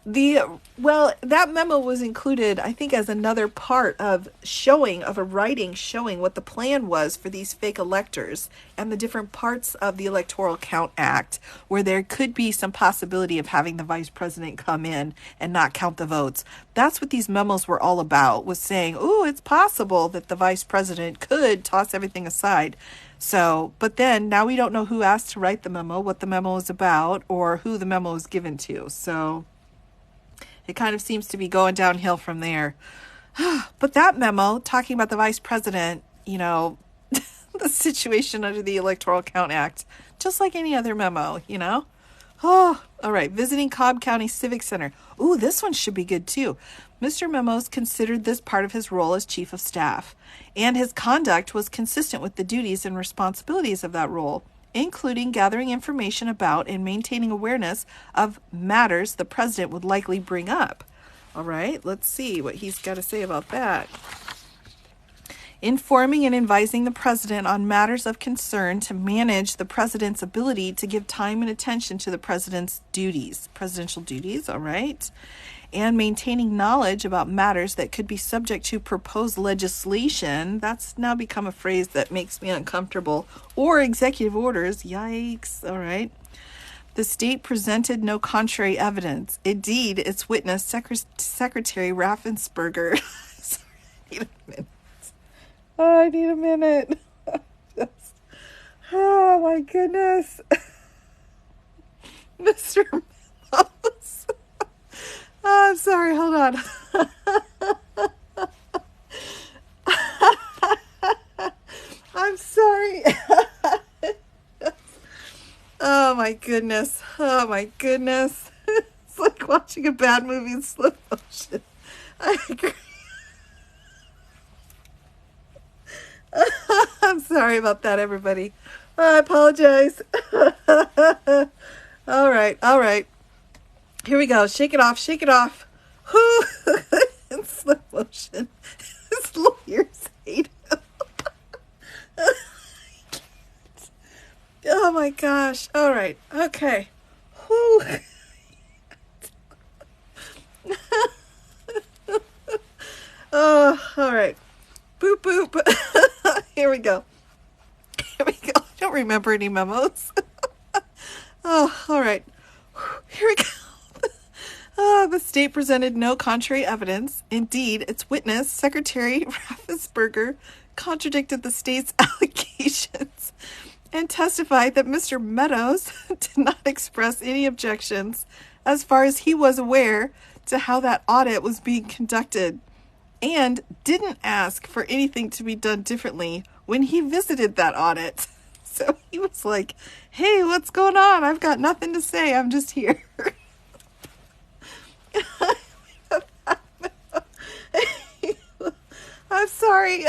That memo was included, I think, as another part of a writing showing what the plan was for these fake electors and the different parts of the Electoral Count Act where there could be some possibility of having the vice president come in and not count the votes. That's what these memos were all about, was saying, it's possible that the vice president could toss everything aside. So, but then now we don't know who asked to write the memo, what the memo is about, or who the memo is given to. So it kind of seems to be going downhill from there. But that memo, talking about the vice president, the situation under the Electoral Count Act, just like any other memo, Oh, all right. Visiting Cobb County Civic Center. This one should be good too. Mr. Meadows considered this part of his role as chief of staff, and his conduct was consistent with the duties and responsibilities of that role, including gathering information about and maintaining awareness of matters the president would likely bring up. All right, let's see what he's got to say about that. informing and advising the president on matters of concern to manage the president's ability to give time and attention to the president's duties, presidential duties, all right, and maintaining knowledge about matters that could be subject to proposed legislation. That's now become a phrase that makes me uncomfortable. Or executive orders. Yikes. All right. The state presented no contrary evidence. Indeed, its witness, Secretary Raffensperger. Sorry, I need a minute. Oh my goodness. Mr. Mouse. Oh, I'm sorry, hold on. I'm sorry. Oh my goodness. Oh my goodness. It's like watching a bad movie in slow motion. I agree. I'm sorry about that, everybody. I apologize. All right, all right. Here we go. Shake it off, shake it off. Whoo! In slow motion. His lawyers hate him. Oh my gosh. All right. Okay. Whoo. Oh, all right. Boop, boop. Here we go. Here we go. I don't remember any memos. Oh, all right. Here we go. The state presented no contrary evidence. Indeed, its witness, Secretary Raffensperger, contradicted the state's allegations and testified that Mr. Meadows did not express any objections as far as he was aware to how that audit was being conducted, and didn't ask for anything to be done differently when he visited that audit. So he was like, hey, what's going on? I've got nothing to say. I'm just here. I'm sorry.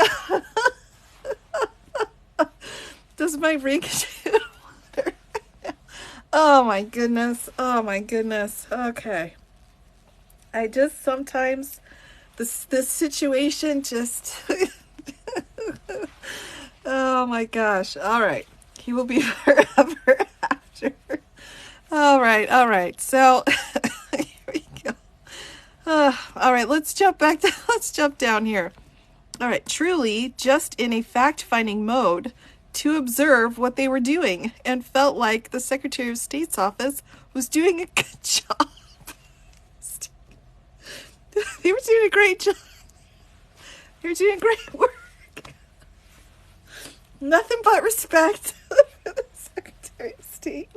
Does my ring shoot water? Oh my goodness. Oh my goodness. Okay. I just sometimes, this situation just, oh my gosh. All right. He will be forever after. All right. All right. So here we go. All right. Let's jump down here. All right. Truly just in a fact-finding mode to observe what they were doing, and felt like the Secretary of State's office was doing a good job. They were doing a great job. They were doing great work. Nothing but respect for the Secretary of State.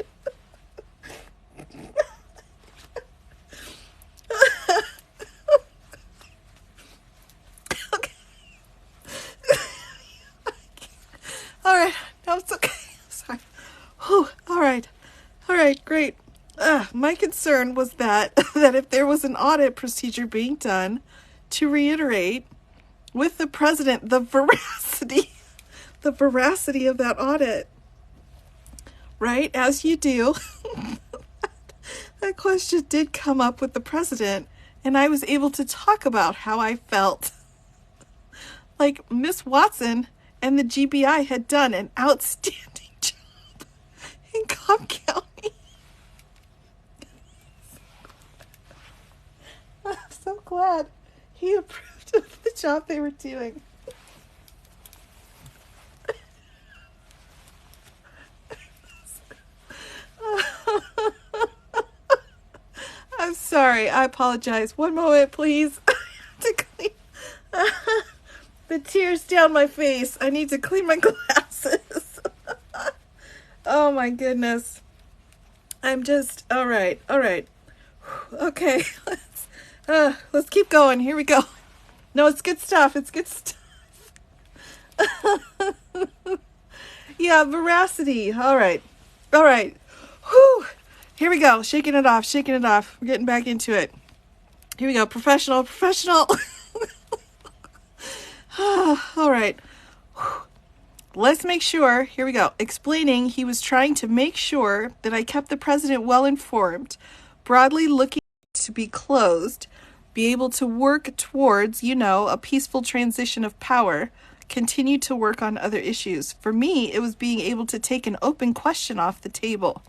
Okay. All right. No, it's okay. Sorry. Whew. All right. All right. Great. My concern was that if there was an audit procedure being done, to reiterate with the president the veracity of that audit, right? As you do. That question did come up with the president, and I was able to talk about how I felt. Like Miss Watson and the GBI had done an outstanding job in Cobb County. I'm so glad he approved of the job they were doing. I'm sorry. I apologize. One moment, please. I have to clean the tears down my face. I need to clean my glasses. Oh my goodness. I'm just, all right. Okay. Let's keep going. Here we go. No, it's good stuff. It's good stuff. Yeah, veracity. All right. Whew. Here we go. Shaking it off. We're getting back into it. Here we go. Professional. All right. Let's make sure. Here we go. Explaining he was trying to make sure that I kept the president well informed, broadly looking to be closed, be able to work towards, a peaceful transition of power, continue to work on other issues. For me, it was being able to take an open question off the table.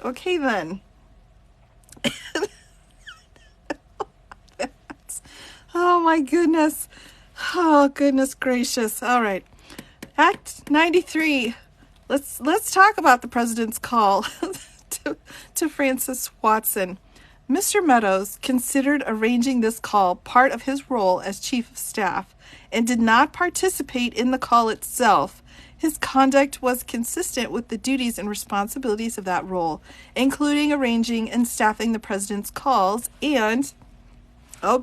Okay, then. Oh, my goodness. Oh, goodness gracious. All right. Act 93. Let's talk about the president's call to Francis Watson. Mr. Meadows considered arranging this call part of his role as chief of staff and did not participate in the call itself. His conduct was consistent with the duties and responsibilities of that role, including arranging and staffing the president's calls and,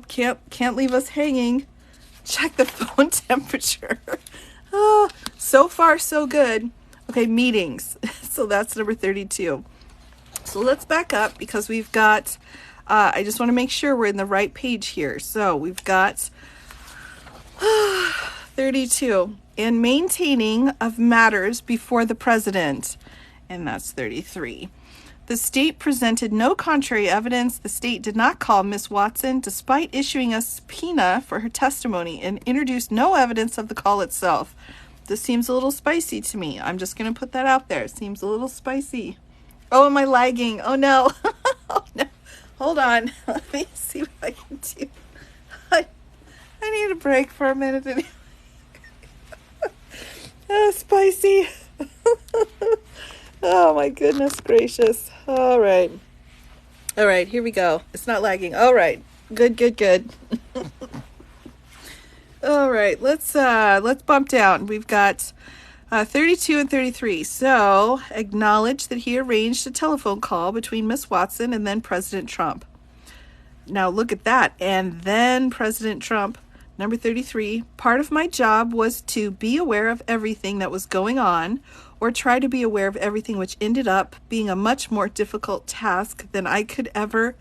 can't leave us hanging, check the phone temperature. Oh, so far so good. Okay, meetings. So that's number 32. So let's back up because we've got, I just want to make sure we're in the right page here. So we've got 32. And maintaining of matters before the president. And that's 33. The state presented no contrary evidence. The state did not call Miss Watson despite issuing a subpoena for her testimony and introduced no evidence of the call itself. This seems a little spicy to me. I'm just going to put that out there. It seems a little spicy. Oh, am I lagging? Oh, no. Oh, no. Hold on. Let me see what I can do. I need a break for a minute. Spicy. Oh, my goodness gracious. All right. All right, here we go. It's not lagging. All right. Good. All right, let's bump down. We've got 32 and 33. So, acknowledge that he arranged a telephone call between Miss Watson and then President Trump. Now, look at that. And then President Trump. Number 33, part of my job was to be aware of everything that was going on, or try to be aware of everything, which ended up being a much more difficult task than I could ever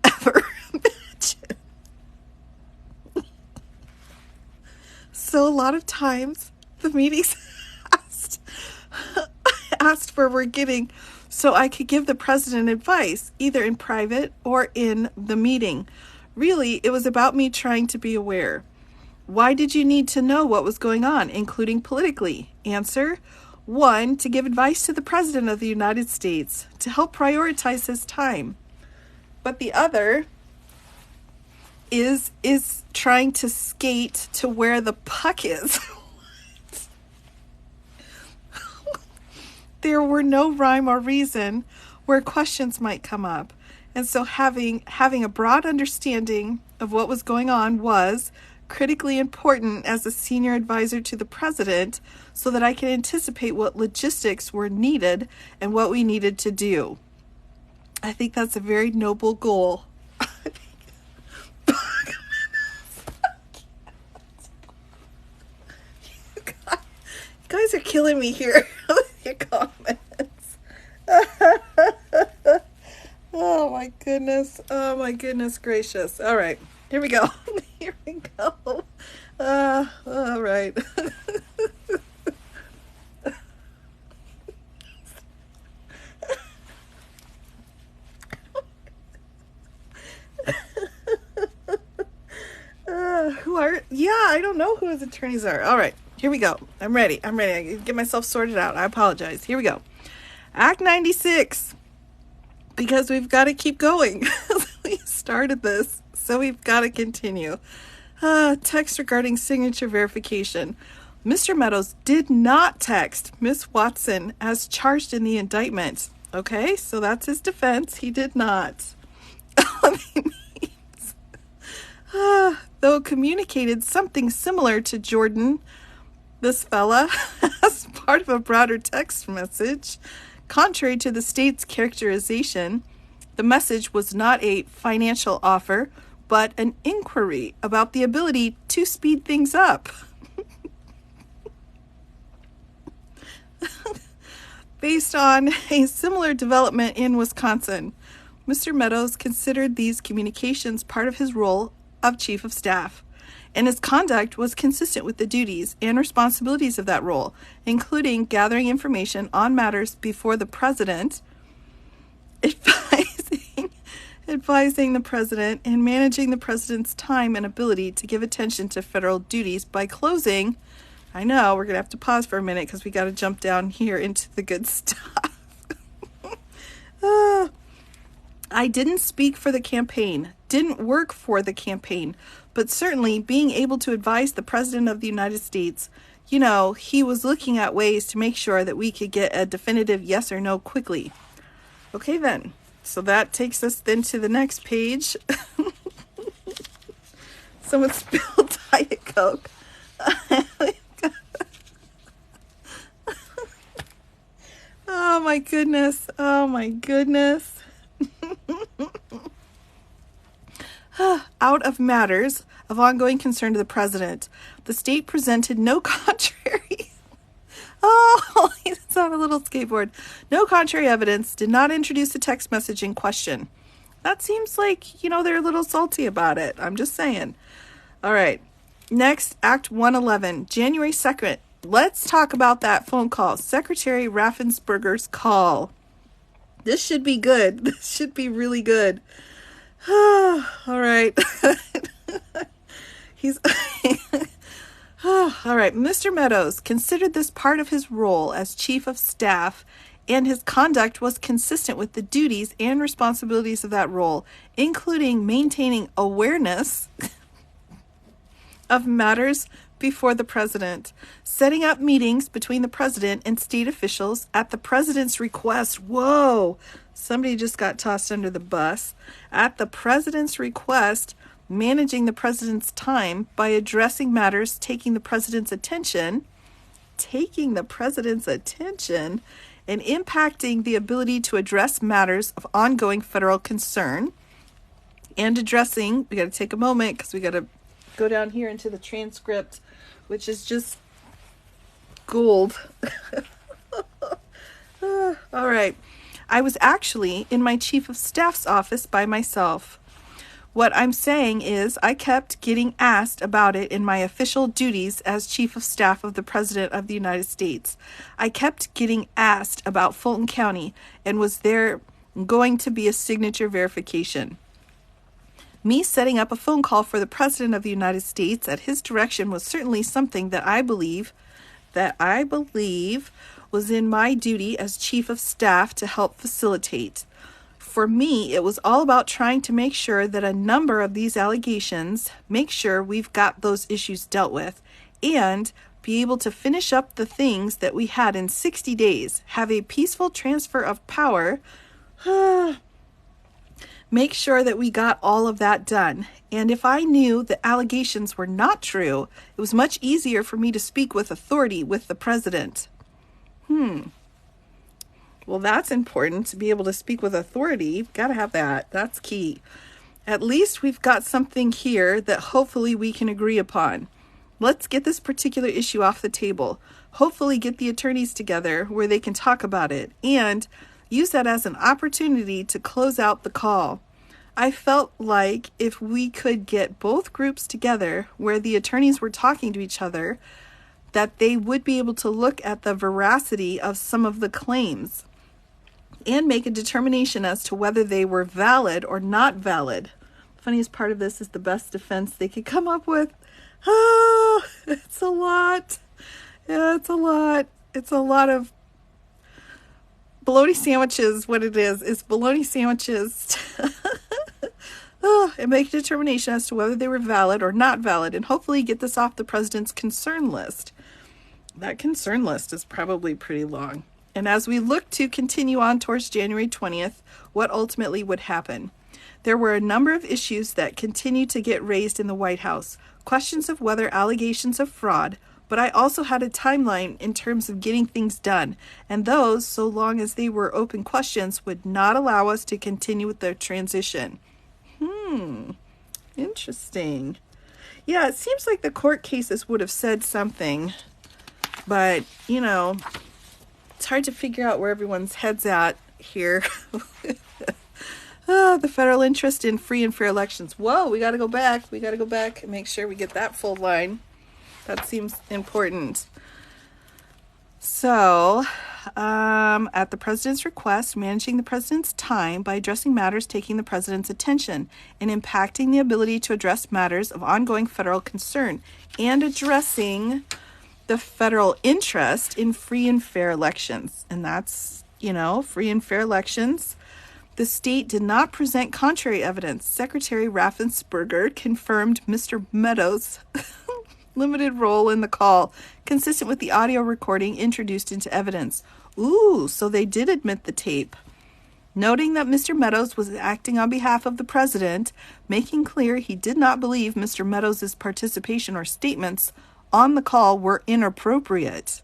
imagine. So a lot of times the meetings asked for were getting so I could give the president advice, either in private or in the meeting. Really, it was about me trying to be aware. Why did you need to know what was going on, including politically? Answer: 1, to give advice to the President of the United States, to help prioritize his time. But the other is trying to skate to where the puck is. There were no rhyme or reason where questions might come up. And so having a broad understanding of what was going on was critically important as a senior advisor to the president so that I can anticipate what logistics were needed and what we needed to do. I think that's a very noble goal. You guys are killing me here with your comments. Oh my goodness gracious. All right, here we go. Here we go. All right. I don't know who his attorneys are. All right, here we go. I'm ready. I get myself sorted out. I apologize. Here we go. Act 96. Because we've got to keep going. We started this, so we've got to continue. Text regarding signature verification. Mr. Meadows did not text Miss Watson as charged in the indictment. Okay, so that's his defense. He did not. Though communicated something similar to Jordan, this fella, as part of a broader text message. Contrary to the state's characterization, the message was not a financial offer, but an inquiry about the ability to speed things up. Based on a similar development in Wisconsin, Mr. Meadows considered these communications part of his role of chief of staff, and his conduct was consistent with the duties and responsibilities of that role, including gathering information on matters before the president, advising the president, and managing the president's time and ability to give attention to federal duties by closing I know, we're going to have to pause for a minute because we got to jump down here into the good stuff. I didn't speak for the campaign, didn't work for the campaign, but certainly being able to advise the President of the United States, he was looking at ways to make sure that we could get a definitive yes or no quickly. Okay then, so that takes us then to the next page. Someone spilled Diet Coke. Oh my goodness. Oh my goodness. Out of matters of ongoing concern to the president, the state presented no contrary. Oh, he's on a little skateboard. No contrary evidence, did not introduce the text message in question. That seems like, they're a little salty about it. I'm just saying. All right. Next, Act 111, January 2nd. Let's talk about that phone call. Secretary Raffensperger's call. This should be good. This should be really good. All right. All right. Mr. Meadows considered this part of his role as chief of staff, and his conduct was consistent with the duties and responsibilities of that role, including maintaining awareness of matters before the president, setting up meetings between the president and state officials at the president's request. Whoa, somebody just got tossed under the bus. At the president's request, managing the president's time by addressing matters taking the president's attention, and impacting the ability to address matters of ongoing federal concern, and addressing, we got to take a moment because we got to go down here into the transcript, which is just gold. All right. I was actually in my chief of staff's office by myself. What I'm saying is I kept getting asked about it in my official duties as chief of staff of the President of the United States. I kept getting asked about Fulton County, and was there going to be a signature verification? Me setting up a phone call for the President of the United States at his direction was certainly something that I believe was in my duty as Chief of Staff to help facilitate. For me, it was all about trying to make sure that a number of these allegations, make sure we've got those issues dealt with, and be able to finish up the things that we had in 60 days, have a peaceful transfer of power, make sure that we got all of that done. And if I knew the allegations were not true, it was much easier for me to speak with authority with the president. Well, that's important, to be able to speak with authority. Got to have that. That's key. At least we've got something here that hopefully we can agree upon. Let's get this particular issue off the table. Hopefully get the attorneys together where they can talk about it, and use that as an opportunity to close out the call. I felt like if we could get both groups together where the attorneys were talking to each other, that they would be able to look at the veracity of some of the claims and make a determination as to whether they were valid or not valid. The funniest part of this is the best defense they could come up with. Oh, it's a lot. Yeah, it's a lot. It's a lot of bologna sandwiches. What it is bologna sandwiches. And make a determination as to whether they were valid or not valid, and hopefully get this off the president's concern list. That concern list is probably pretty long. And as we look to continue on towards January 20th, what ultimately would happen? There were a number of issues that continued to get raised in the White House. Questions of whether allegations of fraud, but I also had a timeline in terms of getting things done. And those, so long as they were open questions, would not allow us to continue with the transition. Interesting. Yeah, it seems like the court cases would have said something, but, it's hard to figure out where everyone's head's at here. The federal interest in free and fair elections. Whoa, we got to go back. We got to go back and make sure we get that full line. That seems important. So, at the president's request, managing the president's time by addressing matters taking the president's attention and impacting the ability to address matters of ongoing federal concern, and addressing the federal interest in free and fair elections. And that's, free and fair elections. The state did not present contrary evidence. Secretary Raffensperger confirmed Mr. Meadows' limited role in the call, consistent with the audio recording introduced into evidence. Ooh, so they did admit the tape. Noting that Mr. Meadows was acting on behalf of the president, making clear he did not believe Mr. Meadows' participation or statements on the call were inappropriate.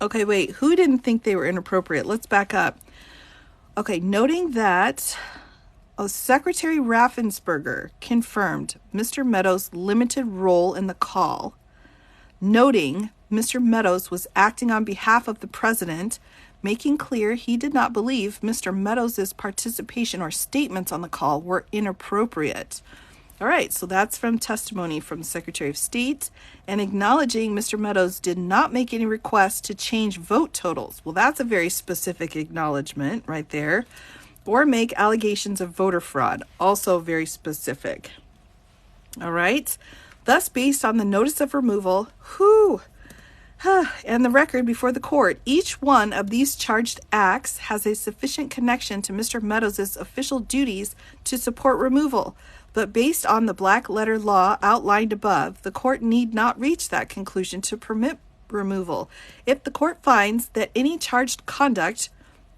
Okay, wait, who didn't think they were inappropriate? Let's back up. Okay, noting that Secretary Raffensperger confirmed Mr. Meadows' limited role in the call, noting Mr. Meadows was acting on behalf of the president, making clear he did not believe Mr. Meadows' participation or statements on the call were inappropriate. All right, so that's from testimony from the Secretary of State, and acknowledging Mr. Meadows did not make any requests to change vote totals. Well, that's a very specific acknowledgement right there. Or make allegations of voter fraud. Also very specific. All right, thus based on the notice of removal, and the record before the court, each one of these charged acts has a sufficient connection to Mr. Meadows' official duties to support removal. But based on the black letter law outlined above, the court need not reach that conclusion to permit removal. If the court finds that any charged conduct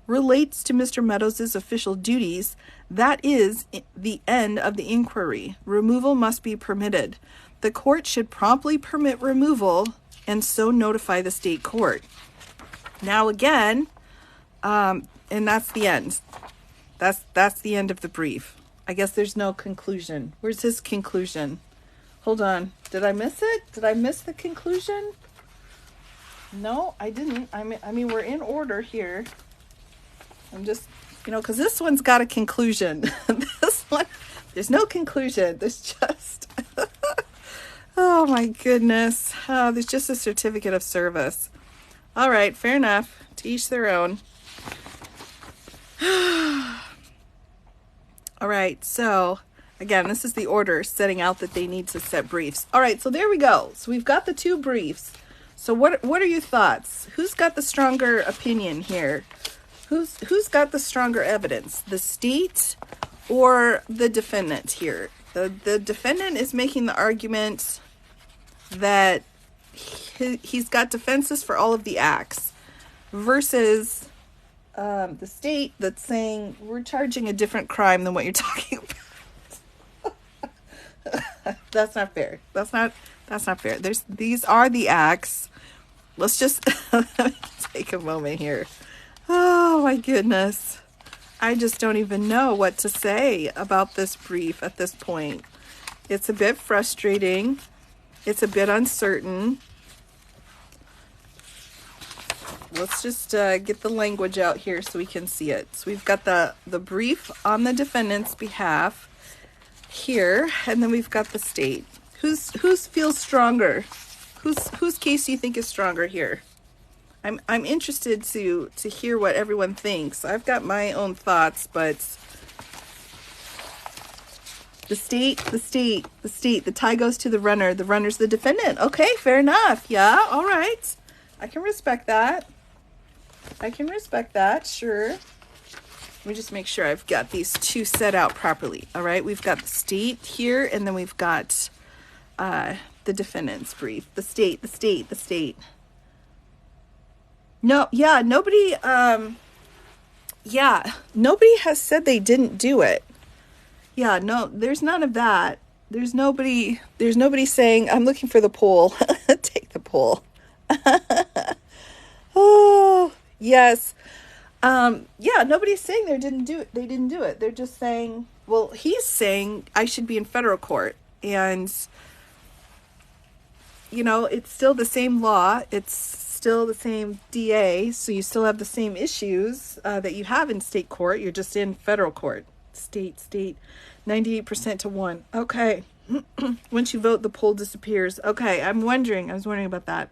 relates to Mr. Meadows' official duties, that is the end of the inquiry. Removal must be permitted. The court should promptly permit removal and so notify the state court. Now again, and that's the end. That's the end of the brief. I guess there's no conclusion. Where's his conclusion? Hold on. Did I miss it? Did I miss the conclusion? No, I didn't. I mean, we're in order here. I'm just, because this one's got a conclusion. This one, there's no conclusion. There's just, oh my goodness. There's just a certificate of service. All right, fair enough. To each their own. All right, so again, this is the order setting out that they need to set briefs. All right, so there we go. So we've got the two briefs. So what are your thoughts? Who's got the stronger opinion here? Who's got the stronger evidence? The state or the defendant here? The defendant is making the argument that he's got defenses for all of the acts versus the state that's saying we're charging a different crime than what you're talking about. That's not fair. That's not fair. These are the acts. Let's just take a moment here. Oh my goodness. I just don't even know what to say about this brief at this point. It's a bit frustrating. It's a bit uncertain. Let's just get the language out here so we can see it. So we've got the brief on the defendant's behalf here, and then we've got the state. Whose feels stronger? Whose case do you think is stronger here? I'm interested to hear what everyone thinks. I've got my own thoughts, but the state, the tie goes to the runner. The runner's the defendant. Okay, fair enough. Yeah, all right. I can respect that. Sure. Let me just make sure I've got these two set out properly. All right, we've got the state here, and then we've got the defendant's brief. The state. No, yeah, nobody has said they didn't do it. Yeah, no, there's none of that. There's nobody saying, I'm looking for the poll. Take the poll. Oh, yes. Nobody's saying they didn't do it. They're just saying, well, he's saying I should be in federal court. And, it's still the same law. It's still the same DA. So you still have the same issues that you have in state court. You're just in federal court. State, 98% to 1. Okay. Once you vote, the poll disappears. Okay, I was wondering about that.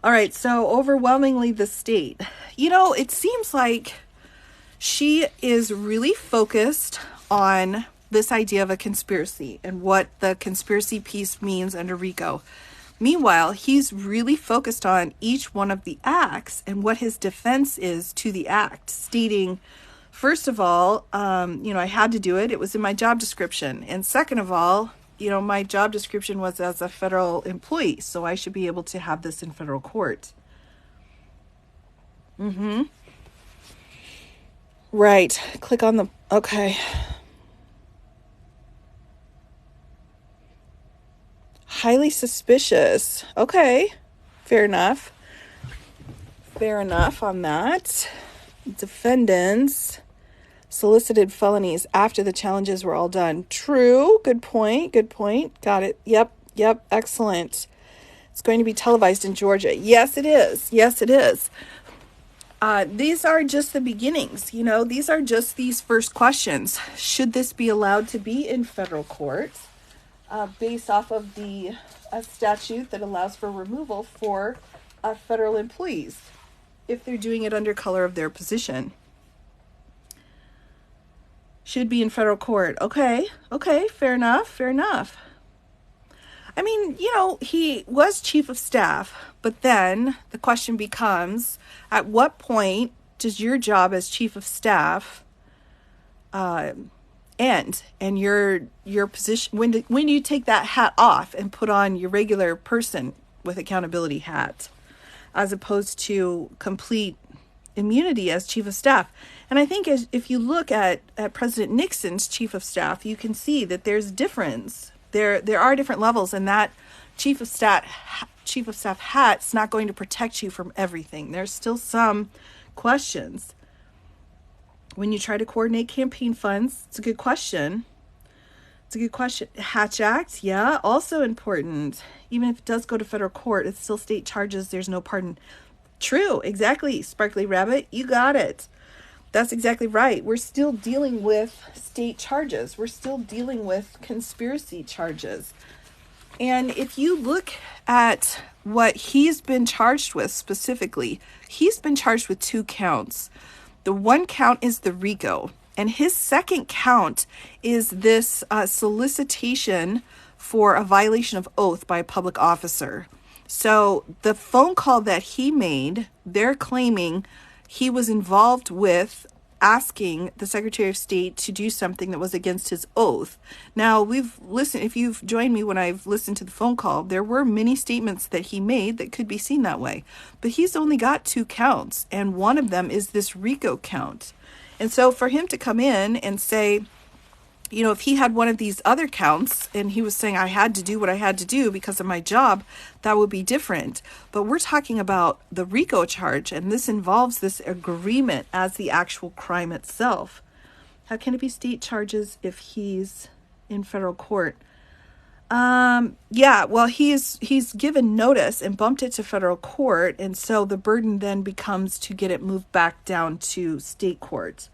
All right, so overwhelmingly the state. It seems like she is really focused on this idea of a conspiracy and what the conspiracy piece means under RICO. Meanwhile, he's really focused on each one of the acts and what his defense is to the act, stating, first of all, I had to do it. It was in my job description. And second of all, my job description was as a federal employee, so I should be able to have this in federal court. Right. Click on the, okay. Highly suspicious. Okay. Fair enough. Fair enough on that. Defendants solicited felonies after the challenges were all done. True. Good point. Good point. Got it. Yep. Excellent. It's going to be televised in Georgia. Yes, it is. Yes, it is. These are just the beginnings. These are just these first questions. Should this be allowed to be in federal court based off of the statute that allows for removal for federal employees if they're doing it under color of their position? Should be in federal court. Okay, fair enough. I mean, he was chief of staff, but then the question becomes, at what point does your job as chief of staff end? And your position, when do you take that hat off and put on your regular person with accountability hat, as opposed to complete immunity as chief of staff? And I think if you look at President Nixon's chief of staff, you can see that there's difference. There are different levels, and that chief of staff hat's not going to protect you from everything. There's still some questions. When you try to coordinate campaign funds, it's a good question. Hatch Act, yeah, also important. Even if it does go to federal court, it's still state charges. There's no pardon. True, exactly, Sparkly Rabbit. You got it. That's exactly right. We're still dealing with state charges. We're still dealing with conspiracy charges. And if you look at what he's been charged with specifically, he's been charged with 2 counts. The one count is the RICO, and his second count is this solicitation for a violation of oath by a public officer. So the phone call that he made, they're claiming he was involved with asking the Secretary of State to do something that was against his oath. Now, if you've joined me when I've listened to the phone call, there were many statements that he made that could be seen that way. But he's only got 2 counts, and one of them is this RICO count. And so for him to come in and say, if he had one of these other counts and he was saying, I had to do what I had to do because of my job, that would be different. But we're talking about the RICO charge, and this involves this agreement as the actual crime itself. How can it be state charges if he's in federal court? He's given notice and bumped it to federal court, and so the burden then becomes to get it moved back down to state court.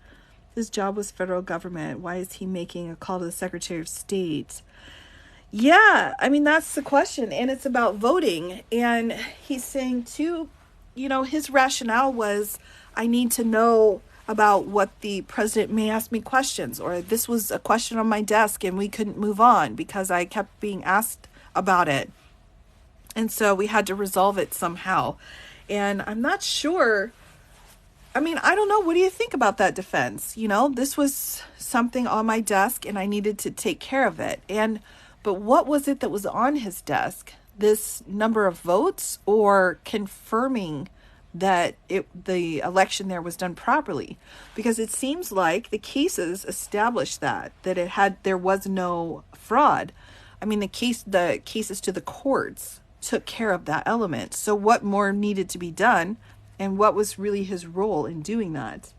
His job was federal government. Why is he making a call to the Secretary of State? Yeah, I mean, that's the question. And it's about voting. And he's saying, too, his rationale was, I need to know about what the president may ask me questions. Or this was a question on my desk and we couldn't move on because I kept being asked about it. And so we had to resolve it somehow. And I'm not sure. I mean, I don't know. What do you think about that defense? This was something on my desk and I needed to take care of it. But what was it that was on his desk? This number of votes, or confirming that the election there was done properly? Because it seems like the cases established that there was no fraud. I mean, the cases to the courts took care of that element. So what more needed to be done? And what was really his role in doing that?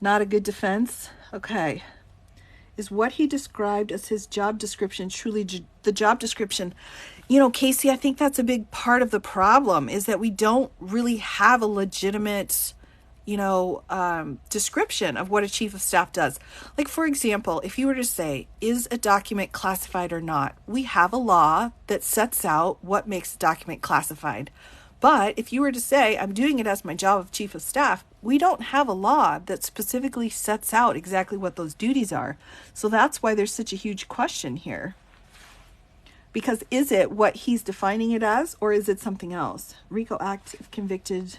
Not a good defense? Okay. Is what he described as his job description truly the job description? Casey, I think that's a big part of the problem, is that we don't really have a legitimate, description of what a chief of staff does. Like, for example, if you were to say, is a document classified or not? We have a law that sets out what makes a document classified. But if you were to say, I'm doing it as my job of chief of staff, we don't have a law that specifically sets out exactly what those duties are. So that's why there's such a huge question here. Because is it what he's defining it as, or is it something else? RICO Act, if convicted,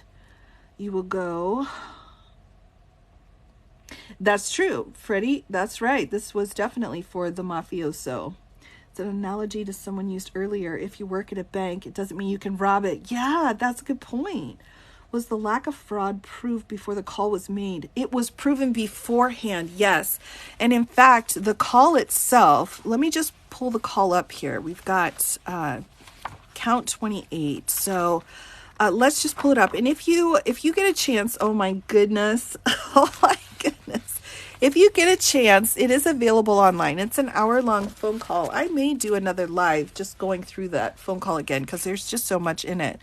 you will go. That's true, Freddie. That's right. This was definitely for the mafioso. It's an analogy to someone used earlier. If you work at a bank, it doesn't mean you can rob it. Yeah, that's a good point. Was the lack of fraud proved before the call was made? It was proven beforehand, yes. And in fact, the call itself, let me just pull the call up here. We've got count 28. So let's just pull it up. And if you get a chance, oh my goodness, oh my goodness. If you get a chance, it is available online. It's an hour-long phone call. I may do another live just going through that phone call again because there's just so much in it.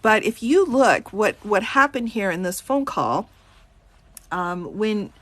But if you look, what happened here in this phone call, when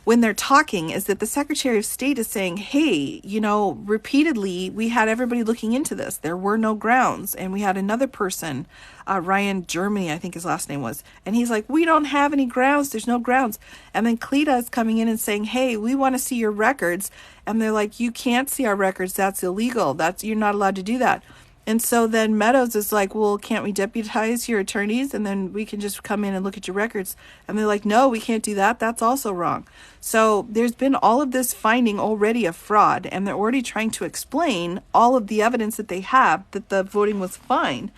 they're talking, is that the Secretary of State is saying, hey, repeatedly, we had everybody looking into this. There were no grounds. And we had another person, Ryan Germany, I think his last name was. And he's like, we don't have any grounds. There's no grounds. And then Cleta is coming in and saying, hey, we want to see your records. And they're like, you can't see our records. That's illegal. You're not allowed to do that. And so then Meadows is like, well, can't we deputize your attorneys and then we can just come in and look at your records? And they're like, no, we can't do that. That's also wrong. So there's been all of this finding already of fraud, and they're already trying to explain all of the evidence that they have that the voting was fine.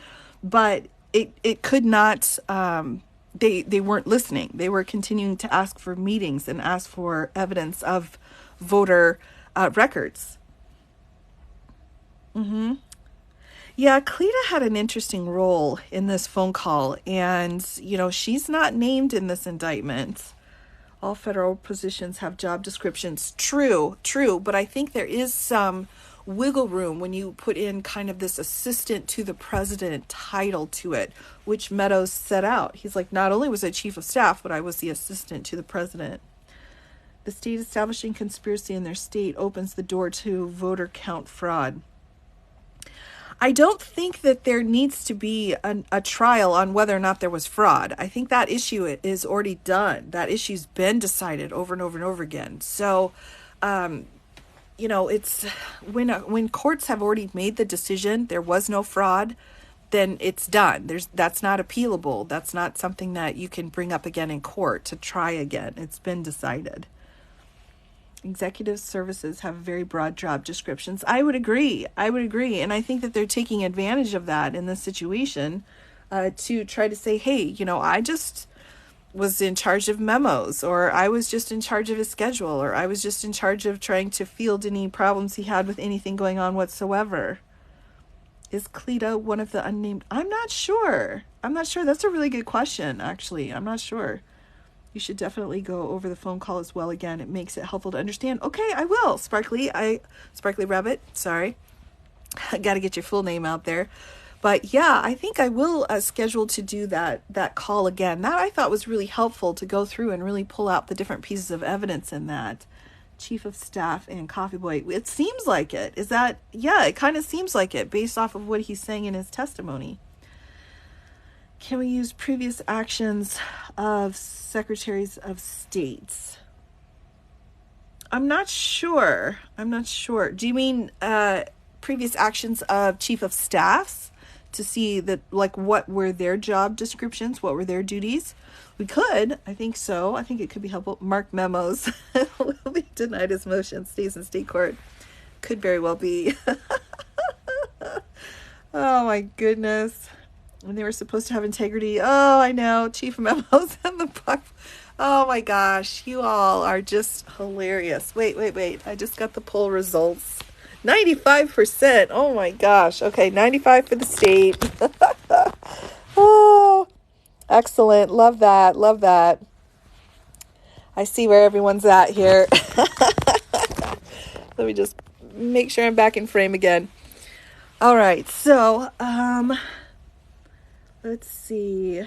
But it could not, they weren't listening. They were continuing to ask for meetings and ask for evidence of voter records. Mm-hmm. Yeah, Cleta had an interesting role in this phone call, and, she's not named in this indictment. All federal positions have job descriptions. True, but I think there is some wiggle room when you put in kind of this assistant to the president title to it, which Meadows set out. He's like, not only was I chief of staff, but I was the assistant to the president. The state establishing conspiracy in their state opens the door to voter count fraud. I don't think that there needs to be a trial on whether or not there was fraud. I think that issue is already done. That issue's been decided over and over and over again. So, it's when courts have already made the decision there was no fraud, then it's done. That's not appealable. That's not something that you can bring up again in court to try again. It's been decided. Executive services have very broad job descriptions. I would agree. And I think that they're taking advantage of that in this situation to try to say, hey, I just was in charge of memos, or I was just in charge of his schedule, or I was just in charge of trying to field any problems he had with anything going on whatsoever. Is Cleta one of the unnamed? I'm not sure. That's a really good question, actually. I'm not sure. You should definitely go over the phone call as well again. It makes it helpful to understand. Okay, I will. Sparkly Rabbit. Sorry. I got to get your full name out there. But yeah, I think I will schedule to do that call again. That I thought was really helpful to go through and really pull out the different pieces of evidence in that. Chief of Staff and Coffee Boy. It seems like it. Is that? Yeah, it kind of seems like it based off of what he's saying in his testimony. Can we use previous actions of secretaries of states? I'm not sure. Do you mean previous actions of chief of staffs to see that, like, what were their job descriptions? What were their duties? We could. I think so. I think it could be helpful. Mark memos will be denied his motion. Stays in state court. Could very well be. Oh my goodness. When they were supposed to have integrity. Oh, I know. Chief memos and the buck. Oh my gosh. You all are just hilarious. Wait. I just got the poll results. 95%. Oh my gosh. Okay. 95 for the state. Oh, excellent. Love that. I see where everyone's at here. Let me just make sure I'm back in frame again. All right. So, let's see.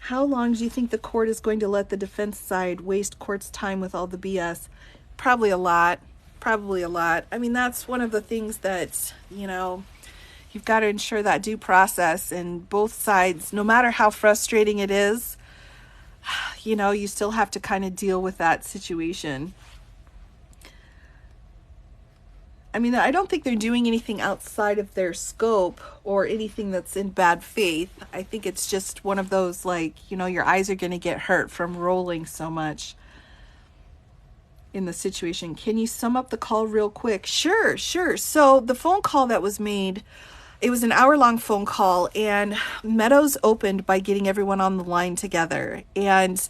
How long do you think the court is going to let the defense side waste court's time with all the BS? Probably a lot. I mean, that's one of the things that, you've got to ensure that due process, and both sides, no matter how frustrating it is, you still have to kind of deal with that situation. I mean, I don't think they're doing anything outside of their scope or anything that's in bad faith. I think it's just one of those, like, your eyes are going to get hurt from rolling so much in the situation. Can you sum up the call real quick? Sure, sure. So the phone call that was made, it was an hour-long phone call, and Meadows opened by getting everyone on the line together. And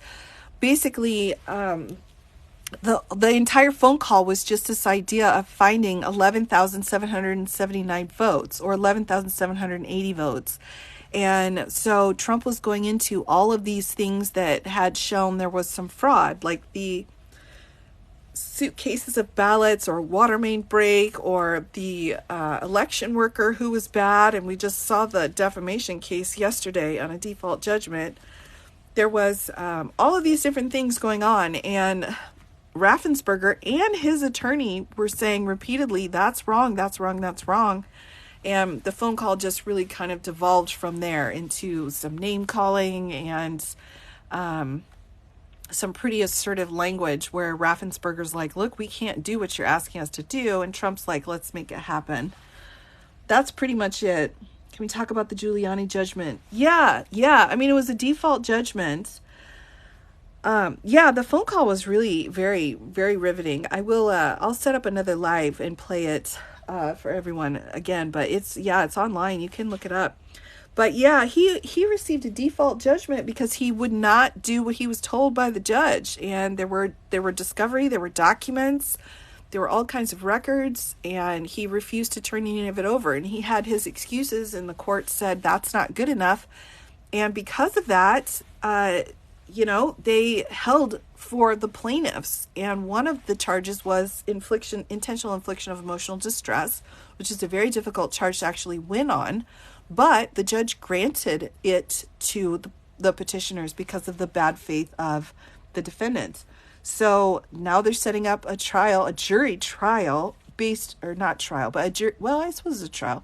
basically, the entire phone call was just this idea of finding 11,779 votes or 11,780 votes. And so Trump was going into all of these things that had shown there was some fraud, like the suitcases of ballots or water main break or the election worker who was bad. And we just saw the defamation case yesterday on a default judgment. There was all of these different things going on, and Raffensperger and his attorney were saying repeatedly, that's wrong, that's wrong, that's wrong. And the phone call just really kind of devolved from there into some name calling and some pretty assertive language where Raffensperger's like, look, we can't do what you're asking us to do. And Trump's like, let's make it happen. That's pretty much it. Can we talk about the Giuliani judgment? Yeah. I mean, it was a default judgment. The phone call was really very, very riveting. I'll set up another live and play it for everyone again, but it's online. You can look it up. But yeah, he received a default judgment because he would not do what he was told by the judge. And there were discovery, there were documents, there were all kinds of records, and he refused to turn any of it over. And he had his excuses, and the court said that's not good enough. And because of that, they held for the plaintiffs, and one of the charges was intentional infliction of emotional distress, which is a very difficult charge to actually win on, but the judge granted it to the petitioners because of the bad faith of the defendants. So now they're setting up a jury trial I suppose it's a trial,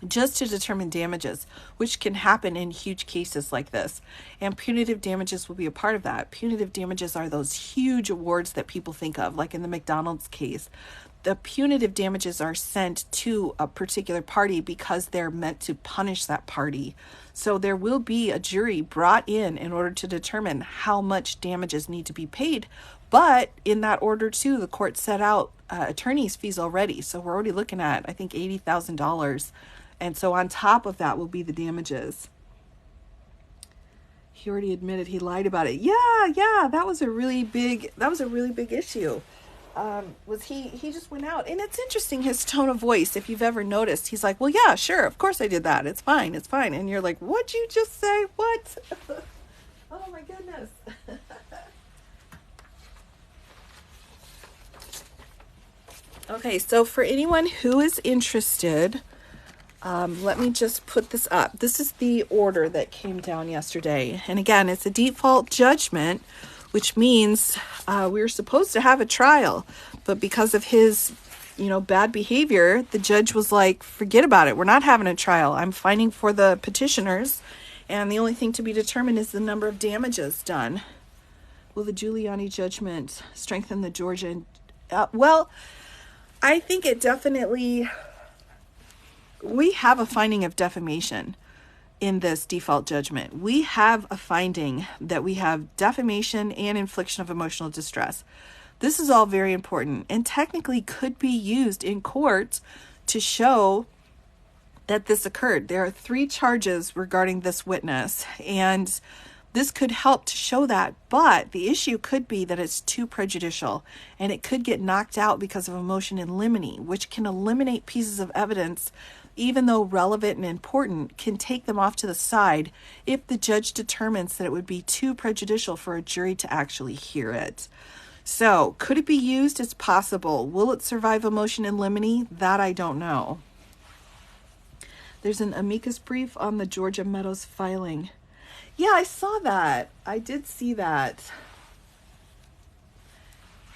just to determine damages, which can happen in huge cases like this. And punitive damages will be a part of that. Punitive damages are those huge awards that people think of, like in the McDonald's case. The punitive damages are sent to a particular party because they're meant to punish that party. So there will be a jury brought in order to determine how much damages need to be paid. But in that order, too, the court set out attorney's fees already. So we're already looking at, I think, $80,000. And so on top of that will be the damages. He already admitted he lied about it. Yeah, that was a really big issue. He just went out, and it's interesting, his tone of voice, if you've ever noticed. He's like, well, yeah, sure, of course I did that. It's fine. And you're like, what'd you just say? What? Oh my goodness. Okay, so for anyone who is interested, let me just put this up. This is the order that came down yesterday. And again, it's a default judgment, which means we were supposed to have a trial. But because of his, bad behavior, the judge was like, forget about it. We're not having a trial. I'm fighting for the petitioners. And the only thing to be determined is the number of damages done. Will the Giuliani judgment strengthen the Georgia? Well, I think it definitely... We have a finding of defamation in this default judgment. We have a finding that we have defamation and infliction of emotional distress. This is all very important and technically could be used in court to show that this occurred. There are 3 charges regarding this witness, and this could help to show that, but the issue could be that it's too prejudicial, and it could get knocked out because of a motion in limine, which can eliminate pieces of evidence, even though relevant and important, can take them off to the side if the judge determines that it would be too prejudicial for a jury to actually hear it. So, could it be used? It's possible. Will it survive a motion in limine? That I don't know. There's an amicus brief on the Georgia Meadows filing. Yeah, I saw that. I did see that.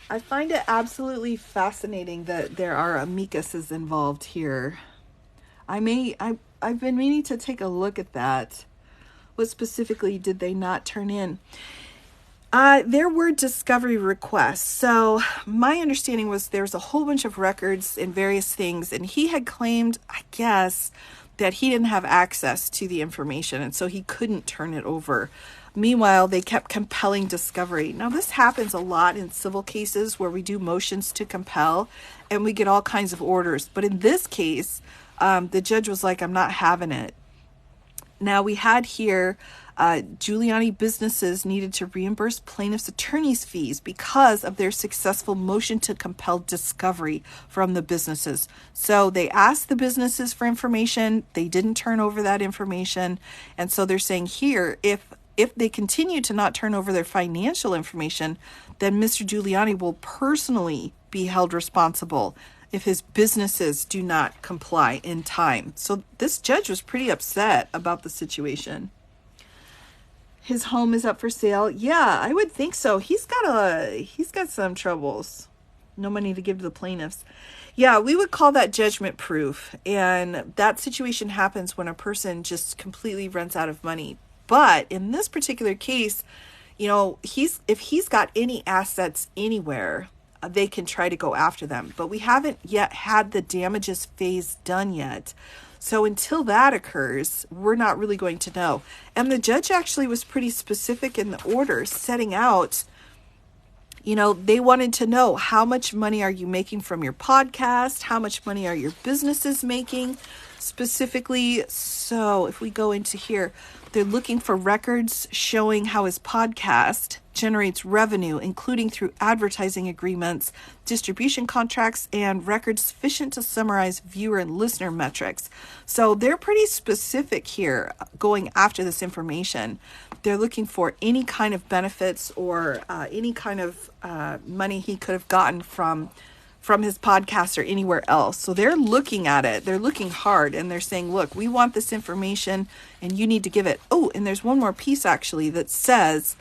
I find it absolutely fascinating that there are amicuses involved here. I've been meaning to take a look at that. What specifically did they not turn in? There were discovery requests. So my understanding was there's a whole bunch of records and various things, and he had claimed, I guess, that he didn't have access to the information, and so he couldn't turn it over. Meanwhile, they kept compelling discovery. Now, this happens a lot in civil cases where we do motions to compel, and we get all kinds of orders. But in this case, the judge was like, I'm not having it. Now, we had here Giuliani businesses needed to reimburse plaintiffs' attorneys' fees because of their successful motion to compel discovery from the businesses. So they asked the businesses for information. They didn't turn over that information. And so they're saying here, if they continue to not turn over their financial information, then Mr. Giuliani will personally be held responsible if his businesses do not comply in time. So this judge was pretty upset about the situation. His home is up for sale. Yeah, I would think so. He's got some troubles. No money to give to the plaintiffs. Yeah, we would call that judgment proof. And that situation happens when a person just completely runs out of money. But in this particular case, if he's got any assets anywhere, they can try to go after them. But we haven't yet had the damages phase done yet. So until that occurs, we're not really going to know. And the judge actually was pretty specific in the order, setting out, they wanted to know, how much money are you making from your podcast? How much money are your businesses making specifically? So if we go into here, they're looking for records showing how his podcast generates revenue, including through advertising agreements, distribution contracts, and records sufficient to summarize viewer and listener metrics. So they're pretty specific here going after this information. They're looking for any kind of benefits or any kind of money he could have gotten from his podcast or anywhere else. So they're looking at it. They're looking hard, and they're saying, look, we want this information and you need to give it. Oh, and there's one more piece actually that says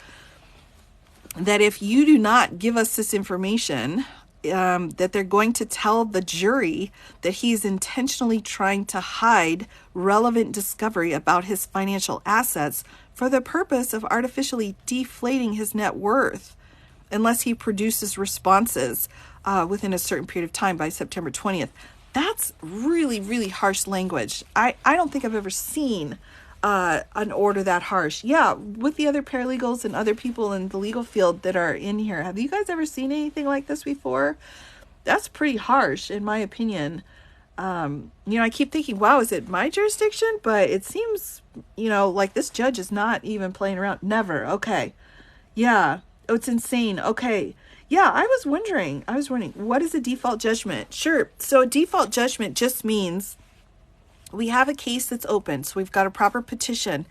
that if you do not give us this information, that they're going to tell the jury that he's intentionally trying to hide relevant discovery about his financial assets for the purpose of artificially deflating his net worth, unless he produces responses within a certain period of time by September 20th. That's really, really harsh language. I don't think I've ever seen an order that harsh. Yeah, with the other paralegals and other people in the legal field that are in here, have you guys ever seen anything like this before? That's pretty harsh, in my opinion. I keep thinking, wow, is it my jurisdiction? But it seems, like this judge is not even playing around. Never. Okay. Yeah. Oh, it's insane. Okay. Yeah, I was wondering, what is a default judgment? Sure. So a default judgment just means we have a case that's open. So we've got a proper petition,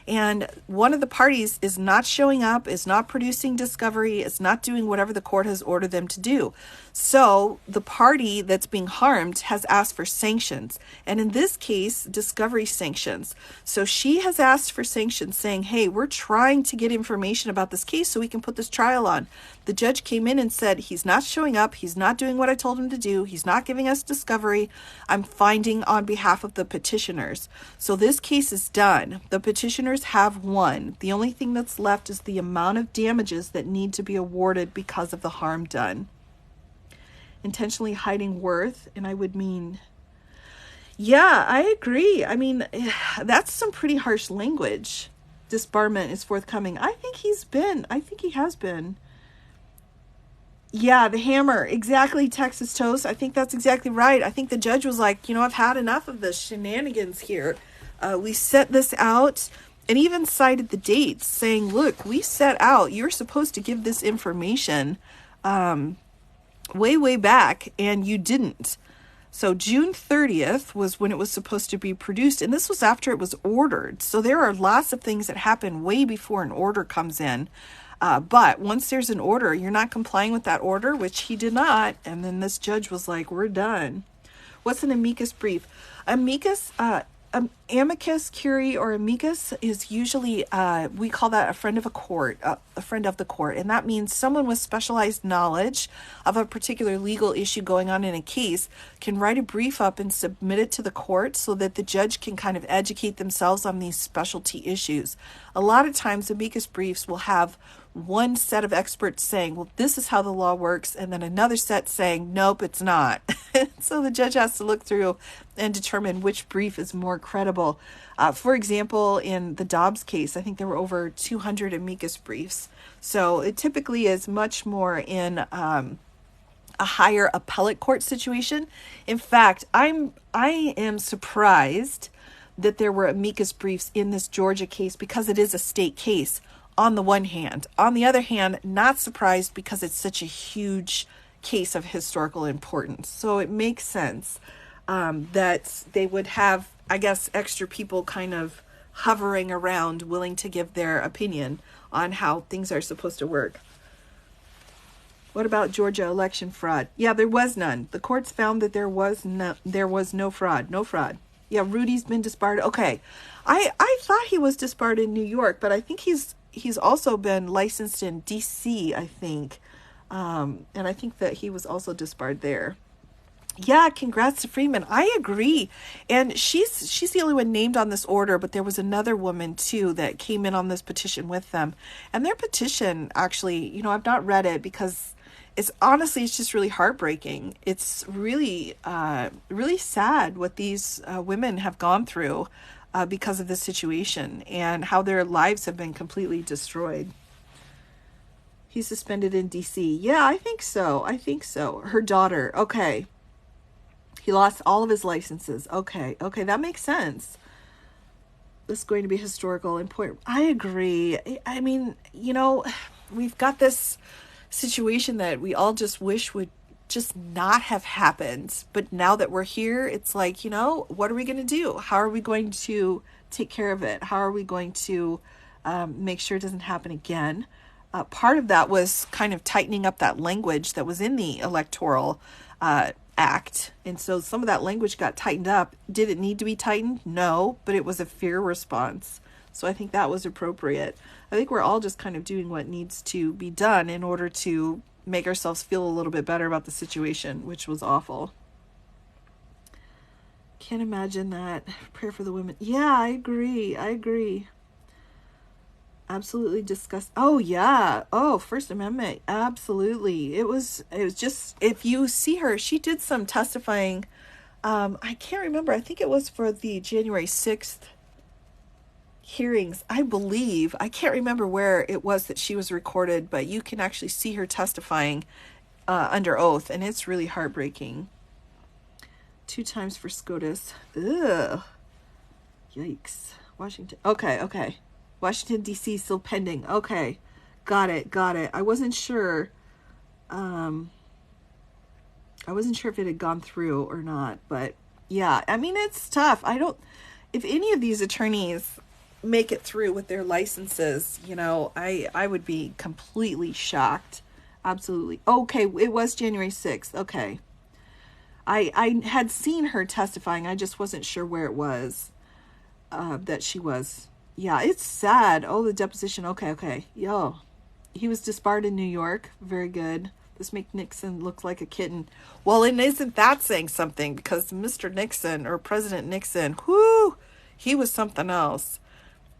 and one of the parties is not showing up, is not producing discovery, is not doing whatever the court has ordered them to do. So the party that's being harmed has asked for sanctions. And in this case, discovery sanctions. So she has asked for sanctions saying, hey, we're trying to get information about this case so we can put this trial on. The judge came in and said, he's not showing up. He's not doing what I told him to do. He's not giving us discovery. I'm finding on behalf of the petitioners. So this case is done. The petitioners have won. The only thing that's left is the amount of damages that need to be awarded because of the harm done. Intentionally hiding worth, and I would mean, yeah, I agree. I mean, that's some pretty harsh language. Disbarment is forthcoming. I think he has been. Yeah, the hammer. Exactly, Texas Toast. I think that's exactly right. I think the judge was like, I've had enough of the shenanigans here. We set this out, and even cited the dates, saying, look, we set out, you're supposed to give this information way back, and you didn't. So June 30th was when it was supposed to be produced, and this was after it was ordered. So there are lots of things that happen way before an order comes in. But once there's an order, you're not complying with that order, which he did not. And then this judge was like, we're done. What's an amicus brief? Amicus curiae or amicus is usually, we call that a friend of a court, a friend of the court. And that means someone with specialized knowledge of a particular legal issue going on in a case can write a brief up and submit it to the court so that the judge can kind of educate themselves on these specialty issues. A lot of times amicus briefs will have one set of experts saying, well, this is how the law works, and then another set saying, nope, it's not. So the judge has to look through and determine which brief is more credible. For example, in the Dobbs case, I think there were over 200 amicus briefs. So it typically is much more in a higher appellate court situation. In fact, I am surprised that there were amicus briefs in this Georgia case because it is a state case on the one hand. On the other hand, not surprised because it's such a huge case of historical importance. So it makes sense that they would have, I guess, extra people kind of hovering around willing to give their opinion on how things are supposed to work. What about Georgia election fraud? Yeah, there was none. The courts found that there was no fraud. No fraud. Yeah, Rudy's been disbarred. Okay. I thought he was disbarred in New York, but I think he's also been licensed in DC, I think. And I think that he was also disbarred there. Yeah, congrats to Freeman. I agree. And she's the only one named on this order, but there was another woman too that came in on this petition with them. And their petition, actually, I've not read it because it's just really heartbreaking. It's really, really sad what these women have gone through because of this situation and how their lives have been completely destroyed. He's suspended in DC. Yeah, I think so. Her daughter. Okay. He lost all of his licenses. Okay, that makes sense. This is going to be historical important. I agree. I mean, we've got this situation that we all just wish would just not have happened. But now that we're here, it's like, what are we going to do? How are we going to take care of it? How are we going to make sure it doesn't happen again? Part of that was kind of tightening up that language that was in the electoral act. And so some of that language got tightened up. Did it need to be tightened? No, but it was a fair response. So I think that was appropriate. I think we're all just kind of doing what needs to be done in order to make ourselves feel a little bit better about the situation, which was awful. Can't imagine that. Prayer for the women. Yeah, I agree. Absolutely disgust. Oh yeah. Oh, First Amendment. Absolutely. It was just, if you see her, she did some testifying. I can't remember. I think it was for the January 6th hearings, I believe. I can't remember where it was that she was recorded, but you can actually see her testifying under oath, and it's really heartbreaking. 2 times for SCOTUS. Ugh. Yikes. Washington. Okay. Washington, D.C. still pending. Okay. Got it. I wasn't sure. I wasn't sure if it had gone through or not, but yeah, I mean, it's tough. If any of these attorneys make it through with their licenses, I would be completely shocked. Absolutely. Okay. It was January 6th. Okay. I had seen her testifying. I just wasn't sure where it was, that she was. Yeah, it's sad. Oh, the deposition. Okay. Yo, he was disbarred in New York. Very good. This makes Nixon look like a kitten. Well, and isn't that saying something? Because Mr. Nixon, or President Nixon, he was something else.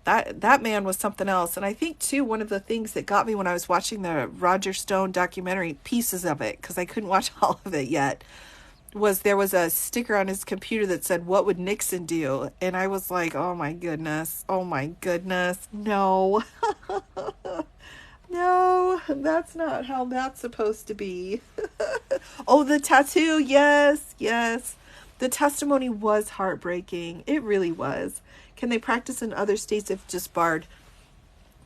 That man was something else. And I think, too, one of the things that got me when I was watching the Roger Stone documentary, pieces of it, because I couldn't watch all of it yet, was there was a sticker on his computer that said, "What would Nixon do?" And I was like, oh my goodness. No. No, that's not how that's supposed to be. Oh, the tattoo. Yes. The testimony was heartbreaking. It really was. Can they practice in other states if disbarred?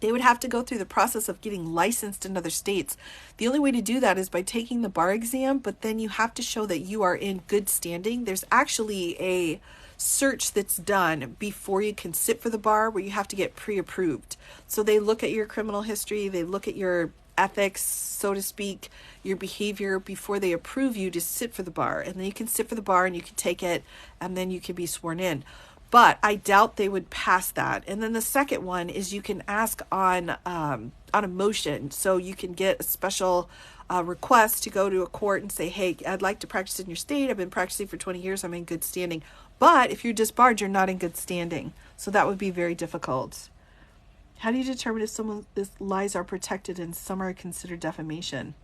They would have to go through the process of getting licensed in other states. The only way to do that is by taking the bar exam, but then you have to show that you are in good standing. There's actually a search that's done before you can sit for the bar where you have to get pre-approved. So they look at your criminal history, they look at your ethics, so to speak, your behavior before they approve you to sit for the bar. And then you can sit for the bar and you can take it, and then you can be sworn in. But I doubt they would pass that. And then the second one is you can ask on a motion. So you can get a special request to go to a court and say, hey, I'd like to practice in your state. I've been practicing for 20 years. I'm in good standing. But if you're disbarred, you're not in good standing. So that would be very difficult. How do you determine if someone's lies are protected and some are considered defamation?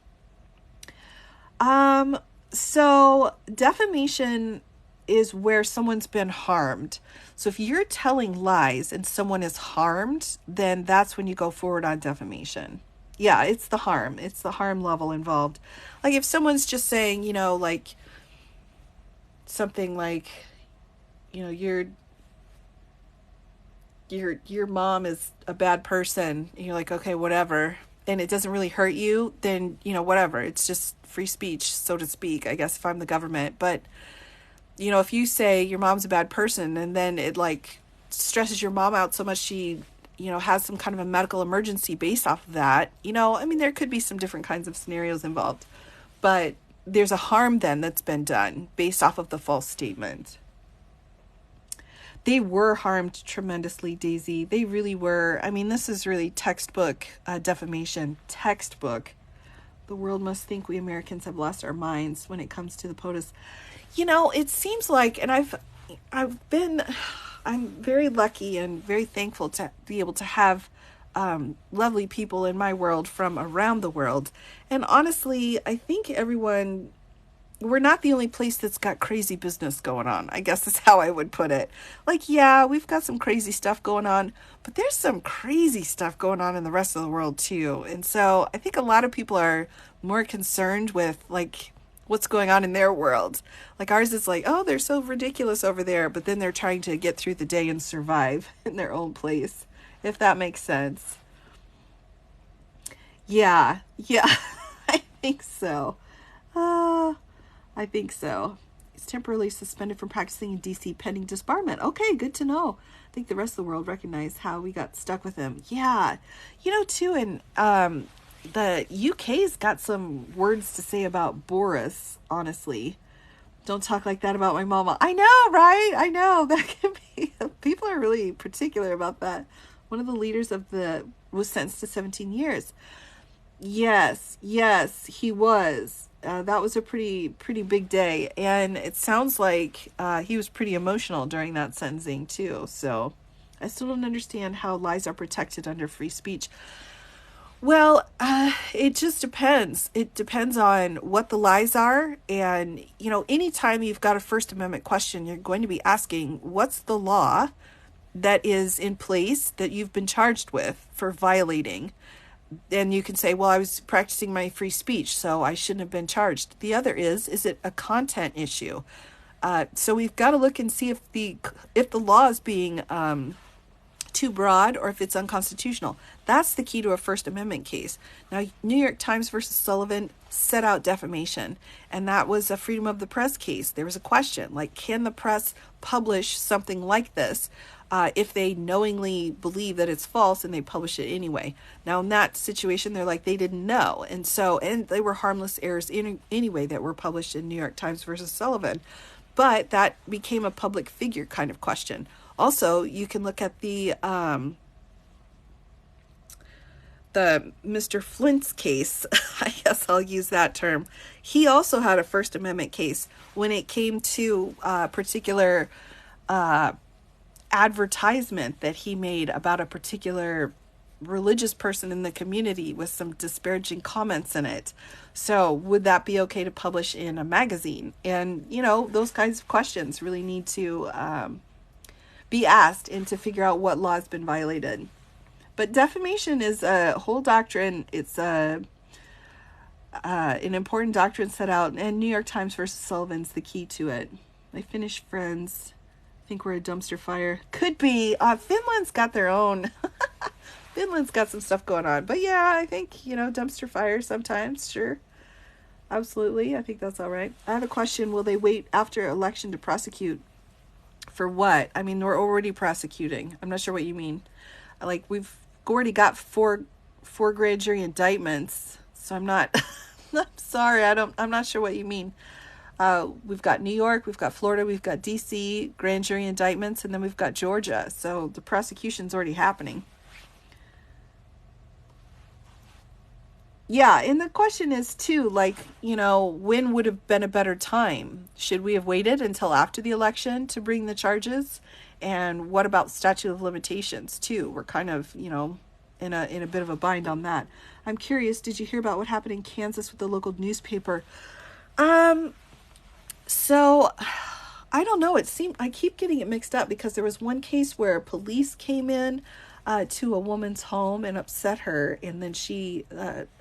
Um, so defamation is where someone's been harmed. So if you're telling lies and someone is harmed, then that's when you go forward on defamation. Yeah, it's the harm. It's the harm level involved. Like if someone's just saying, like something like, your mom is a bad person, and you're like, okay, whatever, and it doesn't really hurt you, then whatever, it's just free speech, so to speak, I guess, if I'm the government. But if you say your mom's a bad person and then it like stresses your mom out so much she has some kind of a medical emergency based off of that, there could be some different kinds of scenarios involved, but there's a harm then that's been done based off of the false statement. They were harmed tremendously, Daisy. They really were. This is really textbook defamation. Textbook. The world must think we Americans have lost our minds when it comes to the POTUS. It seems like, and I'm very lucky and very thankful to be able to have lovely people in my world from around the world. And honestly, I think we're not the only place that's got crazy business going on, I guess is how I would put it. Like, yeah, we've got some crazy stuff going on, but there's some crazy stuff going on in the rest of the world too. And so I think a lot of people are more concerned with like what's going on in their world. Like ours is like, oh, they're so ridiculous over there, but then they're trying to get through the day and survive in their own place, if that makes sense. Yeah, I think so. Uh, I think so. He's temporarily suspended from practicing in DC pending disbarment. Okay, good to know. I think the rest of the world recognized how we got stuck with him. Yeah. Too, and the UK's got some words to say about Boris, honestly. Don't talk like that about my mama. I know, right? I know. That can be... People are really particular about that. One of the leaders was sentenced to 17 years. Yes, he was. That was a pretty big day, and it sounds like he was pretty emotional during that sentencing too. So I still don't understand how lies are protected under free speech. Well, it just depends. It depends on what the lies are, and anytime you've got a First Amendment question, you're going to be asking, what's the law that is in place that you've been charged with for violating? And you can say, well, I was practicing my free speech, so I shouldn't have been charged. The other is it a content issue? So we've got to look and see if the law is being too broad or if it's unconstitutional. That's the key to a First Amendment case. Now, New York Times versus Sullivan set out defamation, and that was a freedom of the press case. There was a question, like, can the press publish something like this if they knowingly believe that it's false and they publish it anyway? Now, in that situation, they're like, they didn't know. And they were harmless errors anyway that were published in New York Times versus Sullivan. But that became a public figure kind of question. Also, you can look at the Mr. Flint's case. I guess I'll use that term. He also had a First Amendment case when it came to a particular advertisement that he made about a particular religious person in the community with some disparaging comments in it. So would that be okay to publish in a magazine? And, those kinds of questions really need to be asked and to figure out what law has been violated. But defamation is a whole doctrine. It's an important doctrine set out, and New York Times versus Sullivan's the key to it. I finished Friends. I think we're a dumpster fire. Could be. Finland's got their own. Finland's got some stuff going on. But yeah, I think, dumpster fire sometimes. Sure. Absolutely. I think that's all right. I have a question. Will they wait after election to prosecute? For what? We're already prosecuting. I'm not sure what you mean. Like, we've already got four grand jury indictments. So I'm not, I'm sorry. I'm not sure what you mean. We've got New York, we've got Florida, we've got DC, grand jury indictments, and then we've got Georgia. So the prosecution's already happening. Yeah, and the question is too, like, when would have been a better time? Should we have waited until after the election to bring the charges? And what about statute of limitations too? We're kind of, in a bit of a bind on that. I'm curious, did you hear about what happened in Kansas with the local newspaper? Um, so I don't know. I keep getting it mixed up because there was one case where police came in to a woman's home and upset her, and then she,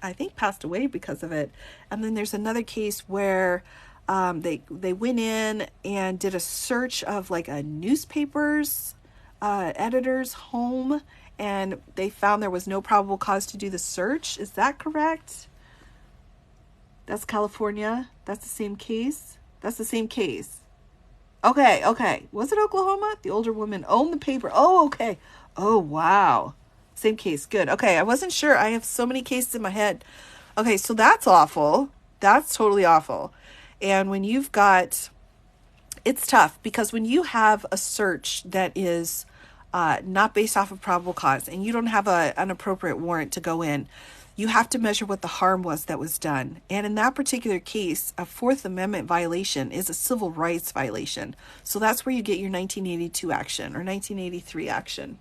I think, passed away because of it. And then there's another case where they went in and did a search of like a newspaper's editor's home, and they found there was no probable cause to do the search. Is that correct? That's California. That's the same case. That's the same case. Okay. Was it Oklahoma? The older woman owned the paper. Oh, okay. Oh, wow. Same case. Good. Okay, I wasn't sure. I have so many cases in my head. Okay, so that's awful. That's totally awful. And when you've got, it's tough because when you have a search that is not based off of probable cause and you don't have an appropriate warrant to go in, you have to measure what the harm was that was done. And in that particular case, a Fourth Amendment violation is a civil rights violation. So that's where you get your 1982 action or 1983 action.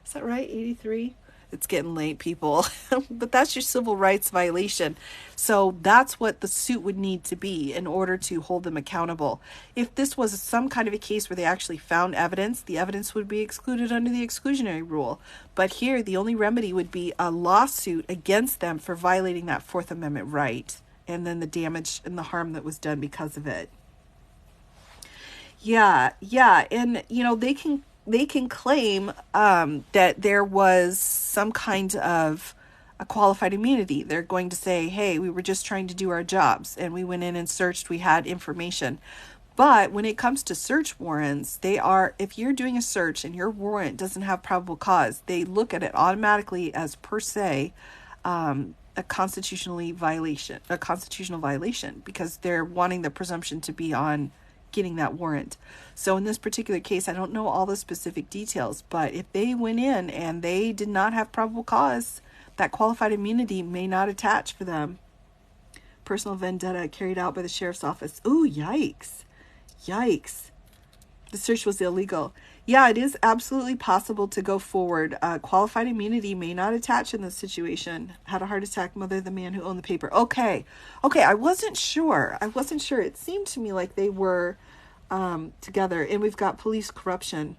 Is that right? 83? It's getting late, people. But that's your civil rights violation. So that's what the suit would need to be in order to hold them accountable. If this was some kind of a case where they actually found evidence, the evidence would be excluded under the exclusionary rule. But here, the only remedy would be a lawsuit against them for violating that Fourth Amendment right, and then the damage and the harm that was done because of it. Yeah. And, they can claim that there was some kind of a qualified immunity. They're going to say, hey, we were just trying to do our jobs and we went in and searched, we had information. But when it comes to search warrants, if you're doing a search and your warrant doesn't have probable cause, they look at it automatically as per se a constitutional violation because they're wanting the presumption to be on getting that warrant. So in this particular case, I don't know all the specific details, but if they went in and they did not have probable cause, that qualified immunity may not attach for them. Personal vendetta carried out by the sheriff's office. Ooh, yikes. The search was illegal. Yeah, it is absolutely possible to go forward. Qualified immunity may not attach in this situation. Had a heart attack, mother of the man who owned the paper. Okay, I wasn't sure. It seemed to me like they were together. And we've got police corruption.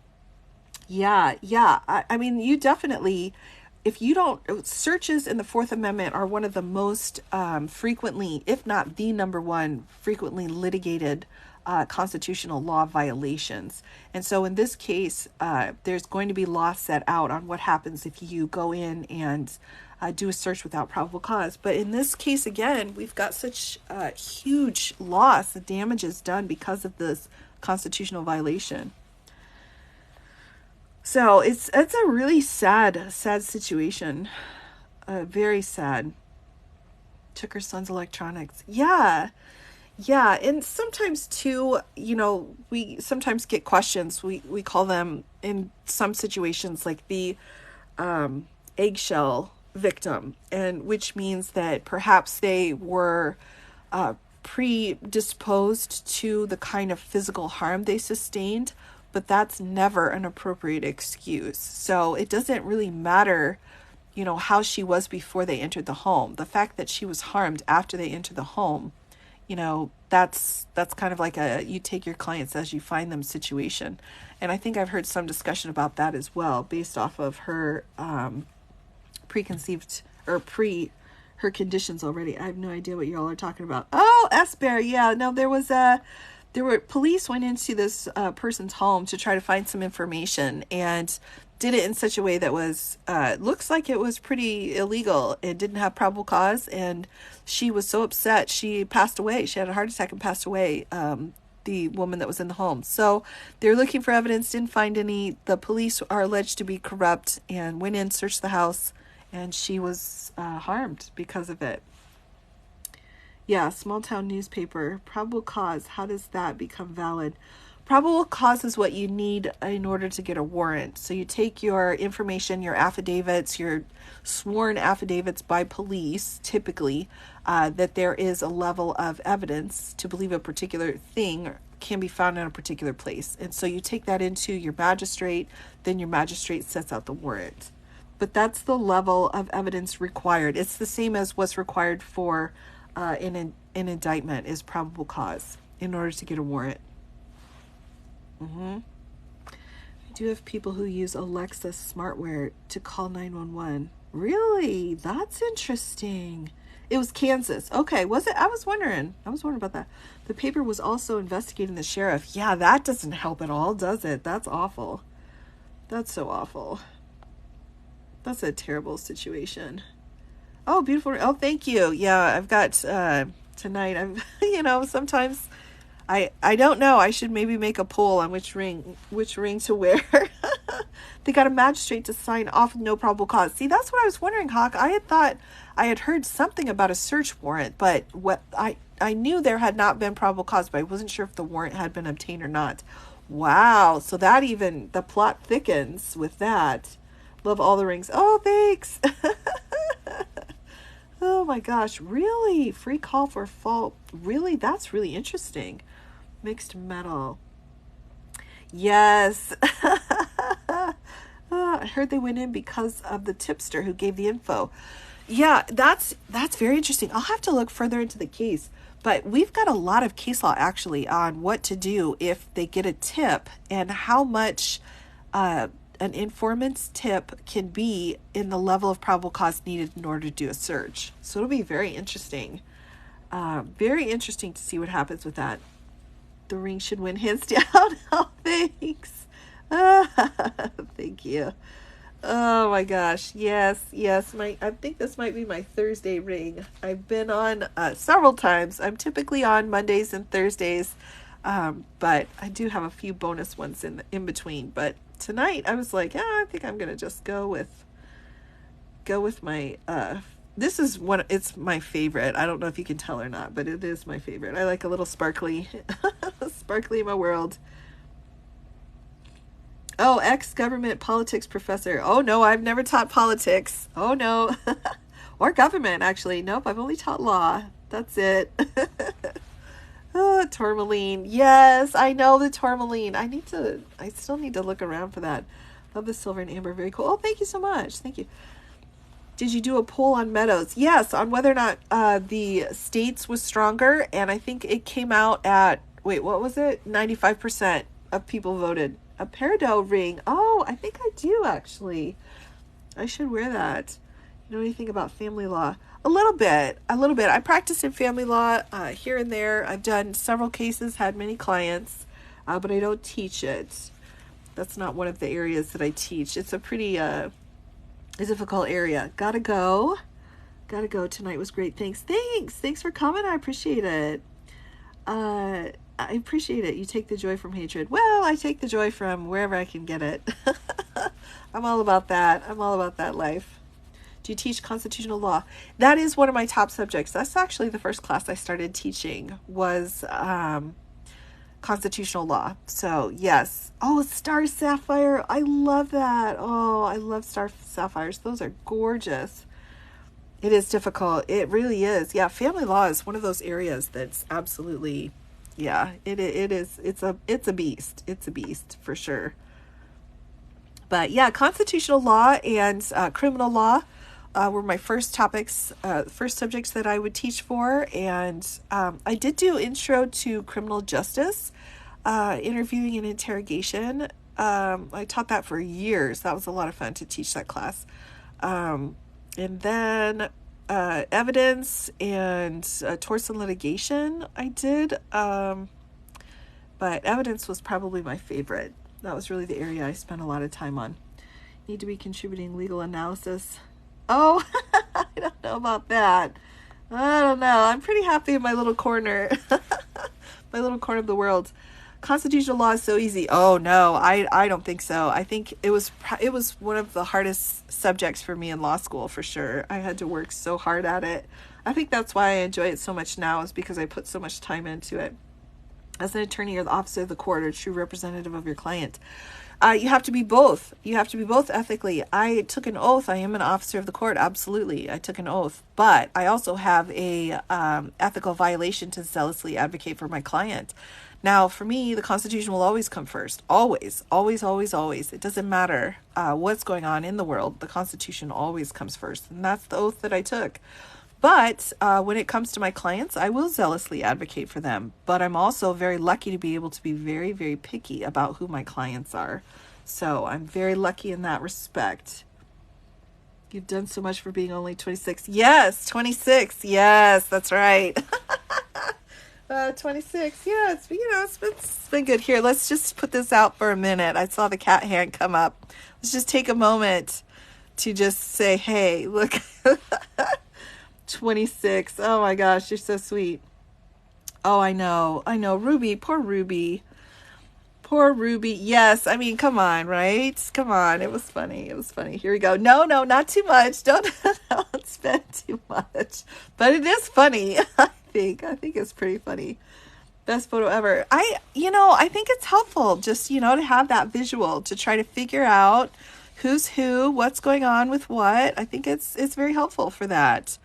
Yeah. I mean, you definitely, if you don't, searches in the Fourth Amendment are one of the most frequently, if not the number one, frequently litigated constitutional law violations. And so in this case, there's going to be law set out on what happens if you go in and do a search without probable cause. But in this case, again, we've got such huge loss, the damages done because of this constitutional violation. So it's a really sad situation. Very sad. Took her son's electronics. Yeah. And sometimes too, we sometimes get questions. We call them in some situations like the eggshell victim, and which means that perhaps they were predisposed to the kind of physical harm they sustained, but that's never an appropriate excuse. So it doesn't really matter, how she was before they entered the home. The fact that she was harmed after they entered the home, that's kind of like you take your clients as you find them situation. And I think I've heard some discussion about that as well, based off of her preconceived or her conditions already. I have no idea what y'all are talking about. Oh, S-Bear. Yeah, no, police went into this person's home to try to find some information and did it in such a way that was, looks like it was pretty illegal. It didn't have probable cause, and she was so upset, she passed away. She had a heart attack and passed away, the woman that was in the home. So they're looking for evidence, didn't find any. The police are alleged to be corrupt and went in, searched the house, and she was harmed because of it. Yeah, small town newspaper. Probable cause, how does that become valid? Probable cause is what you need in order to get a warrant. So you take your information, your affidavits, your sworn affidavits by police, typically, that there is a level of evidence to believe a particular thing can be found in a particular place. And so you take that into your magistrate, then your magistrate sets out the warrant. but that's the level of evidence required. It's the same as what's required for an indictment is probable cause in order to get a warrant. I do have people who use Alexa smartware to call 911. Really? That's interesting. It was Kansas. Okay, was it? I was wondering about that. The paper was also investigating the sheriff. Yeah, that doesn't help at all, does it? That's awful. That's so awful. That's a terrible situation. Oh, beautiful. Oh, thank you. Yeah, I've got tonight. I'm sometimes I don't know. I should maybe make a poll on which ring to wear. They got a magistrate to sign off with no probable cause. See, that's what I was wondering, Hawk. I had thought I had heard something about a search warrant, but what I knew there had not been probable cause, but I wasn't sure if the warrant had been obtained or not. Wow. So that even the plot thickens with that. Love all the rings. Oh, thanks. Oh my gosh. Really? Free call for fault. Really? That's really interesting. Mixed metal. Yes. I heard they went in because of the tipster who gave the info. Yeah, that's very interesting. I'll have to look further into the case. But we've got a lot of case law actually on what to do if they get a tip and how much an informant's tip can be in the level of probable cause needed in order to do a search. So it'll be very interesting. Very interesting to see what happens with that. The ring should win hands down. Oh, thanks. Thank you. Oh my gosh. Yes. I think this might be my Thursday ring. I've been on several times. I'm typically on Mondays and Thursdays. But I do have a few bonus ones in between. But tonight I was like, yeah, I think I'm going to just go with my, this is one, it's my favorite. I don't know if you can tell or not, but it is my favorite. I like a little sparkly, sparkly in my world. Oh, ex-government politics professor. Oh, no, I've never taught politics. Oh, no. Or government, actually. Nope, I've only taught law. That's it. Oh, tourmaline. Yes, I know the tourmaline. I still need to look around for that. Love the silver and amber. Very cool. Oh, thank you so much. Thank you. Did you do a poll on Meadows? Yes, on whether or not the States was stronger. And I think it came out at, wait, what was it? 95% of people voted. A peridot ring. Oh, I think I do actually. I should wear that. You know anything about family law? A little bit. I practice in family law here and there. I've done several cases, had many clients, but I don't teach it. That's not one of the areas that I teach. It's a pretty difficult area. Gotta go. Tonight was great. Thanks for coming. I appreciate it. I appreciate it. You take the joy from hatred. Well, I take the joy from wherever I can get it. I'm all about that. I'm all about that life. Do you teach constitutional law? That is one of my top subjects. That's actually the first class I started teaching was constitutional law. So yes. Oh, star sapphire. I love that. Oh, I love star sapphires. Those are gorgeous. It is difficult. It really is. Yeah, family law is one of those areas that's absolutely, yeah, it is. It's a beast. It's a beast for sure. But yeah, constitutional law and criminal law were my first topics, first subjects that I would teach for. And I did do intro to criminal justice, interviewing and interrogation. I taught that for years. That was a lot of fun to teach that class. And then evidence and torts and litigation I did. But evidence was probably my favorite. That was really the area I spent a lot of time on. Need to be contributing legal analysis. Oh, I don't know about that. I don't know. I'm pretty happy in my little corner. My little corner of the world. Constitutional law is so easy. Oh no, I don't think so. I think it was one of the hardest subjects for me in law school for sure. I had to work so hard at it. I think that's why I enjoy it so much now, is because I put so much time into it. As an attorney or the officer of the court or true representative of your client, You have to be both. You have to be both ethically. I took an oath. I am an officer of the court. Absolutely. I took an oath. But I also have a ethical violation to zealously advocate for my client. Now, for me, the Constitution will always come first. Always, always, always, always. It doesn't matter what's going on in the world. The Constitution always comes first. And that's the oath that I took. But when it comes to my clients, I will zealously advocate for them. But I'm also very lucky to be able to be very, very picky about who my clients are. So I'm very lucky in that respect. You've done so much for being only 26. Yes, 26. Yes, that's right. 26. Yeah, it's been good. Here, let's just put this out for a minute. I saw the cat hand come up. Let's just take a moment to just say, hey, look. 26. Oh my gosh, you're so sweet. Oh, I know. Ruby, poor Ruby. Poor Ruby. Yes, I mean, come on, right? Come on. It was funny. Here we go. No, not too much. Don't spend too much. But it is funny. I think it's pretty funny. Best photo ever. I think it's helpful just, to have that visual to try to figure out who's who, what's going on with what. I think it's very helpful for that.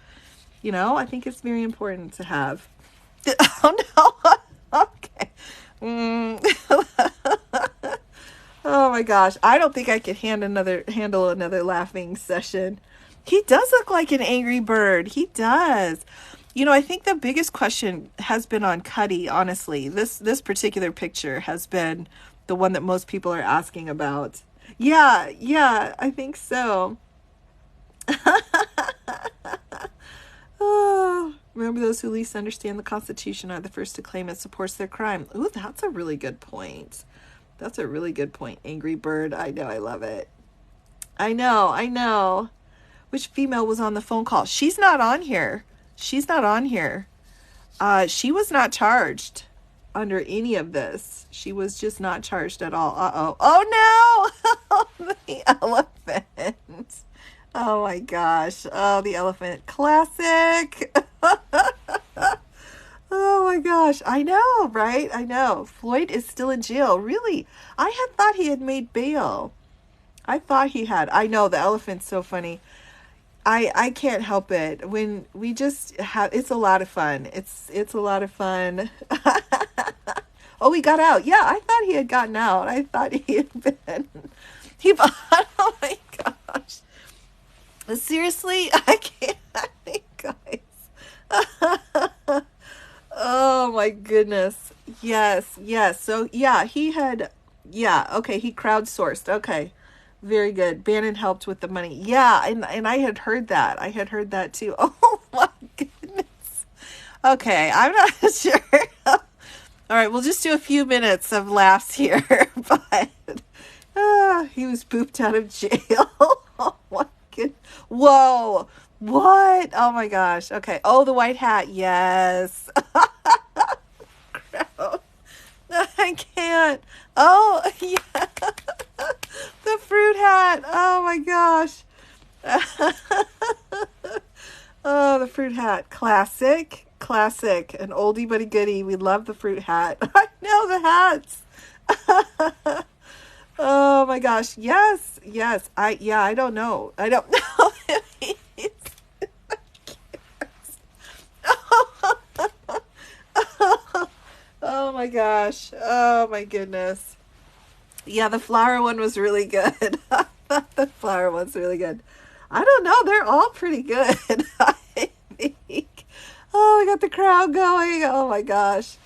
I think it's very important to have. Oh no. Okay. Oh my gosh. I don't think I could handle another laughing session. He does look like an angry bird. He does. I think the biggest question has been on Cuddy, honestly. This particular picture has been the one that most people are asking about. Yeah, I think so. Oh, remember, those who least understand the Constitution are the first to claim it supports their crime. Ooh, that's a really good point. Angry Bird. I know, I love it. I know. Which female was on the phone call? She's not on here. She was not charged under any of this. She was just not charged at all. Uh-oh. Oh no! The elephant. Oh my gosh. Oh, the elephant. Classic. Oh my gosh. I know, right? I know. Floyd is still in jail. Really? I had thought he had made bail. I thought he had. I know, the elephant's so funny. I can't help it. When we just have, it's a lot of fun. It's a lot of fun. Oh, he got out. Yeah, I thought he had gotten out. I thought he had been. Oh my gosh. Seriously, I can't, guys. Oh my goodness. Yes. So yeah, he crowdsourced. Okay. Very good. Bannon helped with the money. Yeah, and I had heard that. Too. Oh my goodness. Okay, I'm not sure. All right, we'll just do a few minutes of laughs here. But he was booped out of jail. Oh my goodness. Whoa. What? Oh my gosh. Okay. Oh, the white hat. Yes. I can't. Oh, yeah. The fruit hat. Oh my gosh. Oh, the fruit hat. Classic. An oldie but a goodie. We love the fruit hat. I know the hats. Oh my gosh. Yes. I don't know. Oh my gosh. Oh my goodness. Yeah, the flower one was really good. The flower one's really good. I don't know. They're all pretty good. I think. Oh, we got the crowd going. Oh my gosh.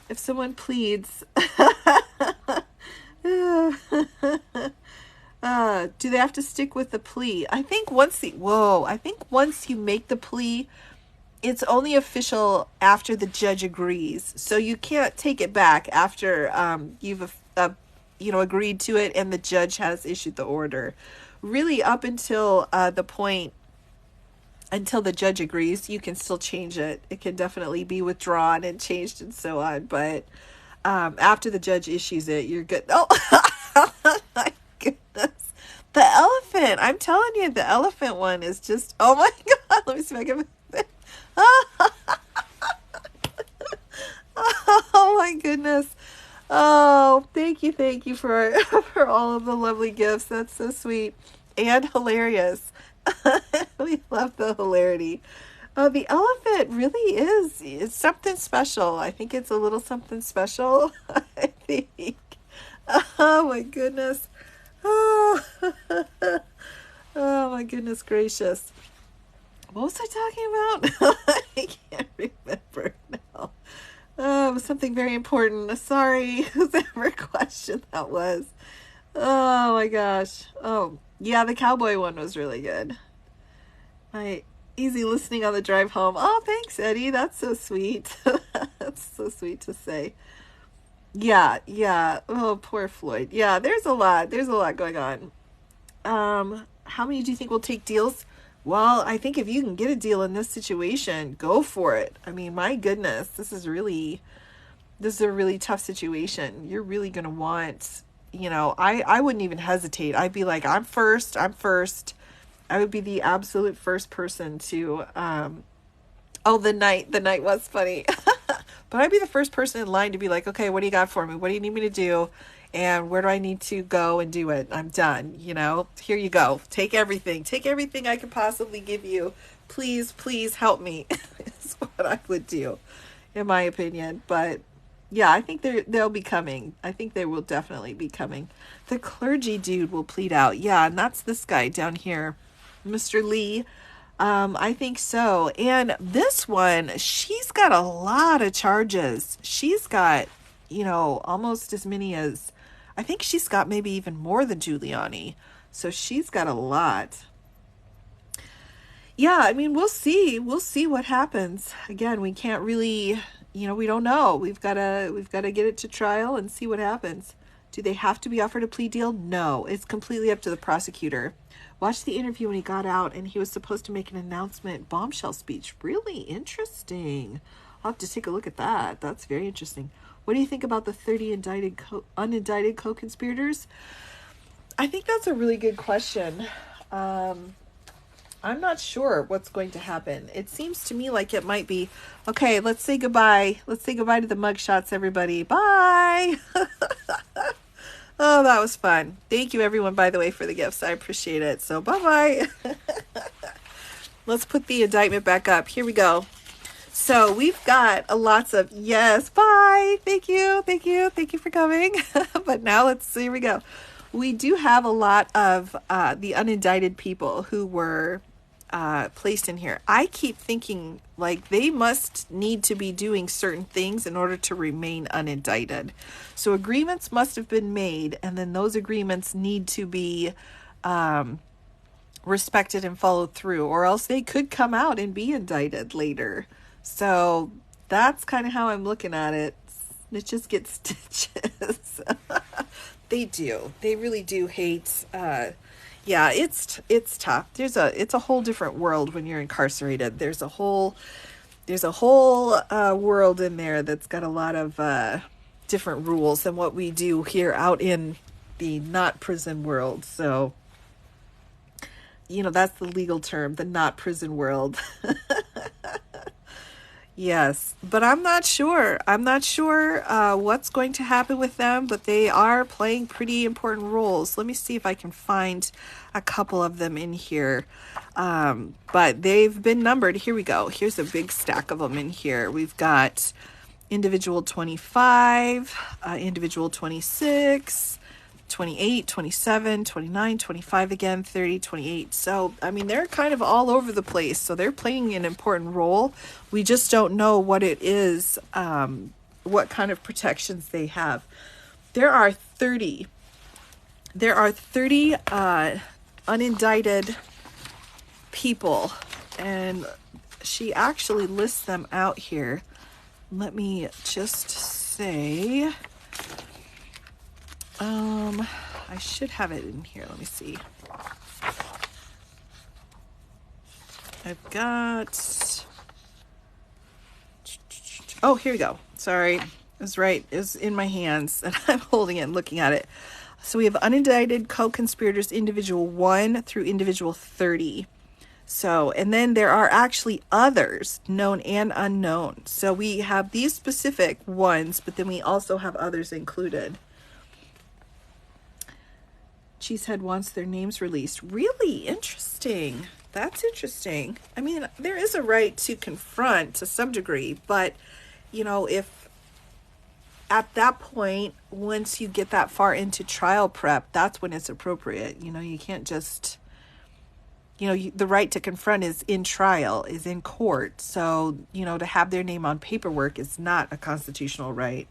If someone pleads. Do they have to stick with the plea? I think once you make the plea, it's only official after the judge agrees. So you can't take it back after you've agreed to it and the judge has issued the order. Really, up until the point until the judge agrees, you can still change it. It can definitely be withdrawn and changed and so on. But after the judge issues it, you're good. Oh, my goodness. The elephant. I'm telling you, the elephant one is just, oh my God. Let me see if I can. Oh my goodness. Oh, thank you for for all of the lovely gifts. That's so sweet and hilarious. We love the hilarity. The elephant really is it's something special. I think it's a little something special. I think. Oh my goodness. Oh, oh my goodness gracious. What was I talking about? I can't remember now. Oh, it was something very important. Sorry, whoever question that was. Oh my gosh. Oh, yeah, the cowboy one was really good. My easy listening on the drive home. Oh, thanks, Eddie. That's so sweet. That's so sweet to say. Yeah, yeah. Oh, poor Floyd. Yeah, there's a lot. There's a lot going on. How many do you think will take deals? Well, I think if you can get a deal in this situation, go for it. I mean, my goodness, this is a really tough situation. You're really going to want, I wouldn't even hesitate. I'd be like, I'm first. I'm first. I would be the absolute first person to, oh, the night was funny. But I'd be the first person in line to be like, okay, what do you got for me? What do you need me to do? And where do I need to go and do it? I'm done. Here you go. Take everything. Take everything I can possibly give you. Please, please help me. Is what I would do, in my opinion. But yeah, I think they'll be coming. I think they will definitely be coming. The clergy dude will plead out. Yeah, and that's this guy down here, Mr. Lee. I think so. And this one, she's got a lot of charges. She's got, almost as many as, I think she's got maybe even more than Giuliani. So she's got a lot. Yeah, I mean, we'll see. We'll see what happens. Again, we can't really, we don't know. We've got to get it to trial and see what happens. Do they have to be offered a plea deal? No, it's completely up to the prosecutor. Watch the interview when he got out and he was supposed to make an announcement bombshell speech. Really interesting. I'll have to take a look at that. That's very interesting. What do you think about the 30 unindicted co-conspirators? I think that's a really good question. I'm not sure what's going to happen. It seems to me like it might be, okay, let's say goodbye. Let's say goodbye to the mugshots, everybody. Bye. Oh, that was fun. Thank you, everyone, by the way, for the gifts. I appreciate it. So, bye-bye. Let's put the indictment back up. Here we go. So, we've got lots of, yes, bye. Thank you. Thank you. Thank you for coming. But now here we go. We do have a lot of the unindicted people who were placed in here. I keep thinking like they must need to be doing certain things in order to remain unindicted. So agreements must have been made, and then those agreements need to be respected and followed through, or else they could come out and be indicted later. So that's kind of how I'm looking at it. Snitches get stitches. They do. They really do hate. Yeah, it's tough. It's a whole different world when you're incarcerated. There's a whole world in there that's got a lot of different rules than what we do here out in the not prison world. So, that's the legal term, the not prison world. Yes, but I'm not sure. I'm not sure what's going to happen with them, but they are playing pretty important roles. Let me see if I can find a couple of them in here. But they've been numbered. Here we go. Here's a big stack of them in here. We've got individual 25, individual 26, 28, 27, 29, 25 again, 30, 28. So, I mean, they're kind of all over the place. So they're playing an important role. We just don't know what it is, what kind of protections they have. There are 30 unindicted people, and she actually lists them out here. Let me just say, I should have it in here. Let me see. I've got, oh, here we go. Sorry. It was right. It was in my hands and I'm holding it and looking at it. So we have unindicted co-conspirators, individual 1 through individual 30. So, and then there are actually others, known and unknown. So we have these specific ones, but then we also have others included. Cheesehead wants their names released. Really interesting. That's interesting. I mean, there is a right to confront to some degree, but, if at that point, once you get that far into trial prep, that's when it's appropriate. You can't just, the right to confront is in trial, is in court. So, to have their name on paperwork is not a constitutional right.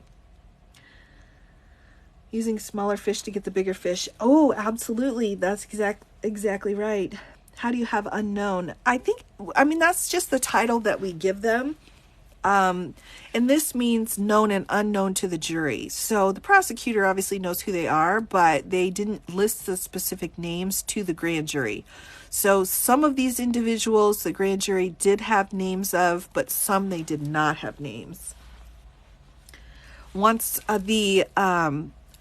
Using smaller fish to get the bigger fish. Oh, absolutely. That's exactly right. How do you have unknown? That's just the title that we give them. And this means known and unknown to the jury. So the prosecutor obviously knows who they are, but they didn't list the specific names to the grand jury. So some of these individuals, the grand jury did have names of, but some they did not have names. Once the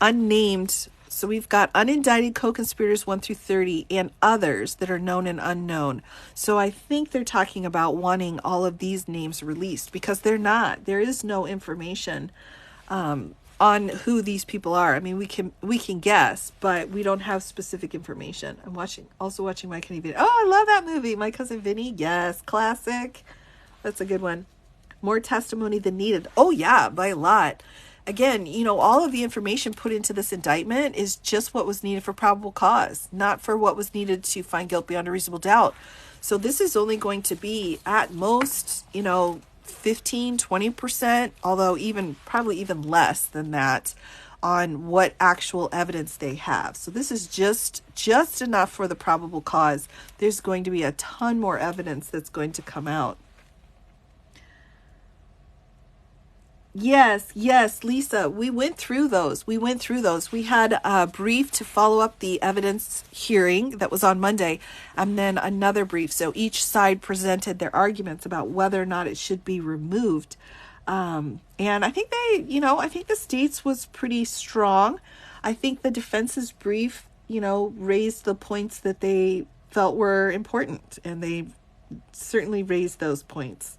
unnamed, so we've got unindicted co-conspirators 1 through 30 and others that are known and unknown. So I think they're talking about wanting all of these names released because they're not. There is no information on who these people are. I mean, we can guess, but we don't have specific information. I'm also watching My Cousin Vinny. Oh, I love that movie, My Cousin Vinny. Yes, classic. That's a good one. More testimony than needed. Oh yeah, by a lot. Again, all of the information put into this indictment is just what was needed for probable cause, not for what was needed to find guilt beyond a reasonable doubt. So this is only going to be at most, 15, 20%, although probably even less than that on what actual evidence they have. So this is just enough for the probable cause. There's going to be a ton more evidence that's going to come out. Yes, Lisa, we went through those. We had a brief to follow up the evidence hearing that was on Monday, and then another brief. So each side presented their arguments about whether or not it should be removed. And I think I think the state's was pretty strong. I think the defense's brief, raised the points that they felt were important, and they certainly raised those points.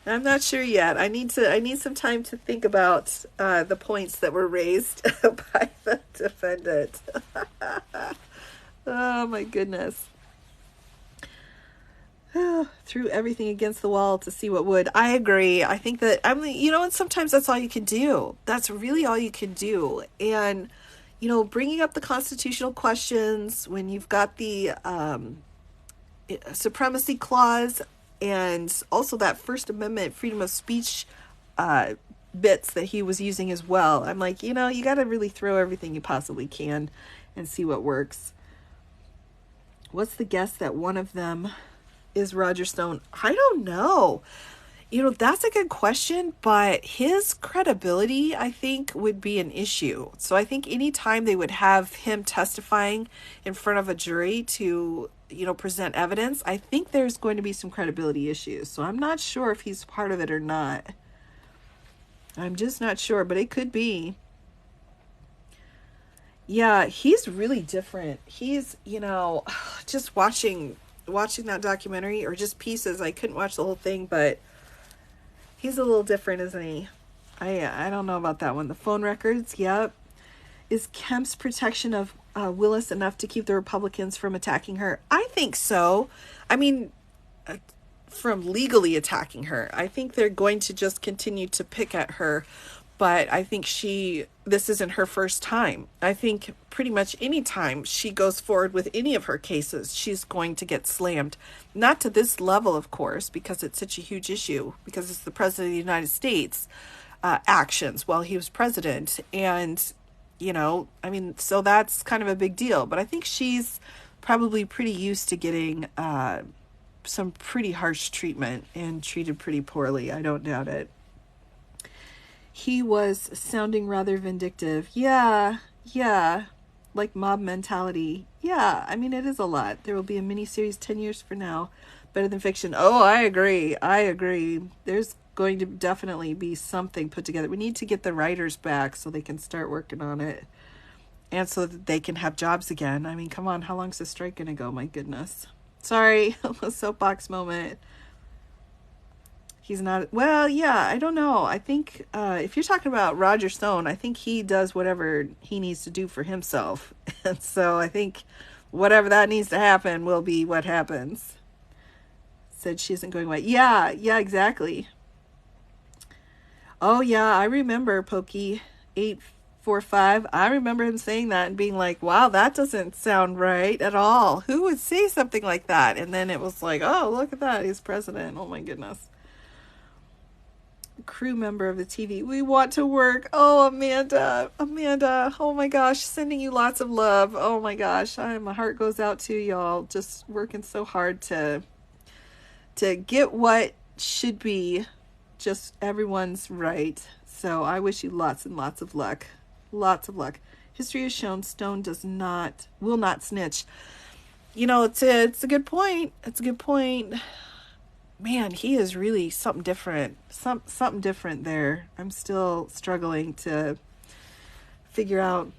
I'm not sure yet. I need some time to think about the points that were raised by the defendant. Oh my goodness. Threw everything against the wall to see what would. I agree. I think that and sometimes that's all you can do. That's really all you can do. And bringing up the constitutional questions when you've got the supremacy clause and also that First Amendment freedom of speech bits that he was using as well. I'm like, you got to really throw everything you possibly can and see what works. What's the guess that one of them is Roger Stone? I don't know. That's a good question, but his credibility, I think, would be an issue. So I think anytime they would have him testifying in front of a jury to present evidence, I think there's going to be some credibility issues. So I'm not sure if he's part of it or not. I'm just not sure, but it could be. Yeah, he's really different. He's, just watching that documentary or just pieces. I couldn't watch the whole thing, but he's a little different, isn't he? I don't know about that one. The phone records, yep. Is Kemp's protection of Willis enough to keep the Republicans from attacking her? I think so. I mean, from legally attacking her. I think they're going to just continue to pick at her. But I think this isn't her first time. I think pretty much any time she goes forward with any of her cases, she's going to get slammed. Not to this level, of course, because it's such a huge issue, because it's the President of the United States actions while he was president. And, so that's kind of a big deal. But I think she's probably pretty used to getting some pretty harsh treatment and treated pretty poorly. I don't doubt it. He was sounding rather vindictive. Yeah. Like mob mentality. Yeah, it is a lot. There will be a miniseries 10 years from now. Better than fiction. Oh, I agree. There's going to definitely be something put together. We need to get the writers back so they can start working on it. and so that they can have jobs again. I mean, come on, how long's the strike going to go? My goodness. Sorry, a soapbox moment. He's not, well, yeah, I don't know. I think if you're talking about Roger Stone, I think he does whatever he needs to do for himself. And so I think whatever that needs to happen will be what happens. Said she isn't going away. Yeah, exactly. Oh, yeah, I remember Pokey 845. I remember him saying that and being like, wow, that doesn't sound right at all. Who would say something like that? And then it was like, oh, look at that. He's president. Oh, my goodness. Crew member of the TV. We want to work. Oh, Amanda. Oh, my gosh. Sending you lots of love. Oh, my gosh. My heart goes out to y'all. Just working so hard to get what should be just everyone's right. So I wish you lots and lots of luck. Lots of luck. History has shown Stone will not snitch. You know, it's a good point. It's a good point. Man, he is really something different. Something different there. I'm still struggling to figure out.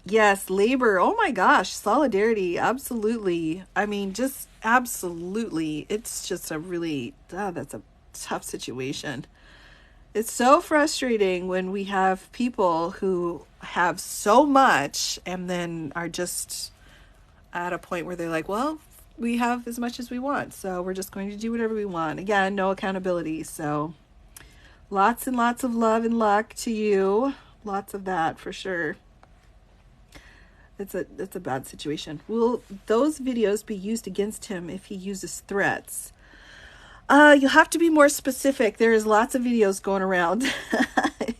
Yes, labor. Oh my gosh, solidarity. Absolutely. I mean, just absolutely. It's just that's a tough situation. It's so frustrating when we have people who have so much and then are just at a point where they're like, well, we have as much as we want, so we're just going to do whatever we want. Again, no accountability. So lots and lots of love and luck to you. Lots of that for sure. It's a bad situation. Will those videos be used against him if he uses threats? You'll have to be more specific. There's lots of videos going around.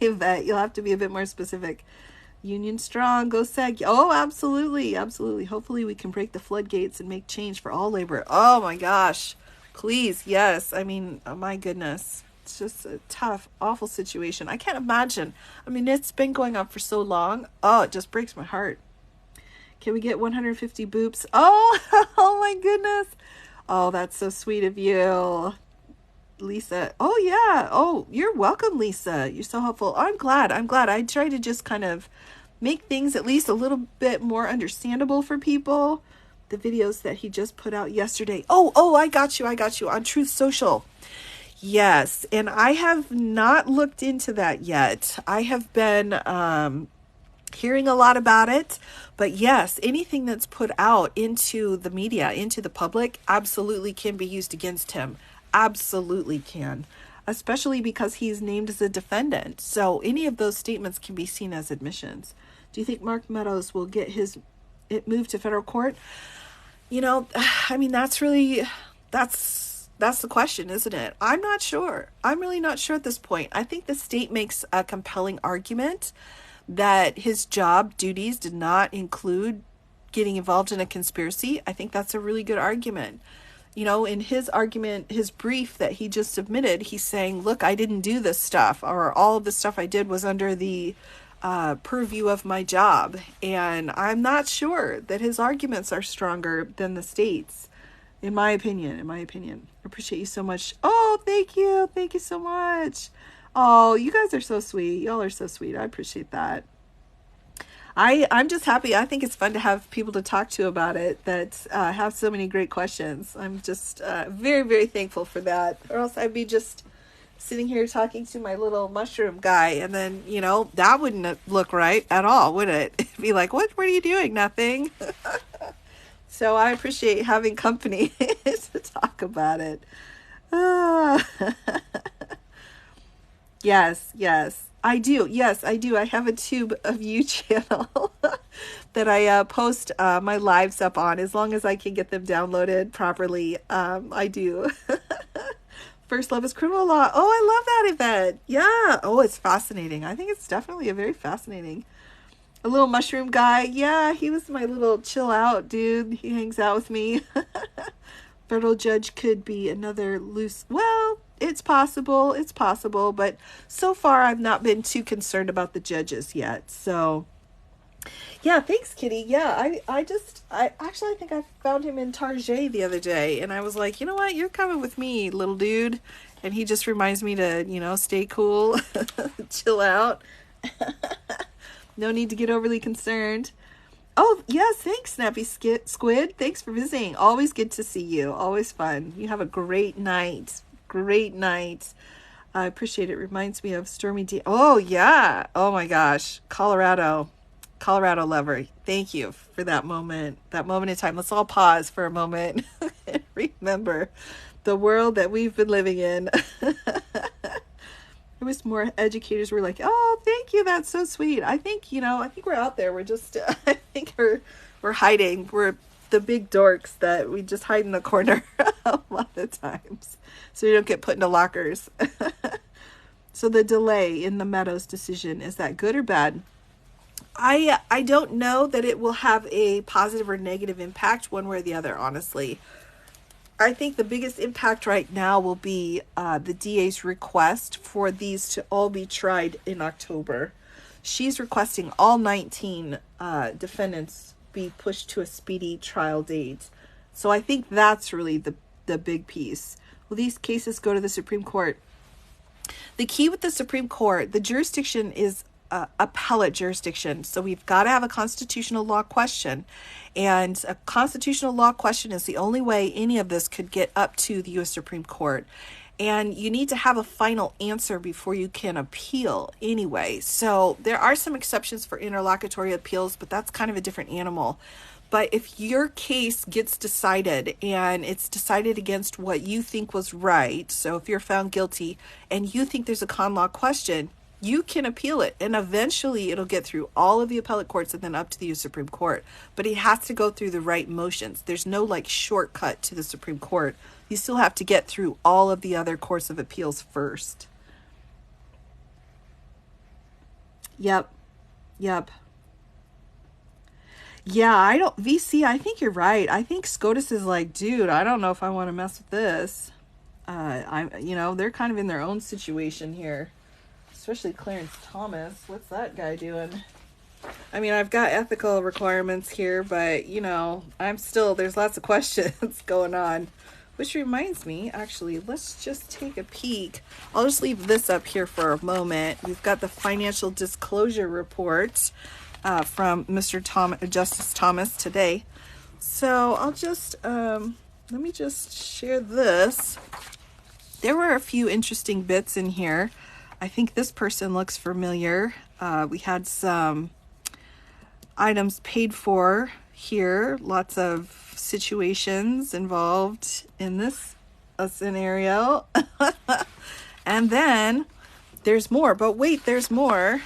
Yvette, you'll have to be a bit more specific. Union strong, go SAG. Oh, absolutely. Hopefully we can break the floodgates and make change for all labor. Oh my gosh. Please, yes. I mean, oh my goodness. It's just a tough, awful situation. I can't imagine. I mean, it's been going on for so long. Oh, it just breaks my heart. Can we get 150 boops? Oh, oh my goodness. Oh, that's so sweet of you, Lisa. Oh, yeah. Oh, you're welcome, Lisa. You're so helpful. I'm glad. I try to just kind of make things at least a little bit more understandable for people. The videos that he just put out yesterday. Oh, I got you on Truth Social. Yes. And I have not looked into that yet. I have been hearing a lot about it, but yes, anything that's put out into the media, into the public, absolutely can be used against him. Absolutely can, especially because he's named as a defendant. So any of those statements can be seen as admissions. Do you think Mark Meadows will get it moved to federal court? You know, I mean, that's the question, isn't it? I'm not sure. I'm really not sure at this point. I think the state makes a compelling argument that his job duties did not include getting involved in a conspiracy. I think that's a really good argument. You know, in his argument, his brief that he just submitted, he's saying, look, I didn't do this stuff, or all of the stuff I did was under the purview of my job. And I'm not sure that his arguments are stronger than the state's, in my opinion. I appreciate you so much. Oh, thank you. Thank you so much. Oh, you guys are so sweet. Y'all are so sweet. I appreciate that. I'm just happy. I think it's fun to have people to talk to about it that have so many great questions. I'm just very, very thankful for that. Or else I'd be just sitting here talking to my little mushroom guy. And then, you know, that wouldn't look right at all, would it? It'd be like, what are you doing? Nothing. So I appreciate having company to talk about it. Yes, I do. Yes, I do. I have a Tube of You channel that I post my lives up on as long as I can get them downloaded properly. I do. First Love is Criminal Law. Oh, I love that event. Yeah. Oh, it's fascinating. I think it's definitely a very fascinating. A little mushroom guy. Yeah, he was my little chill out dude. He hangs out with me. Federal judge could be another loose. Well, it's possible, but so far I've not been too concerned about the judges yet. So yeah, thanks, Kitty. Yeah, I think I found him in Tarjay the other day, and I was like, you know what, you're coming with me, little dude. And he just reminds me to, you know, stay cool, chill out. No need to get overly concerned. Oh, yes, thanks, Snappy Squid. Thanks for visiting. Always good to see you. Always fun. You have a great night. Great night. I appreciate it. Reminds me of Stormy D. Oh, yeah. Oh, my gosh. Colorado lover. Thank you for that moment in time. Let's all pause for a moment and remember the world that we've been living in. I wish more educators were like, oh, thank you. That's so sweet. I think we're out there. We're just, I think we're hiding. We're the big dorks that we just hide in the corner a lot of times so you don't get put into lockers. So the delay in the Meadows decision, is that good or bad? I don't know that it will have a positive or negative impact one way or the other, honestly. I think the biggest impact right now will be the DA's request for these to all be tried in October. She's requesting all 19 defendants be pushed to a speedy trial date. So I think that's really the big piece. Will these cases go to the Supreme Court? The key with the Supreme Court, the jurisdiction is appellate jurisdiction. So we've got to have a constitutional law question. And a constitutional law question is the only way any of this could get up to the U.S. Supreme Court. And you need to have a final answer before you can appeal anyway. So there are some exceptions for interlocutory appeals, but that's kind of a different animal. But if your case gets decided and it's decided against what you think was right, so if you're found guilty and you think there's a con law question, you can appeal it, and eventually it'll get through all of the appellate courts and then up to the U.S. Supreme Court. But it has to go through the right motions. There's no shortcut to the Supreme Court. You still have to get through all of the other courts of appeals first. Yep. Yeah, VC, I think you're right. I think SCOTUS is like, dude, I don't know if I want to mess with this. They're kind of in their own situation here. Especially Clarence Thomas. What's that guy doing? I mean, I've got ethical requirements here, but, there's lots of questions going on. Which reminds me, actually, let's just take a peek. I'll just leave this up here for a moment. We've got the financial disclosure report from Justice Thomas today. So I'll just, let me just share this. There were a few interesting bits in here. I think this person looks familiar. We had some items paid for here. Lots of situations involved in this scenario. And then there's more. But wait, there's more.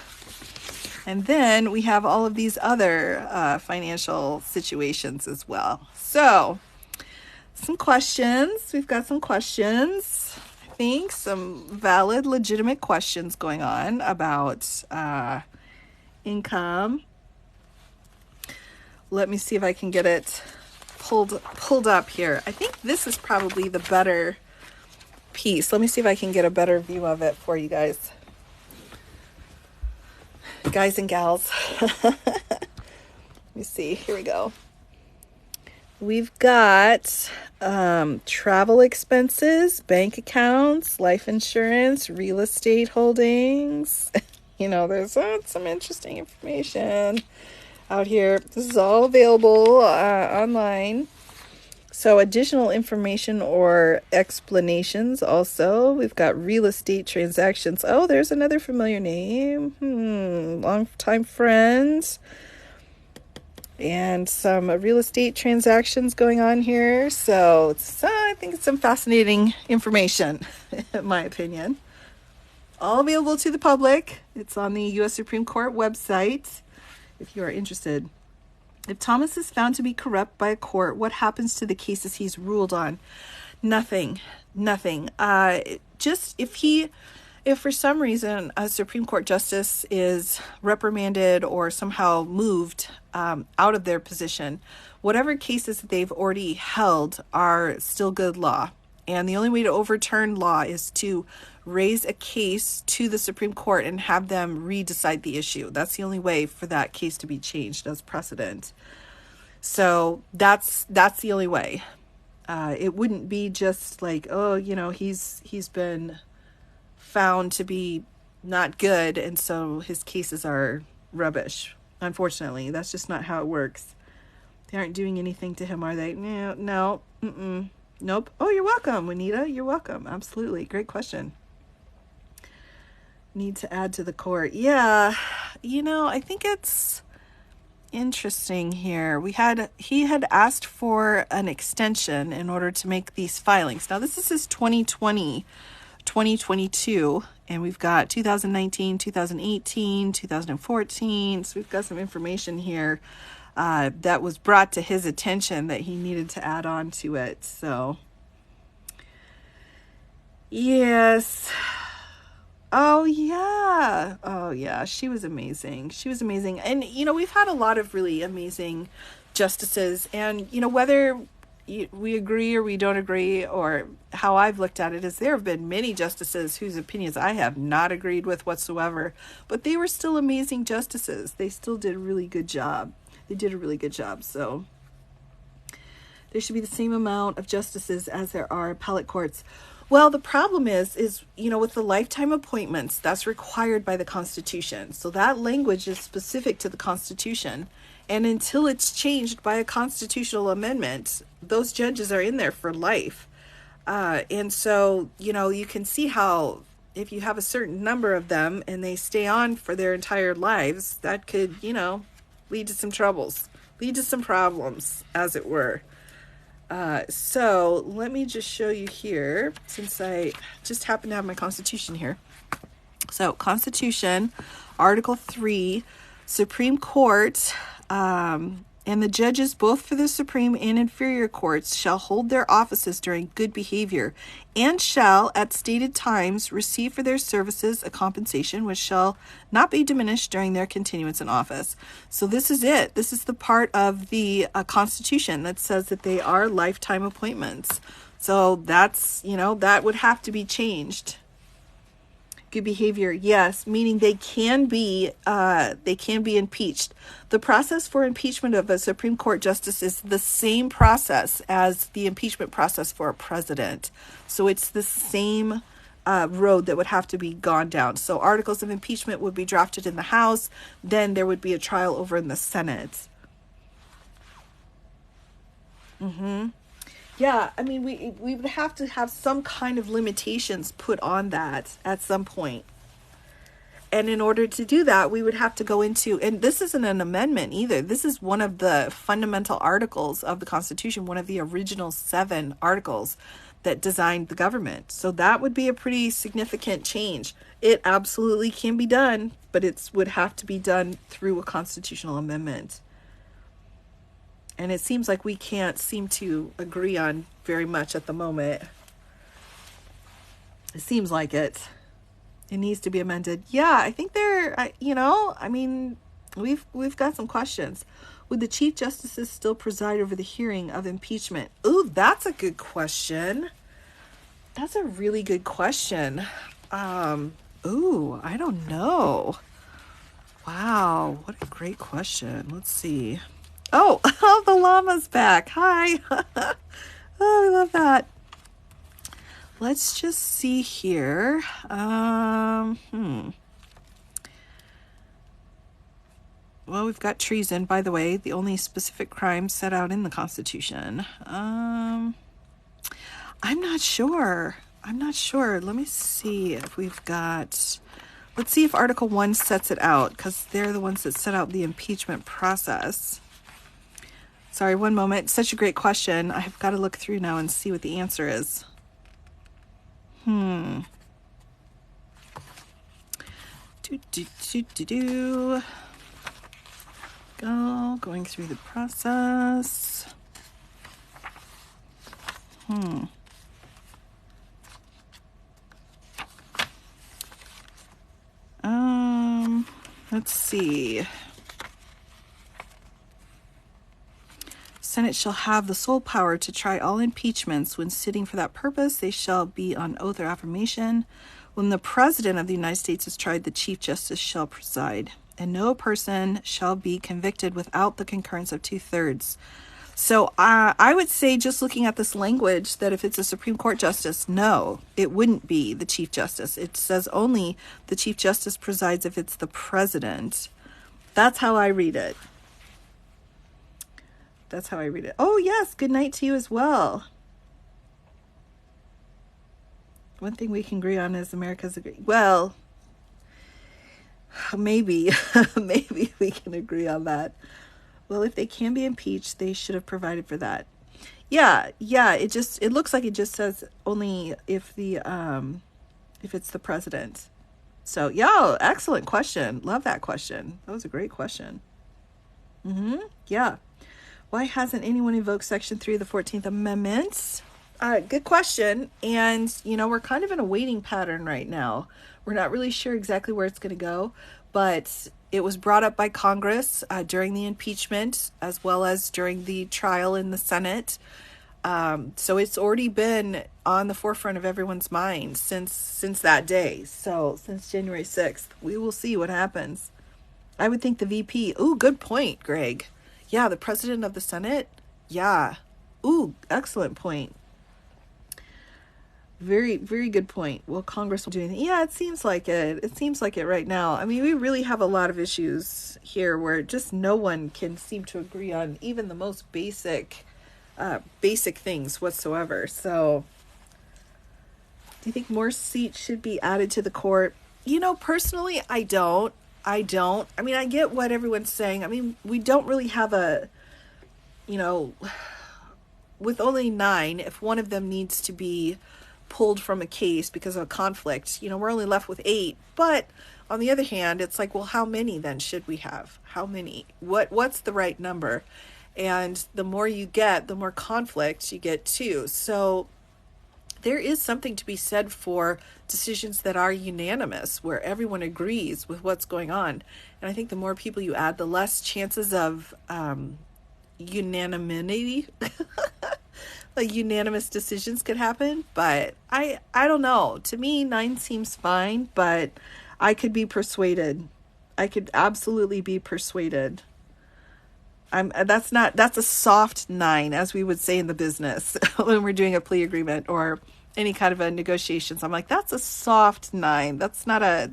And then we have all of these other financial situations as well. So some questions. We've got some questions. I think some valid, legitimate questions going on about income. Let me see if I can get it pulled up here. I think this is probably the better piece. Let me see if I can get a better view of it for you guys. Guys and gals. Let me see. Here we go. We've got travel expenses, bank accounts, life insurance, real estate holdings. There's some interesting information out here. This is all available online. So additional information or explanations also. We've got real estate transactions. Oh, there's another familiar name. Long-time friends. And some real estate transactions going on here. So I think it's some fascinating information, in my opinion. All available to the public. It's on the U.S. Supreme Court website, if you are interested. If Thomas is found to be corrupt by a court, what happens to the cases he's ruled on? Nothing. Just if for some reason a Supreme Court justice is reprimanded or somehow moved out of their position, whatever cases that they've already held are still good law. And the only way to overturn law is to raise a case to the Supreme Court and have them re-decide the issue. That's the only way for that case to be changed as precedent. So that's the only way. It wouldn't be just like, he's been found to be not good, and so his cases are rubbish. Unfortunately, that's just not how it works. They aren't doing anything to him, are they? No. Nope. Oh, you're welcome, Juanita. You're welcome. Absolutely. Great question. Need to add to the court. Yeah. I think it's interesting here. He had asked for an extension in order to make these filings. Now, this is his 2020, 2022, and we've got 2019, 2018, 2014. So we've got some information here that was brought to his attention that he needed to add on to it. So, yes. Oh, yeah. She was amazing. And, we've had a lot of really amazing justices. And, whether we agree or we don't agree, or how I've looked at it is there have been many justices whose opinions I have not agreed with whatsoever. But they were still amazing justices. They still did a really good job. So there should be the same amount of justices as there are appellate courts. Well, the problem is, with the lifetime appointments, that's required by the Constitution. So that language is specific to the Constitution. And until it's changed by a constitutional amendment, those judges are in there for life. And so, you can see how if you have a certain number of them and they stay on for their entire lives, that could, lead to some troubles, lead to some problems, as it were. So let me just show you here, since I just happen to have my Constitution here. So Constitution, Article 3, Supreme Court, and the judges, both for the Supreme and inferior courts, shall hold their offices during good behavior, and shall, at stated times, receive for their services a compensation which shall not be diminished during their continuance in office. So this is it. This is the part of the Constitution that says that they are lifetime appointments. So that's, that would have to be changed. Good behavior, yes, meaning they can be impeached. The process for impeachment of a Supreme Court justice is the same process as the impeachment process for a president. So it's the same road that would have to be gone down. So articles of impeachment would be drafted in the House, then there would be a trial over in the Senate. Yeah, I mean, we would have to have some kind of limitations put on that at some point. And in order to do that, we would have to go into, and this isn't an amendment either. This is one of the fundamental articles of the Constitution, one of the original 7 articles that designed the government. So that would be a pretty significant change. It absolutely can be done, but it would have to be done through a constitutional amendment. And it seems like we can't seem to agree on very much at the moment. It seems like it. It needs to be amended. Yeah, I think we've got some questions. Would the Chief Justices still preside over the hearing of impeachment? Ooh, that's a good question. That's a really good question. I don't know. Wow, what a great question. Let's see. Oh, the llama's back. Hi. Oh, I love that. Let's just see here. Well, we've got treason, by the way, the only specific crime set out in the Constitution. I'm not sure. Let me see if we've got... Let's see if Article 1 sets it out, because they're the ones that set out the impeachment process. Sorry, one moment. Such a great question. I've got to look through now and see what the answer is. Going through the process. Let's see. Senate shall have the sole power to try all impeachments. When sitting for that purpose, they shall be on oath or affirmation. When the President of the United States is tried, the Chief Justice shall preside, and no person shall be convicted without the concurrence of 2/3. So I would say, just looking at this language, that if it's a Supreme Court justice, no, it wouldn't be the Chief Justice. It says only the Chief Justice presides if it's the President. That's how I read it. That's how I read it. Oh, yes. Good night to you as well. One thing we can agree on is America's agree. Well, maybe, maybe we can agree on that. Well, if they can be impeached, they should have provided for that. Yeah. It looks like it just says only if it's the president. So, yeah, excellent question. Love that question. That was a great question. Yeah. Why hasn't anyone invoked Section 3 of the 14th Amendment? Good question. And, we're kind of in a waiting pattern right now. We're not really sure exactly where it's going to go, but it was brought up by Congress during the impeachment as well as during the trial in the Senate. So it's already been on the forefront of everyone's mind since that day. So since January 6th, we will see what happens. I would think the VP. Ooh, good point, Greg. Yeah, the president of the Senate. Yeah. Ooh, excellent point. Very, very good point. Well, Congress will do anything. Yeah, it seems like it. It seems like it right now. I mean, we really have a lot of issues here where just no one can seem to agree on even the most basic things whatsoever. So, do you think more seats should be added to the court? Personally, I don't. I mean, I get what everyone's saying. I mean, we don't really have with only 9, if one of them needs to be pulled from a case because of a conflict, we're only left with 8. But on the other hand, it's like, well, how many then should we have? How many? What's the right number? And the more you get, the more conflict you get too. So there is something to be said for decisions that are unanimous, where everyone agrees with what's going on. And I think the more people you add, the less chances of unanimity like unanimous decisions could happen. But I don't know. To me, 9 seems fine, but I could be persuaded. I could absolutely be persuaded. That's a soft 9, as we would say in the business when we're doing a plea agreement or any kind of a negotiations. I'm like, that's a soft 9. That's not a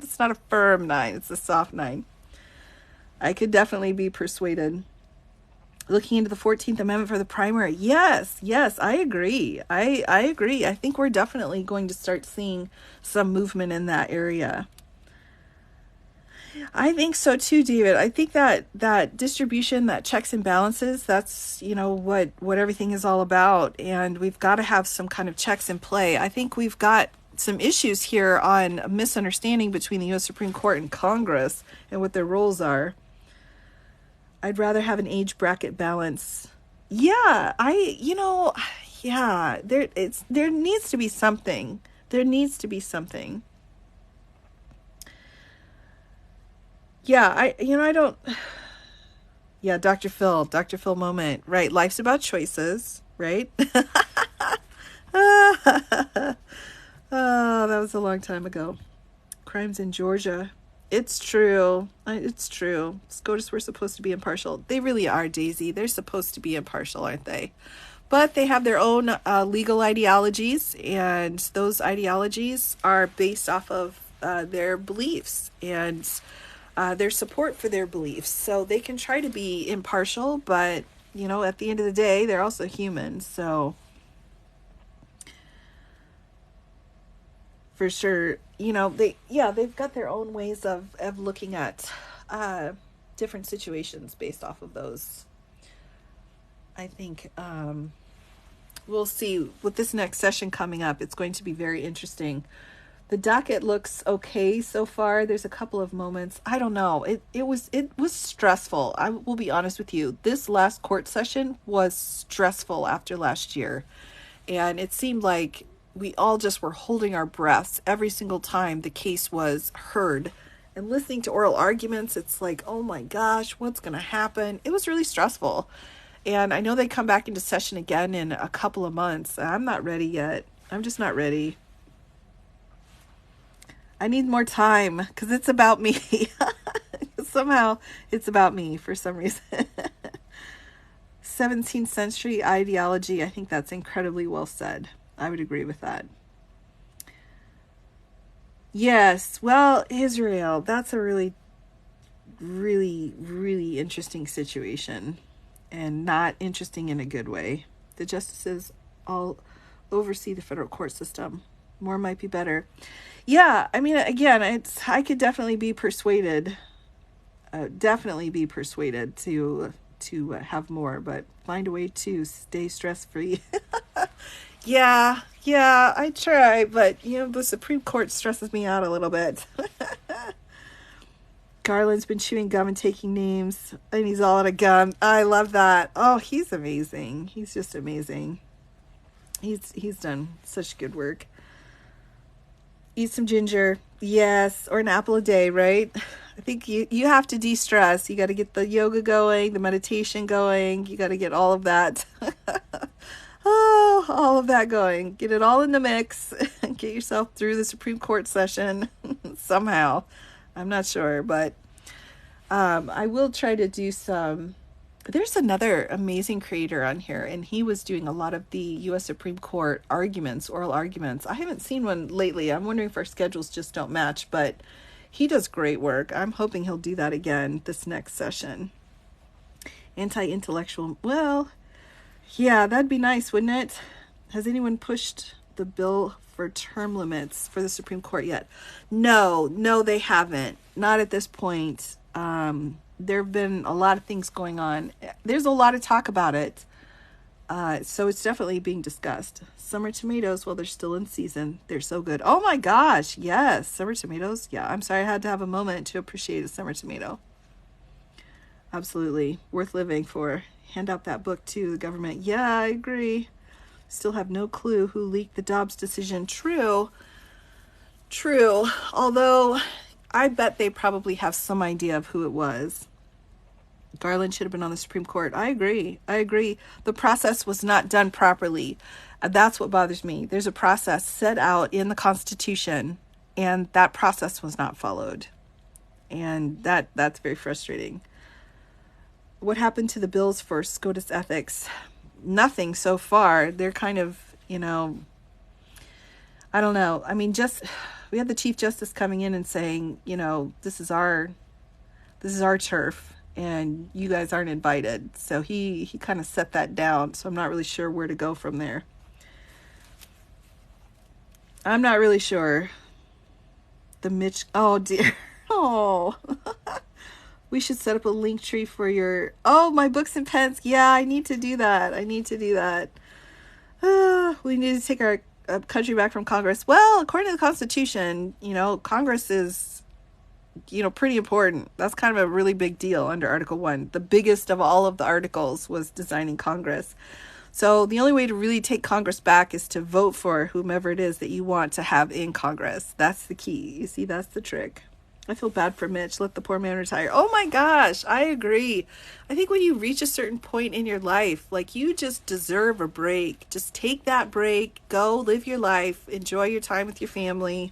firm 9. It's a soft 9. I could definitely be persuaded. Looking into the 14th Amendment for the primary. Yes, I agree. I agree. I think we're definitely going to start seeing some movement in that area. I think so too, David. I think that distribution, that checks and balances, that's, what everything is all about. And we've got to have some kind of checks in play. I think we've got some issues here on a misunderstanding between the U.S. Supreme Court and Congress and what their roles are. I'd rather have an age bracket balance. Yeah, there needs to be something. There needs to be something. Yeah, I don't. Yeah, Dr. Phil moment. Right. Life's about choices, right? Oh, that was a long time ago. Crimes in Georgia. It's true. It's true. SCOTUS were supposed to be impartial. They really are, Daisy. They're supposed to be impartial, aren't they? But they have their own legal ideologies, and those ideologies are based off of their beliefs and their support for their beliefs. So they can try to be impartial, but, at the end of the day, they're also human. So for sure, they've got their own ways of looking at different situations based off of those. I think we'll see with this next session coming up. It's going to be very interesting. The docket looks okay so far. There's a couple of moments. I don't know. It was stressful. I will be honest with you. This last court session was stressful after last year. And it seemed like we all just were holding our breaths every single time the case was heard. And listening to oral arguments, it's like, oh my gosh, what's going to happen? It was really stressful. And I know they come back into session again in a couple of months. I'm not ready yet. I'm just not ready. I need more time because it's about me. Somehow it's about me for some reason. 17th century ideology. I think that's incredibly well said. I would agree with that. Yes. Well, Israel, that's a really really, really interesting situation, and not interesting in a good way. The justices all oversee the federal court system. More might be better. Yeah, I mean, again, I could definitely be persuaded, to have more, but find a way to stay stress free. Yeah, I try, but the Supreme Court stresses me out a little bit. Garland's been chewing gum and taking names, and he's all out of gum. I love that. Oh, he's amazing. He's just amazing. He's done such good work. Eat some ginger, yes, or an apple a day, right? I think you have to de-stress. You got to get the yoga going, the meditation going. You got to get all of that. Oh, all of that going. Get it all in the mix. Get yourself through the Supreme Court session somehow. I'm not sure, but I will try to do some. There's another amazing creator on here, and he was doing a lot of the U.S. Supreme Court arguments, oral arguments. I haven't seen one lately. I'm wondering if our schedules just don't match, but he does great work. I'm hoping he'll do that again this next session. Anti-intellectual, well, yeah, that'd be nice, wouldn't it? Has anyone pushed the bill for term limits for the Supreme Court yet? No, they haven't. Not at this point. There have been a lot of things going on. There's a lot of talk about it. So it's definitely being discussed. Summer tomatoes, well, they're still in season. They're so good. Oh my gosh, yes, summer tomatoes. Yeah, I'm sorry I had to have a moment to appreciate a summer tomato. Absolutely worth living for. Hand out that book to the government. Yeah, I agree. Still have no clue who leaked the Dobbs decision. True. Although I bet they probably have some idea of who it was. Garland should have been on the Supreme Court. I agree. The process was not done properly. That's what bothers me. There's a process set out in the Constitution, and that process was not followed. And that's very frustrating. What happened to the bills for SCOTUS ethics? Nothing so far. They're kind of, I don't know. I mean, we had the Chief Justice coming in and saying, this is our turf, and you guys aren't invited. So he kind of set that down. So I'm not really sure where to go from there. I'm not really sure. Oh dear. Oh. We should set up a link tree for my books and pens. Yeah, I need to do that. We need to take our country back from Congress. Well, according to the Constitution, Congress is, pretty important. That's kind of a really big deal under Article 1. The biggest of all of the articles was designing Congress. So the only way to really take Congress back is to vote for whomever it is that you want to have in Congress. That's the key. You see, that's the trick. I feel bad for Mitch. Let the poor man retire. Oh my gosh, I agree. I think when you reach a certain point in your life, you just deserve a break. Just take that break, go live your life, enjoy your time with your family.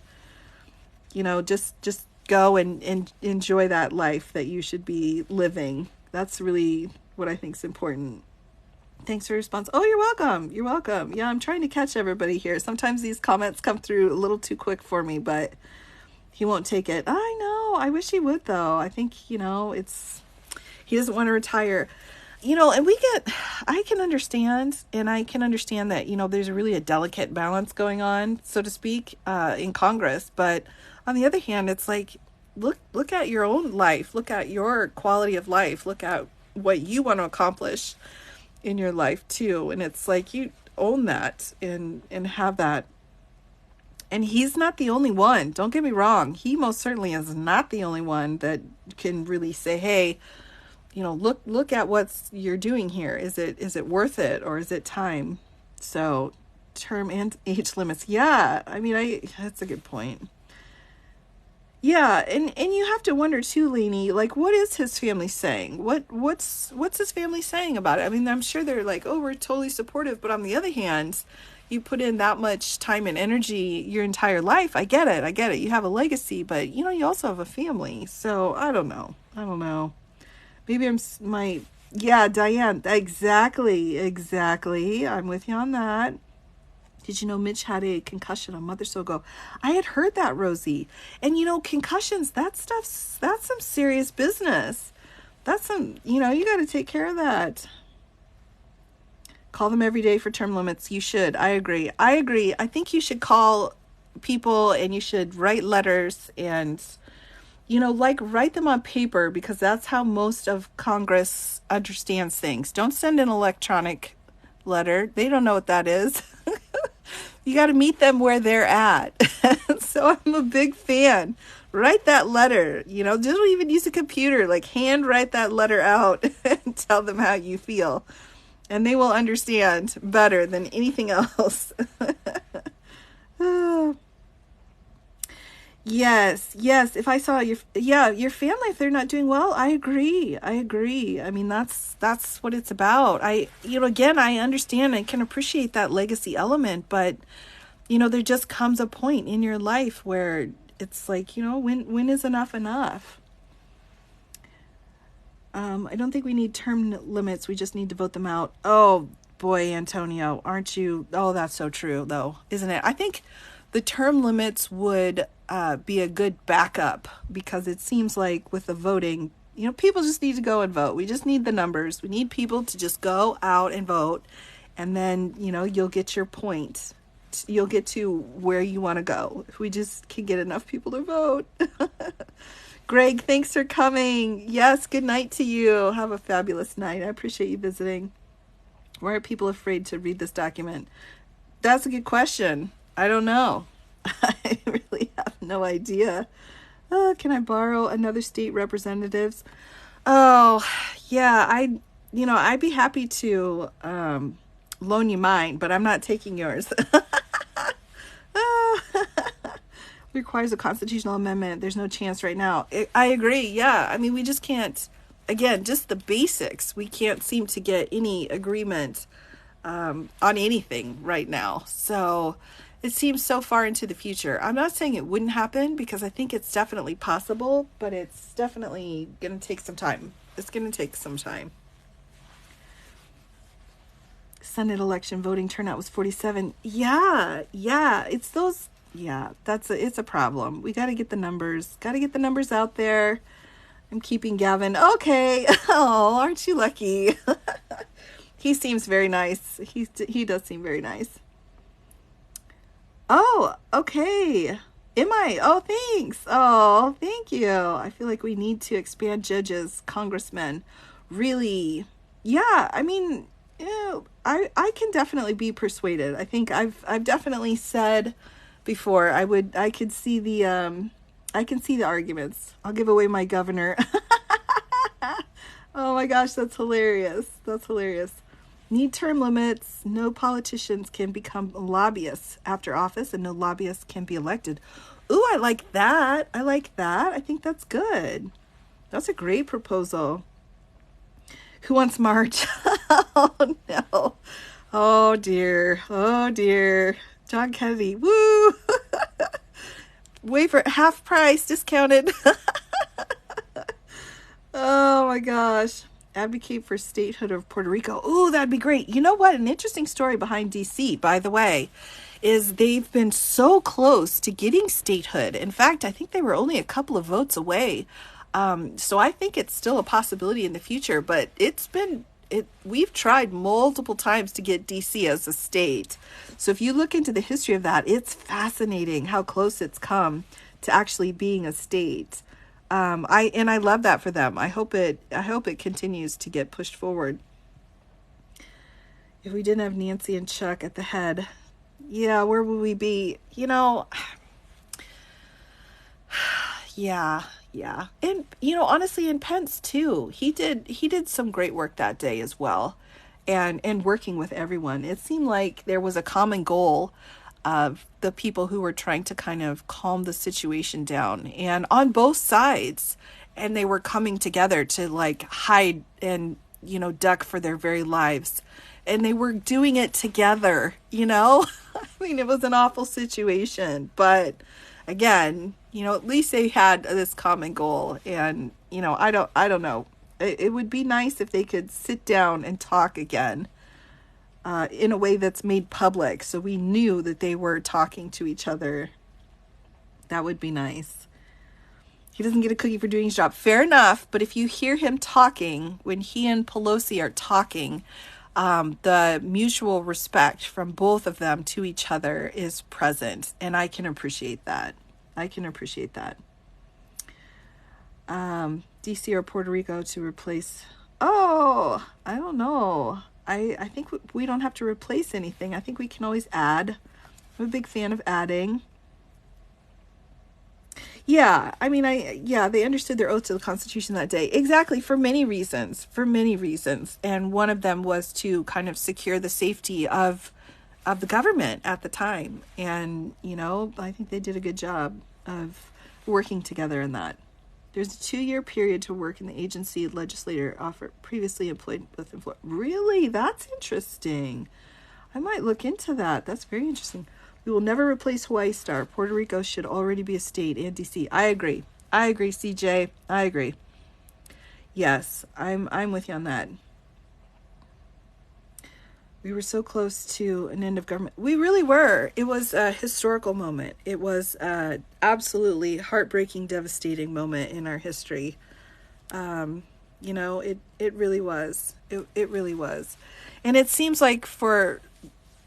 Just go and enjoy that life that you should be living. That's really what I think is important. Thanks for your response. Oh, you're welcome. Yeah, I'm trying to catch everybody here. Sometimes these comments come through a little too quick for me, but he won't take it. I know. I wish he would, though. I think, he doesn't want to retire. And I can understand that, there's really a delicate balance going on, so to speak, in Congress. But on the other hand, it's like, look at your own life. Look at your quality of life. Look at what you want to accomplish in your life, too. And it's like, you own that and have that. And he's not the only one. Don't get me wrong. He most certainly is not the only one that can really say, hey, look at what you're doing here. Is it worth it, or is it time? So term and age limits. Yeah. I mean, that's a good point. Yeah. And you have to wonder too, Lainey, what is his family saying? What's his family saying about it? I mean, I'm sure they're like, oh, we're totally supportive. But on the other hand, you put in that much time and energy your entire life. I get it. You have a legacy, but you also have a family. So I don't know. Maybe yeah, Diane, exactly. I'm with you on that. Did you know Mitch had a concussion a month or so ago? I had heard that, Rosie. And concussions, that's some serious business. That's some, you got to take care of that. Call them every day for term limits. You should. I agree. I think you should call people and you should write letters and, write them on paper, because that's how most of Congress understands things. Don't send an electronic letter. They don't know what that is. You got to meet them where they're at. So I'm a big fan. Write that letter. Don't even use a computer. Like, hand write that letter out and tell them how you feel. And they will understand better than anything else. Yes. If I saw your family, if they're not doing well, I agree. I mean, that's what it's about. Again, I understand and can appreciate that legacy element, but there just comes a point in your life where it's like, when is enough enough? I don't think we need term limits. We just need to vote them out. Oh boy, Antonio, aren't you? Oh, that's so true though, isn't it? I think the term limits would be a good backup, because it seems like with the voting, people just need to go and vote. We just need the numbers. We need people to just go out and vote. And then, you'll get your point. You'll get to where you want to go. If we just can get enough people to vote. Greg, thanks for coming. Yes, good night to you. Have a fabulous night. I appreciate you visiting. Why are people afraid to read this document? That's a good question. I don't know. I really have no idea. Can I borrow another state representatives? Oh, yeah. I'd be happy to loan you mine, but I'm not taking yours. Requires a constitutional amendment. There's no chance right now. I agree. Yeah. I mean, we just can't, again, just the basics. We can't seem to get any agreement on anything right now. So it seems so far into the future. I'm not saying it wouldn't happen, because I think it's definitely possible, but it's definitely going to take some time. It's going to take some time. Senate election voting turnout was 47. Yeah. It's those. Yeah, it's a problem. We got to get the numbers. Got to get the numbers out there. I'm keeping Gavin. Okay. Oh, aren't you lucky? He seems very nice. He does seem very nice. Oh, okay. Am I? Oh, thanks. Oh, thank you. I feel like we need to expand judges, congressmen. Really? Yeah, I mean, I can definitely be persuaded. I think I've definitely said before I can see the arguments. I'll give away my governor. Oh my gosh, that's hilarious. Need term limits. No politicians can become lobbyists after office, and no lobbyists can be elected. Ooh, I like that. I think that's good. That's a great proposal. Who wants March? Oh no. Oh dear. John Kennedy. Woo! Wait for half price, discounted. Oh my gosh. Advocate for statehood of Puerto Rico. Ooh, that'd be great. You know what? An interesting story behind DC, by the way, is they've been so close to getting statehood. In fact, I think they were only a couple of votes away. So I think it's still a possibility in the future, but we've tried multiple times to get DC as a state. So if you look into the history of that, it's fascinating how close it's come to actually being a state. I love that for them. I hope it continues to get pushed forward. If we didn't have Nancy and Chuck at the head, yeah, where would we be? Yeah. And, honestly, in Pence too, he did some great work that day as well. And working with everyone, it seemed like there was a common goal of the people who were trying to kind of calm the situation down, and on both sides, and they were coming together to like hide and, duck for their very lives. And they were doing it together, I mean, it was an awful situation, but again, at least they had this common goal. And, I don't know. It would be nice if they could sit down and talk again. in a way that's made public, so we knew that they were talking to each other. That would be nice. He doesn't get a cookie for doing his job. Fair enough, but if you hear him talking, when he and Pelosi are talking, the mutual respect from both of them to each other is present, and I can appreciate that. DC or Puerto Rico to replace... Oh, I don't know. I think we don't have to replace anything. I think we can always add. I'm a big fan of adding. Yeah, I mean, they understood their oath to the Constitution that day. Exactly, for many reasons. And one of them was to kind of secure the safety of the government at the time. And, I think they did a good job of working together in that. There's a 2-year period to work in the agency legislator offered previously employed with employer. Really? That's interesting. I might look into that. That's very interesting. We will never replace Hawaii Star. Puerto Rico should already be a state and DC. I agree, CJ. I agree. Yes, I'm with you on that. We were so close to an end of government. We really were. It was a historical moment. It was a absolutely heartbreaking, devastating moment in our history. It really was. It really was. And it seems like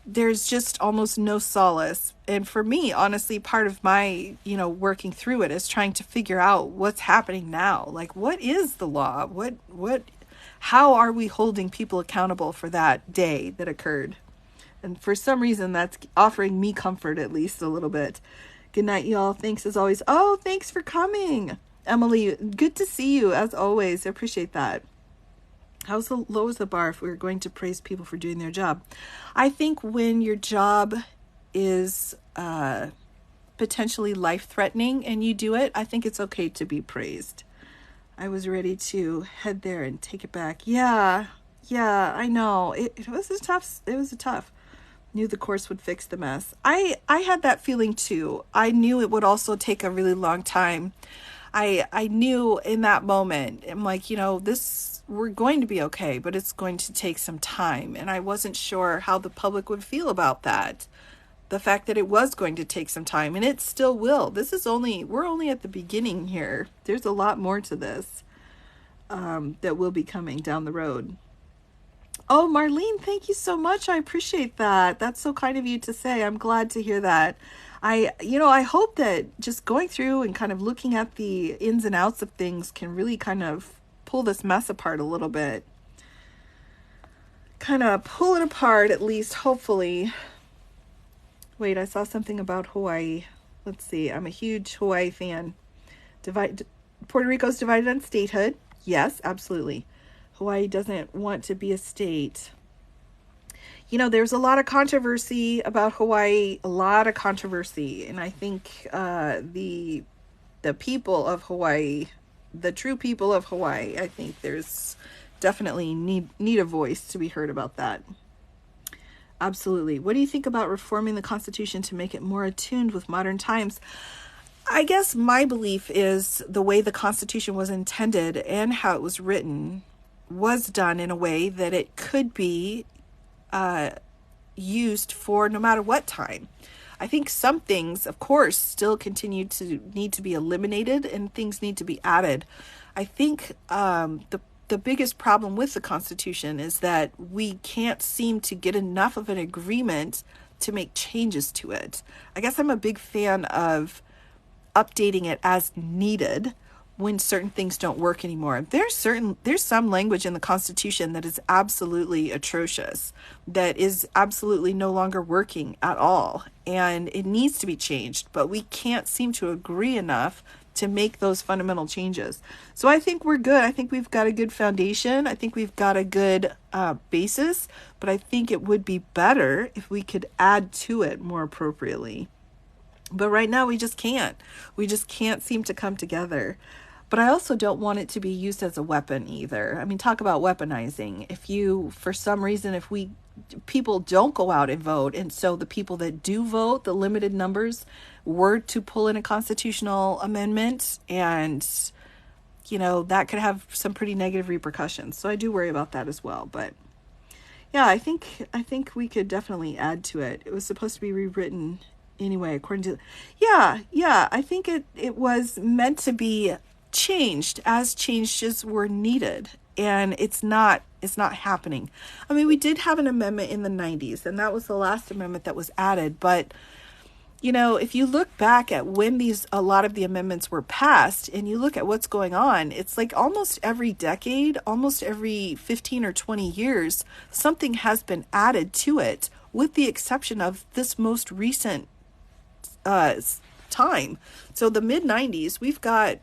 there's just almost no solace. And for me, honestly, part of my, working through it is trying to figure out what's happening now. Like, what is the law? How are we holding people accountable for that day that occurred? And for some reason, that's offering me comfort, at least a little bit. Good night, y'all. Thanks as always. Oh, thanks for coming. Emily, good to see you as always. I appreciate that. How low is the bar if we were going to praise people for doing their job? I think when your job is potentially life-threatening and you do it, I think it's okay to be praised. I was ready to head there and take it back. Yeah, I know. It was a tough. Knew the course would fix the mess. I had that feeling too. I knew it would also take a really long time. I knew in that moment, I'm like, we're going to be okay, but it's going to take some time. And I wasn't sure how the public would feel about that. The fact that it was going to take some time, and it still will. We're only at the beginning here. There's a lot more to this that will be coming down the road. Oh, Marlene, thank you so much. I appreciate that. That's so kind of you to say. I'm glad to hear that. I hope that just going through and kind of looking at the ins and outs of things can really kind of pull this mess apart a little bit. Kind of pull it apart, at least, hopefully. Wait, I saw something about Hawaii. Let's see. I'm a huge Hawaii fan. Puerto Rico's divided on statehood. Yes, absolutely. Hawaii doesn't want to be a state. There's a lot of controversy about Hawaii, and I think the people of Hawaii, the true people of Hawaii, I think there's definitely need a voice to be heard about that. Absolutely. What do you think about reforming the Constitution to make it more attuned with modern times? I guess my belief is the way the Constitution was intended and how it was written was done in a way that it could be used for no matter what time. I think some things, of course, still continue to need to be eliminated and things need to be added. I think the biggest problem with the Constitution is that we can't seem to get enough of an agreement to make changes to it. I guess I'm a big fan of updating it as needed when certain things don't work anymore. There's some language in the Constitution that is absolutely atrocious, that is absolutely no longer working at all, and it needs to be changed, but we can't seem to agree enough to make those fundamental changes. So I think we're good. I think we've got a good foundation. I think we've got a good basis, but I think it would be better if we could add to it more appropriately. But right now we just can't. We just can't seem to come together. But I also don't want it to be used as a weapon either. I mean, talk about weaponizing. For some reason, people don't go out and vote, and so the people that do vote, the limited numbers, were to pull in a constitutional amendment, and that could have some pretty negative repercussions. So I do worry about that as well. But Yeah, I think we could definitely add to it. It was supposed to be rewritten anyway, according to. Yeah, I think it was meant to be changed as changes were needed, and it's not happening. I mean, we did have an amendment in the 90s, and that was the last amendment that was added, but if you look back at when a lot of the amendments were passed and you look at what's going on, it's like almost every decade, almost every 15 or 20 years, something has been added to it, with the exception of this most recent uh, time. So the mid 90s, we've got,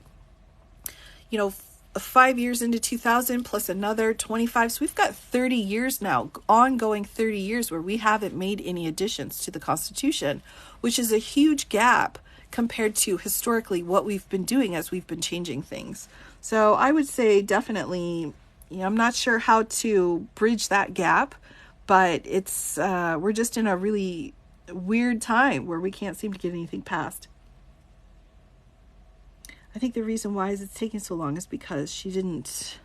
5 years into 2000 plus another 25. So we've got 30 years now, ongoing 30 years where we haven't made any additions to the Constitution, which is a huge gap compared to historically what we've been doing as we've been changing things. So I would say definitely, I'm not sure how to bridge that gap, but we're just in a really weird time where we can't seem to get anything passed. I think the reason why it's taking so long is because she didn't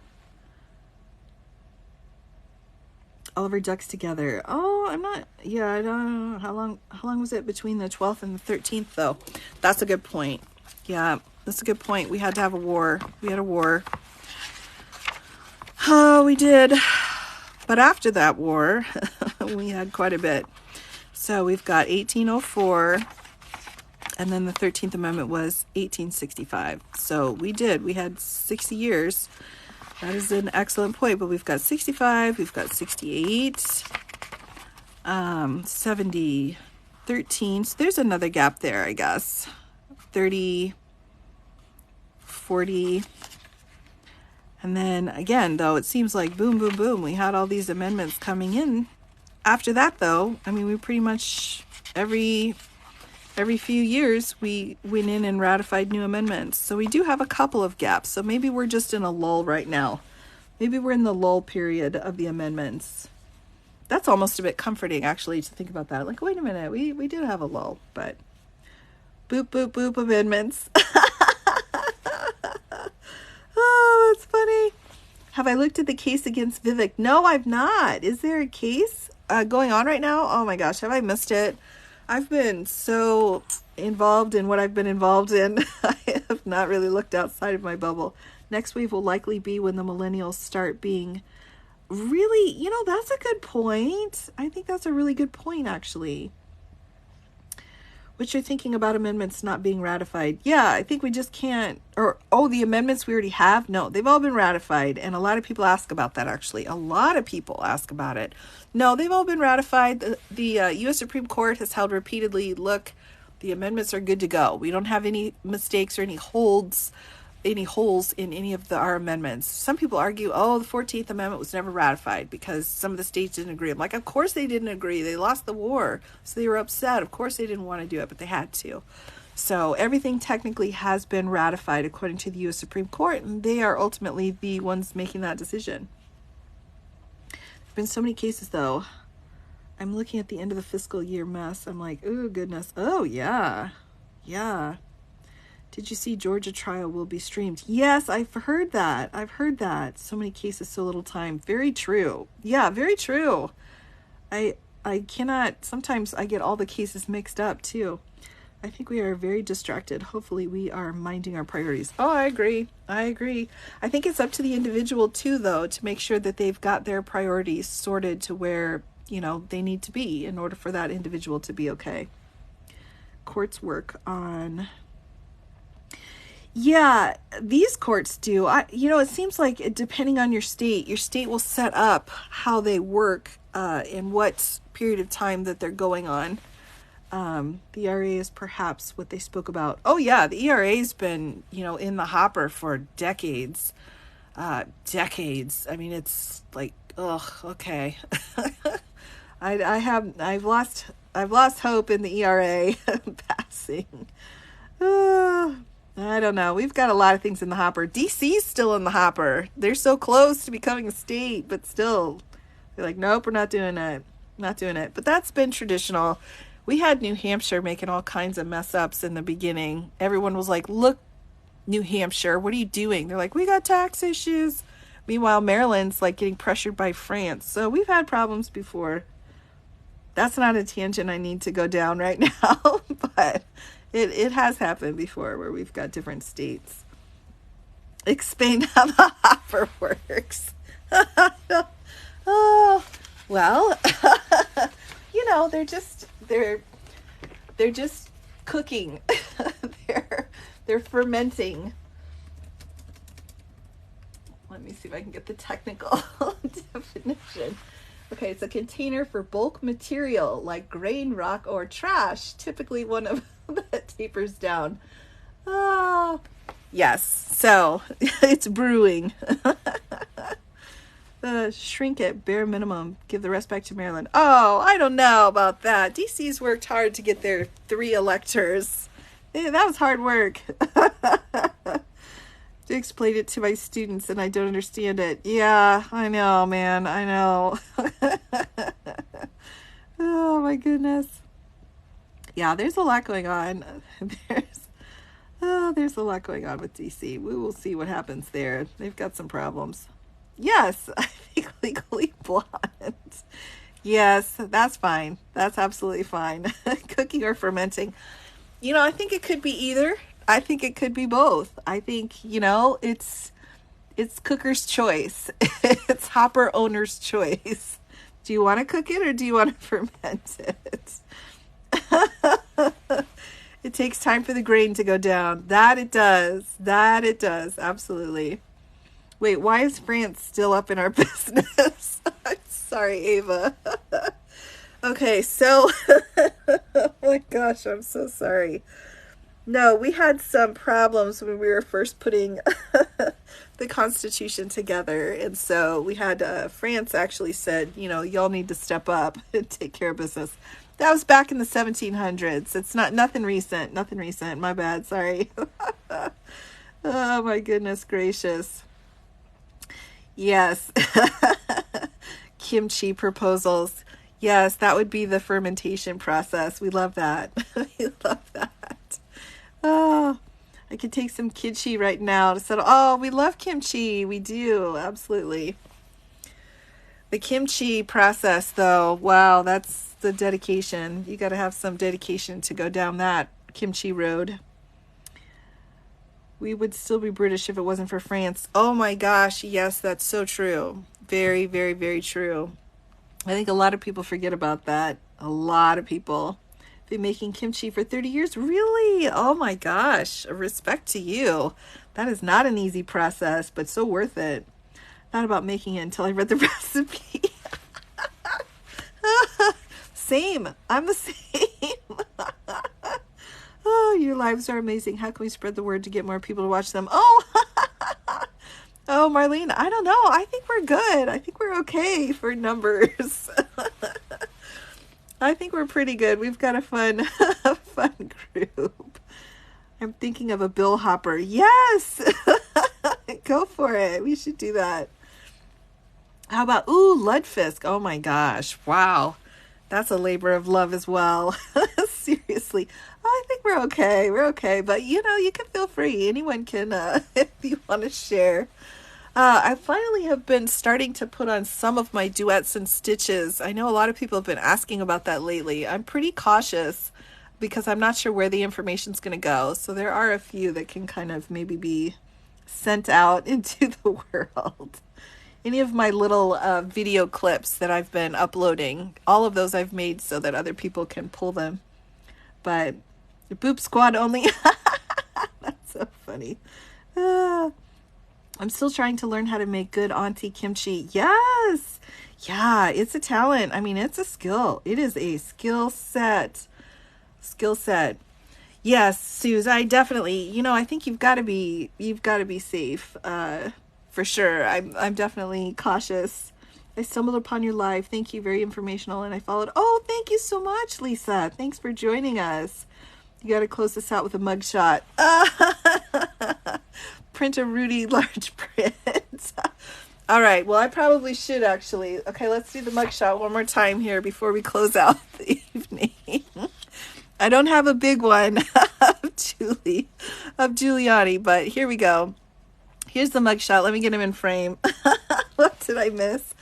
all of her ducks together. Oh, I don't know how long was it between the 12th and the 13th though. That's a good point. Yeah, that's a good point. We had to have a war. We had a war. Oh, we did. But after that war, we had quite a bit. So we've got 1804. And then the 13th Amendment was 1865. So we had 60 years. That is an excellent point. But we've got 65, we've got 68, 70, 13. So there's another gap there, I guess. 30, 40. And then again, though, it seems like boom, boom, boom. We had all these amendments coming in. After that, though, I mean, we pretty much every few years we went in and ratified new amendments. So we do have a couple of gaps. So maybe we're just in a lull right now. Maybe we're in the lull period of the amendments. That's almost a bit comforting, actually, to think about that. Like, wait a minute, we did have a lull, but boop, boop, boop amendments. Oh, that's funny. Have I looked at the case against Vivek? No, I've not. Is there a case going on right now? Oh my gosh, have I missed it? I've been so involved in what I've been involved in. I have not really looked outside of my bubble. Next wave will likely be when the millennials start being really, that's a good point. I think that's a really good point, actually. What you're thinking about amendments not being ratified. Yeah, I think we just can't, the amendments we already have? No, they've all been ratified. And a lot of people ask about that, actually. A lot of people ask about it. No, they've all been ratified. The U.S. Supreme Court has held repeatedly, look, the amendments are good to go. We don't have any mistakes or any holes in any of our amendments. Some people argue, the 14th Amendment was never ratified because some of the states didn't agree. I'm like, of course they didn't agree. They lost the war, so they were upset. Of course they didn't want to do it, but they had to. So everything technically has been ratified according to the U.S. Supreme Court, and they are ultimately the ones making that decision. There have been so many cases, though. I'm looking at the end of the fiscal year mess. I'm like, oh, goodness. Oh, yeah. Yeah. Did you see Georgia trial will be streamed? Yes, I've heard that. So many cases, so little time. Very true. Yeah, very true. I cannot, sometimes I get all the cases mixed up too. I think we are very distracted. Hopefully we are minding our priorities. Oh, I agree. I think it's up to the individual too, though, to make sure that they've got their priorities sorted to where, they need to be in order for that individual to be okay. Courts work on... Yeah, these courts do. It seems like depending on your state will set up how they work in what period of time that they're going on. The ERA is perhaps what they spoke about. Oh yeah, the ERA's been, in the hopper for decades. Decades. I mean, it's like, okay. I've lost hope in the ERA passing. I don't know. We've got a lot of things in the hopper. DC's still in the hopper. They're so close to becoming a state, but still, they're like, nope, we're not doing it. Not doing it. But that's been traditional. We had New Hampshire making all kinds of mess ups in the beginning. Everyone was like, look, New Hampshire, what are you doing? They're like, we got tax issues. Meanwhile, Maryland's like getting pressured by France. So we've had problems before. That's not a tangent I need to go down right now, but it has happened before where we've got different states. Explain how the hopper works. Oh, well, they're just cooking. they're fermenting. Let me see if I can get the technical definition. Okay, it's a container for bulk material like grain, rock, or trash, typically one of that tapers down. Oh, yes, so it's brewing. Shrink it, bare minimum. Give the rest back to Maryland. Oh, I don't know about that. DC's worked hard to get their 3 electors. That was hard work. To explain it to my students and I don't understand it. Yeah, I know, man. I know. Oh, my goodness. Yeah, there's a lot going on. There's a lot going on with DC. We will see what happens there. They've got some problems. Yes, I think Legally Blonde. Yes, that's fine. That's absolutely fine. Cooking or fermenting. I think it could be either. I think it could be both. I think, it's cooker's choice. It's hopper owner's choice. Do you want to cook it or do you want to ferment it? It takes time for the grain to go down. That it does. Absolutely. Wait, why is France still up in our business? I'm sorry, Ava. Okay, so, oh my gosh, I'm so sorry. No, we had some problems when we were first putting the Constitution together. And so we had, France actually said, y'all need to step up and take care of business. That was back in the 1700s. It's nothing recent. My bad. Sorry. Oh my goodness gracious. Yes. Kimchi proposals. Yes, that would be the fermentation process. We love that. We love that. Oh, I could take some kimchi right now to settle. Oh, we love kimchi. We do. Absolutely. The kimchi process, though, wow, that's the dedication. You got to have some dedication to go down that kimchi road. We would still be British if it wasn't for France. Oh my gosh, yes, that's so true. Very, very, very true. I think a lot of people forget about that. A lot of people. Been making kimchi for 30 years? Really? Oh my gosh. Respect to you. That is not an easy process, but so worth it. Not about making it until I read the recipe. Same. I'm the same. Oh, your lives are amazing. How can we spread the word to get more people to watch them? Oh, oh, Marlene, I don't know. I think we're good. I think we're okay for numbers. I think we're pretty good. We've got a fun group. I'm thinking of a bill hopper. Yes, go for it. We should do that. How about, Ludfisk? Oh my gosh. Wow. That's a labor of love as well. Seriously. I think we're okay. We're okay. But, you can feel free. Anyone can, if you want to share. I finally have been starting to put on some of my duets and stitches. I know a lot of people have been asking about that lately. I'm pretty cautious because I'm not sure where the information's going to go. So there are a few that can kind of maybe be sent out into the world. Any of my little video clips that I've been uploading, all of those I've made so that other people can pull them. But the Boop Squad only. That's so funny. I'm still trying to learn how to make good auntie kimchi. Yes. Yeah, it's a talent. I mean, it's a skill. It is a skill set. Yes, Suze, I definitely, I think you've got to be safe. For sure. I'm definitely cautious. I stumbled upon your live. Thank you. Very informational. And I followed. Oh, thank you so much, Lisa. Thanks for joining us. You got to close this out with a mugshot. Print a Rudy large print. All right. Well, I probably should actually. Okay, let's do the mugshot one more time here before we close out the evening. I don't have a big one of Giuliani, but here we go. here's the mugshot. Let me get him in frame. What did I miss?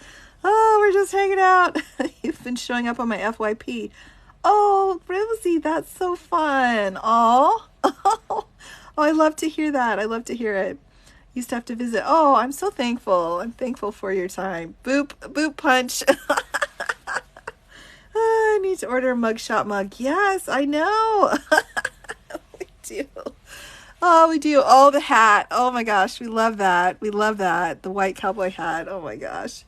Oh, we're just hanging out. You've been showing up on my FYP. Oh, Rosie, that's so fun. Oh, oh, I love to hear that. I love to hear it. Used to have to visit. Oh, I'm so thankful. I'm thankful for your time. Boop, boop, punch. I need to order a mugshot mug. Yes, I know. We do. Oh, we do. Oh, the hat. Oh my gosh, we love that. We love that. The white cowboy hat. Oh my gosh.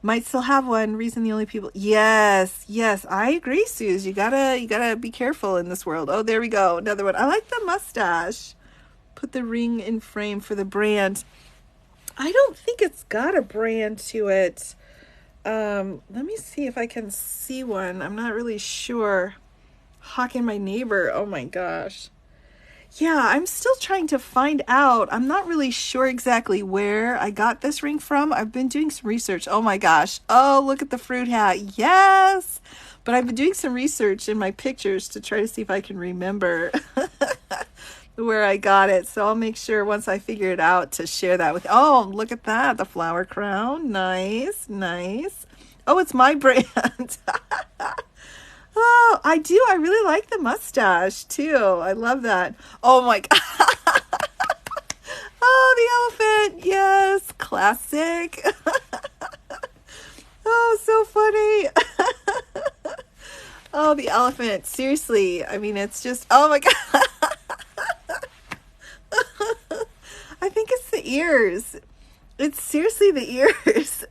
Might still have one. Reason the only people. Yes, yes, I agree, Suze. You gotta be careful in this world. Oh, there we go. Another one. I like the mustache. Put the ring in frame for the brand. I don't think it's got a brand to it. Let me see if I can see one. I'm not really sure. Hawking my neighbor. Oh my gosh. Yeah, I'm still trying to find out. I'm not really sure exactly where I got this ring from. I've been doing some research. Oh my gosh. Oh, look at the fruit hat. Yes. But I've been doing some research in my pictures to try to see if I can remember where I got it. So I'll make sure once I figure it out to share that with. Oh, look at that. The flower crown. Nice, nice. Oh, it's my brand. Oh, I do. I really like the mustache too. I love that. Oh my God. Oh, the elephant. Yes. Classic. Oh, so funny. Oh, the elephant. Seriously. I mean, it's just, oh my God. I think it's the ears. It's seriously the ears.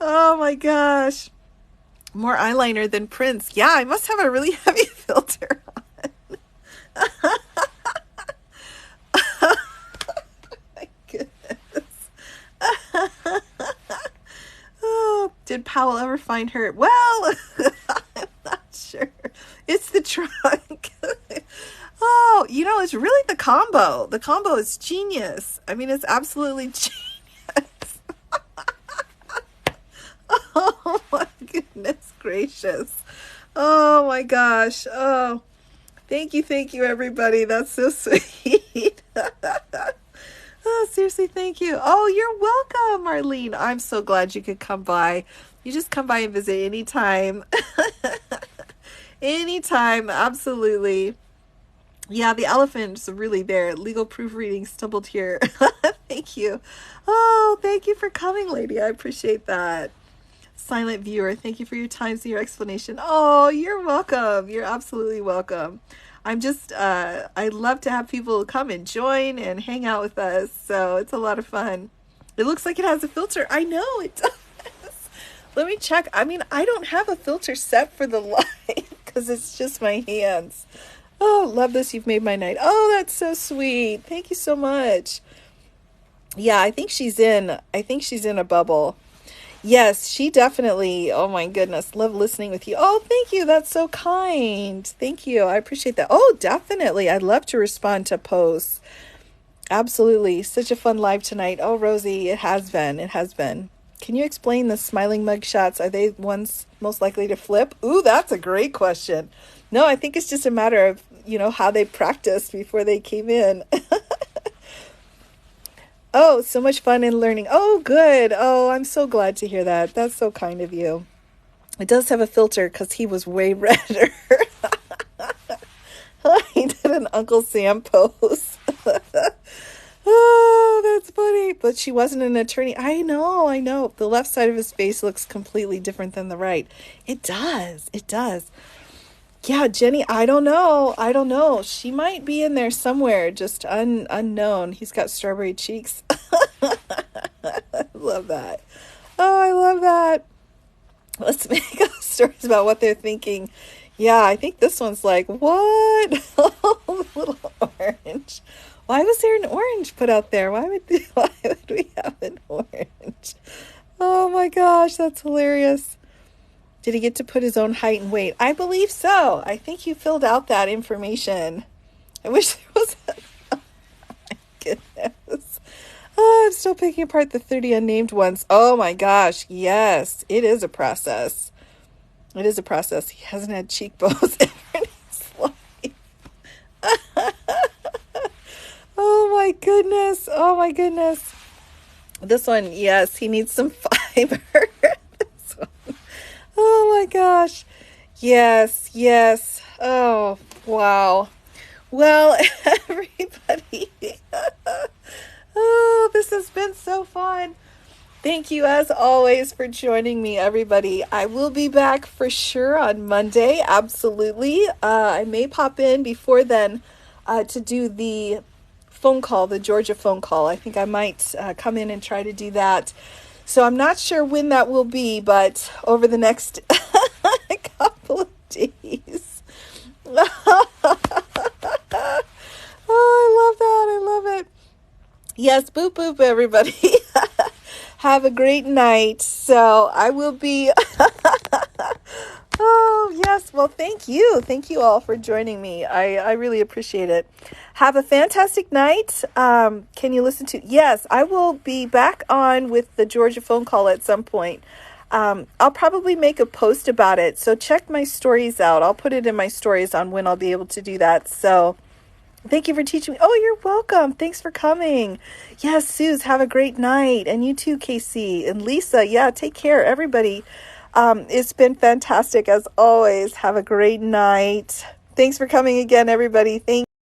Oh my gosh. More eyeliner than Prince. Yeah, I must have a really heavy filter on. Oh my goodness. Oh, did Powell ever find her? Well, I'm not sure. It's the trunk. Oh, it's really the combo. The combo is genius. I mean, it's absolutely genius. Oh my goodness gracious. Oh my gosh. Oh, thank you, everybody. That's so sweet. Oh, seriously, thank you. Oh, you're welcome, Marlene. I'm so glad you could come by. You just come by and visit anytime. Anytime, absolutely. Yeah, the elephant's really there. Legal proofreading stumbled here. Thank you. Oh, thank you for coming, lady. I appreciate that. Silent viewer, thank you for your time and your explanation. Oh, you're welcome. You're absolutely welcome. I'm just, I love to have people come and join and hang out with us. So it's a lot of fun. It looks like it has a filter. I know it does. Let me check. I mean, I don't have a filter set for the live because it's just my hands. Oh, love this. You've made my night. Oh, that's so sweet. Thank you so much. Yeah, I think she's in a bubble. Yes, she definitely. Oh my goodness. Love listening with you. Oh, thank you. That's so kind. Thank you. I appreciate that. Oh, definitely. I'd love to respond to posts. Absolutely. Such a fun live tonight. Oh, Rosie, it has been. It has been. Can you explain the smiling mug shots? Are they ones most likely to flip? Ooh, that's a great question. No, I think it's just a matter of, how they practiced before they came in. Oh, so much fun and learning. Oh, good. Oh, I'm so glad to hear that. That's so kind of you. It does have a filter because he was way redder. He did an Uncle Sam pose. Oh, that's funny. But she wasn't an attorney. I know. The left side of his face looks completely different than the right. It does. It does. Yeah, Jenny, I don't know. She might be in there somewhere, just unknown. He's got strawberry cheeks. I love that. Oh, I love that. Let's make up stories about what they're thinking. Yeah, I think this one's like, what? Oh, little orange. Why was there an orange put out there? Why would we have an orange? Oh my gosh, that's hilarious. Did he get to put his own height and weight? I believe so. I think you filled out that information. I wish there was. Oh my goodness. Oh, I'm still picking apart the 30 unnamed ones. Oh my gosh. Yes, it is a process. It is a process. He hasn't had cheekbones ever in his life. Oh my Oh my goodness. This one, yes, he needs some fiber. This one. Oh my gosh. Yes, yes. Oh, wow. Well, everybody. Oh, this has been so fun. Thank you, as always, for joining me, everybody. I will be back for sure on Monday. Absolutely. I may pop in before then to do the phone call, the Georgia phone call. I think I might come in and try to do that. So I'm not sure when that will be, but over the next couple of days. Oh, I love that. I love it. Yes, boop, boop, everybody. Have a great night. So I will be... Oh, yes. Well, thank you. Thank you all for joining me. I really appreciate it. Have a fantastic night. Can you listen to... Yes, I will be back on with the Georgia phone call at some point. I'll probably make a post about it. So check my stories out. I'll put it in my stories on when I'll be able to do that. So... Thank you for teaching me. Oh, you're welcome. Thanks for coming. Yes, Suze, have a great night. And you too, Casey and Lisa. Yeah, take care, everybody. It's been fantastic as always. Have a great night. Thanks for coming again, everybody. Thank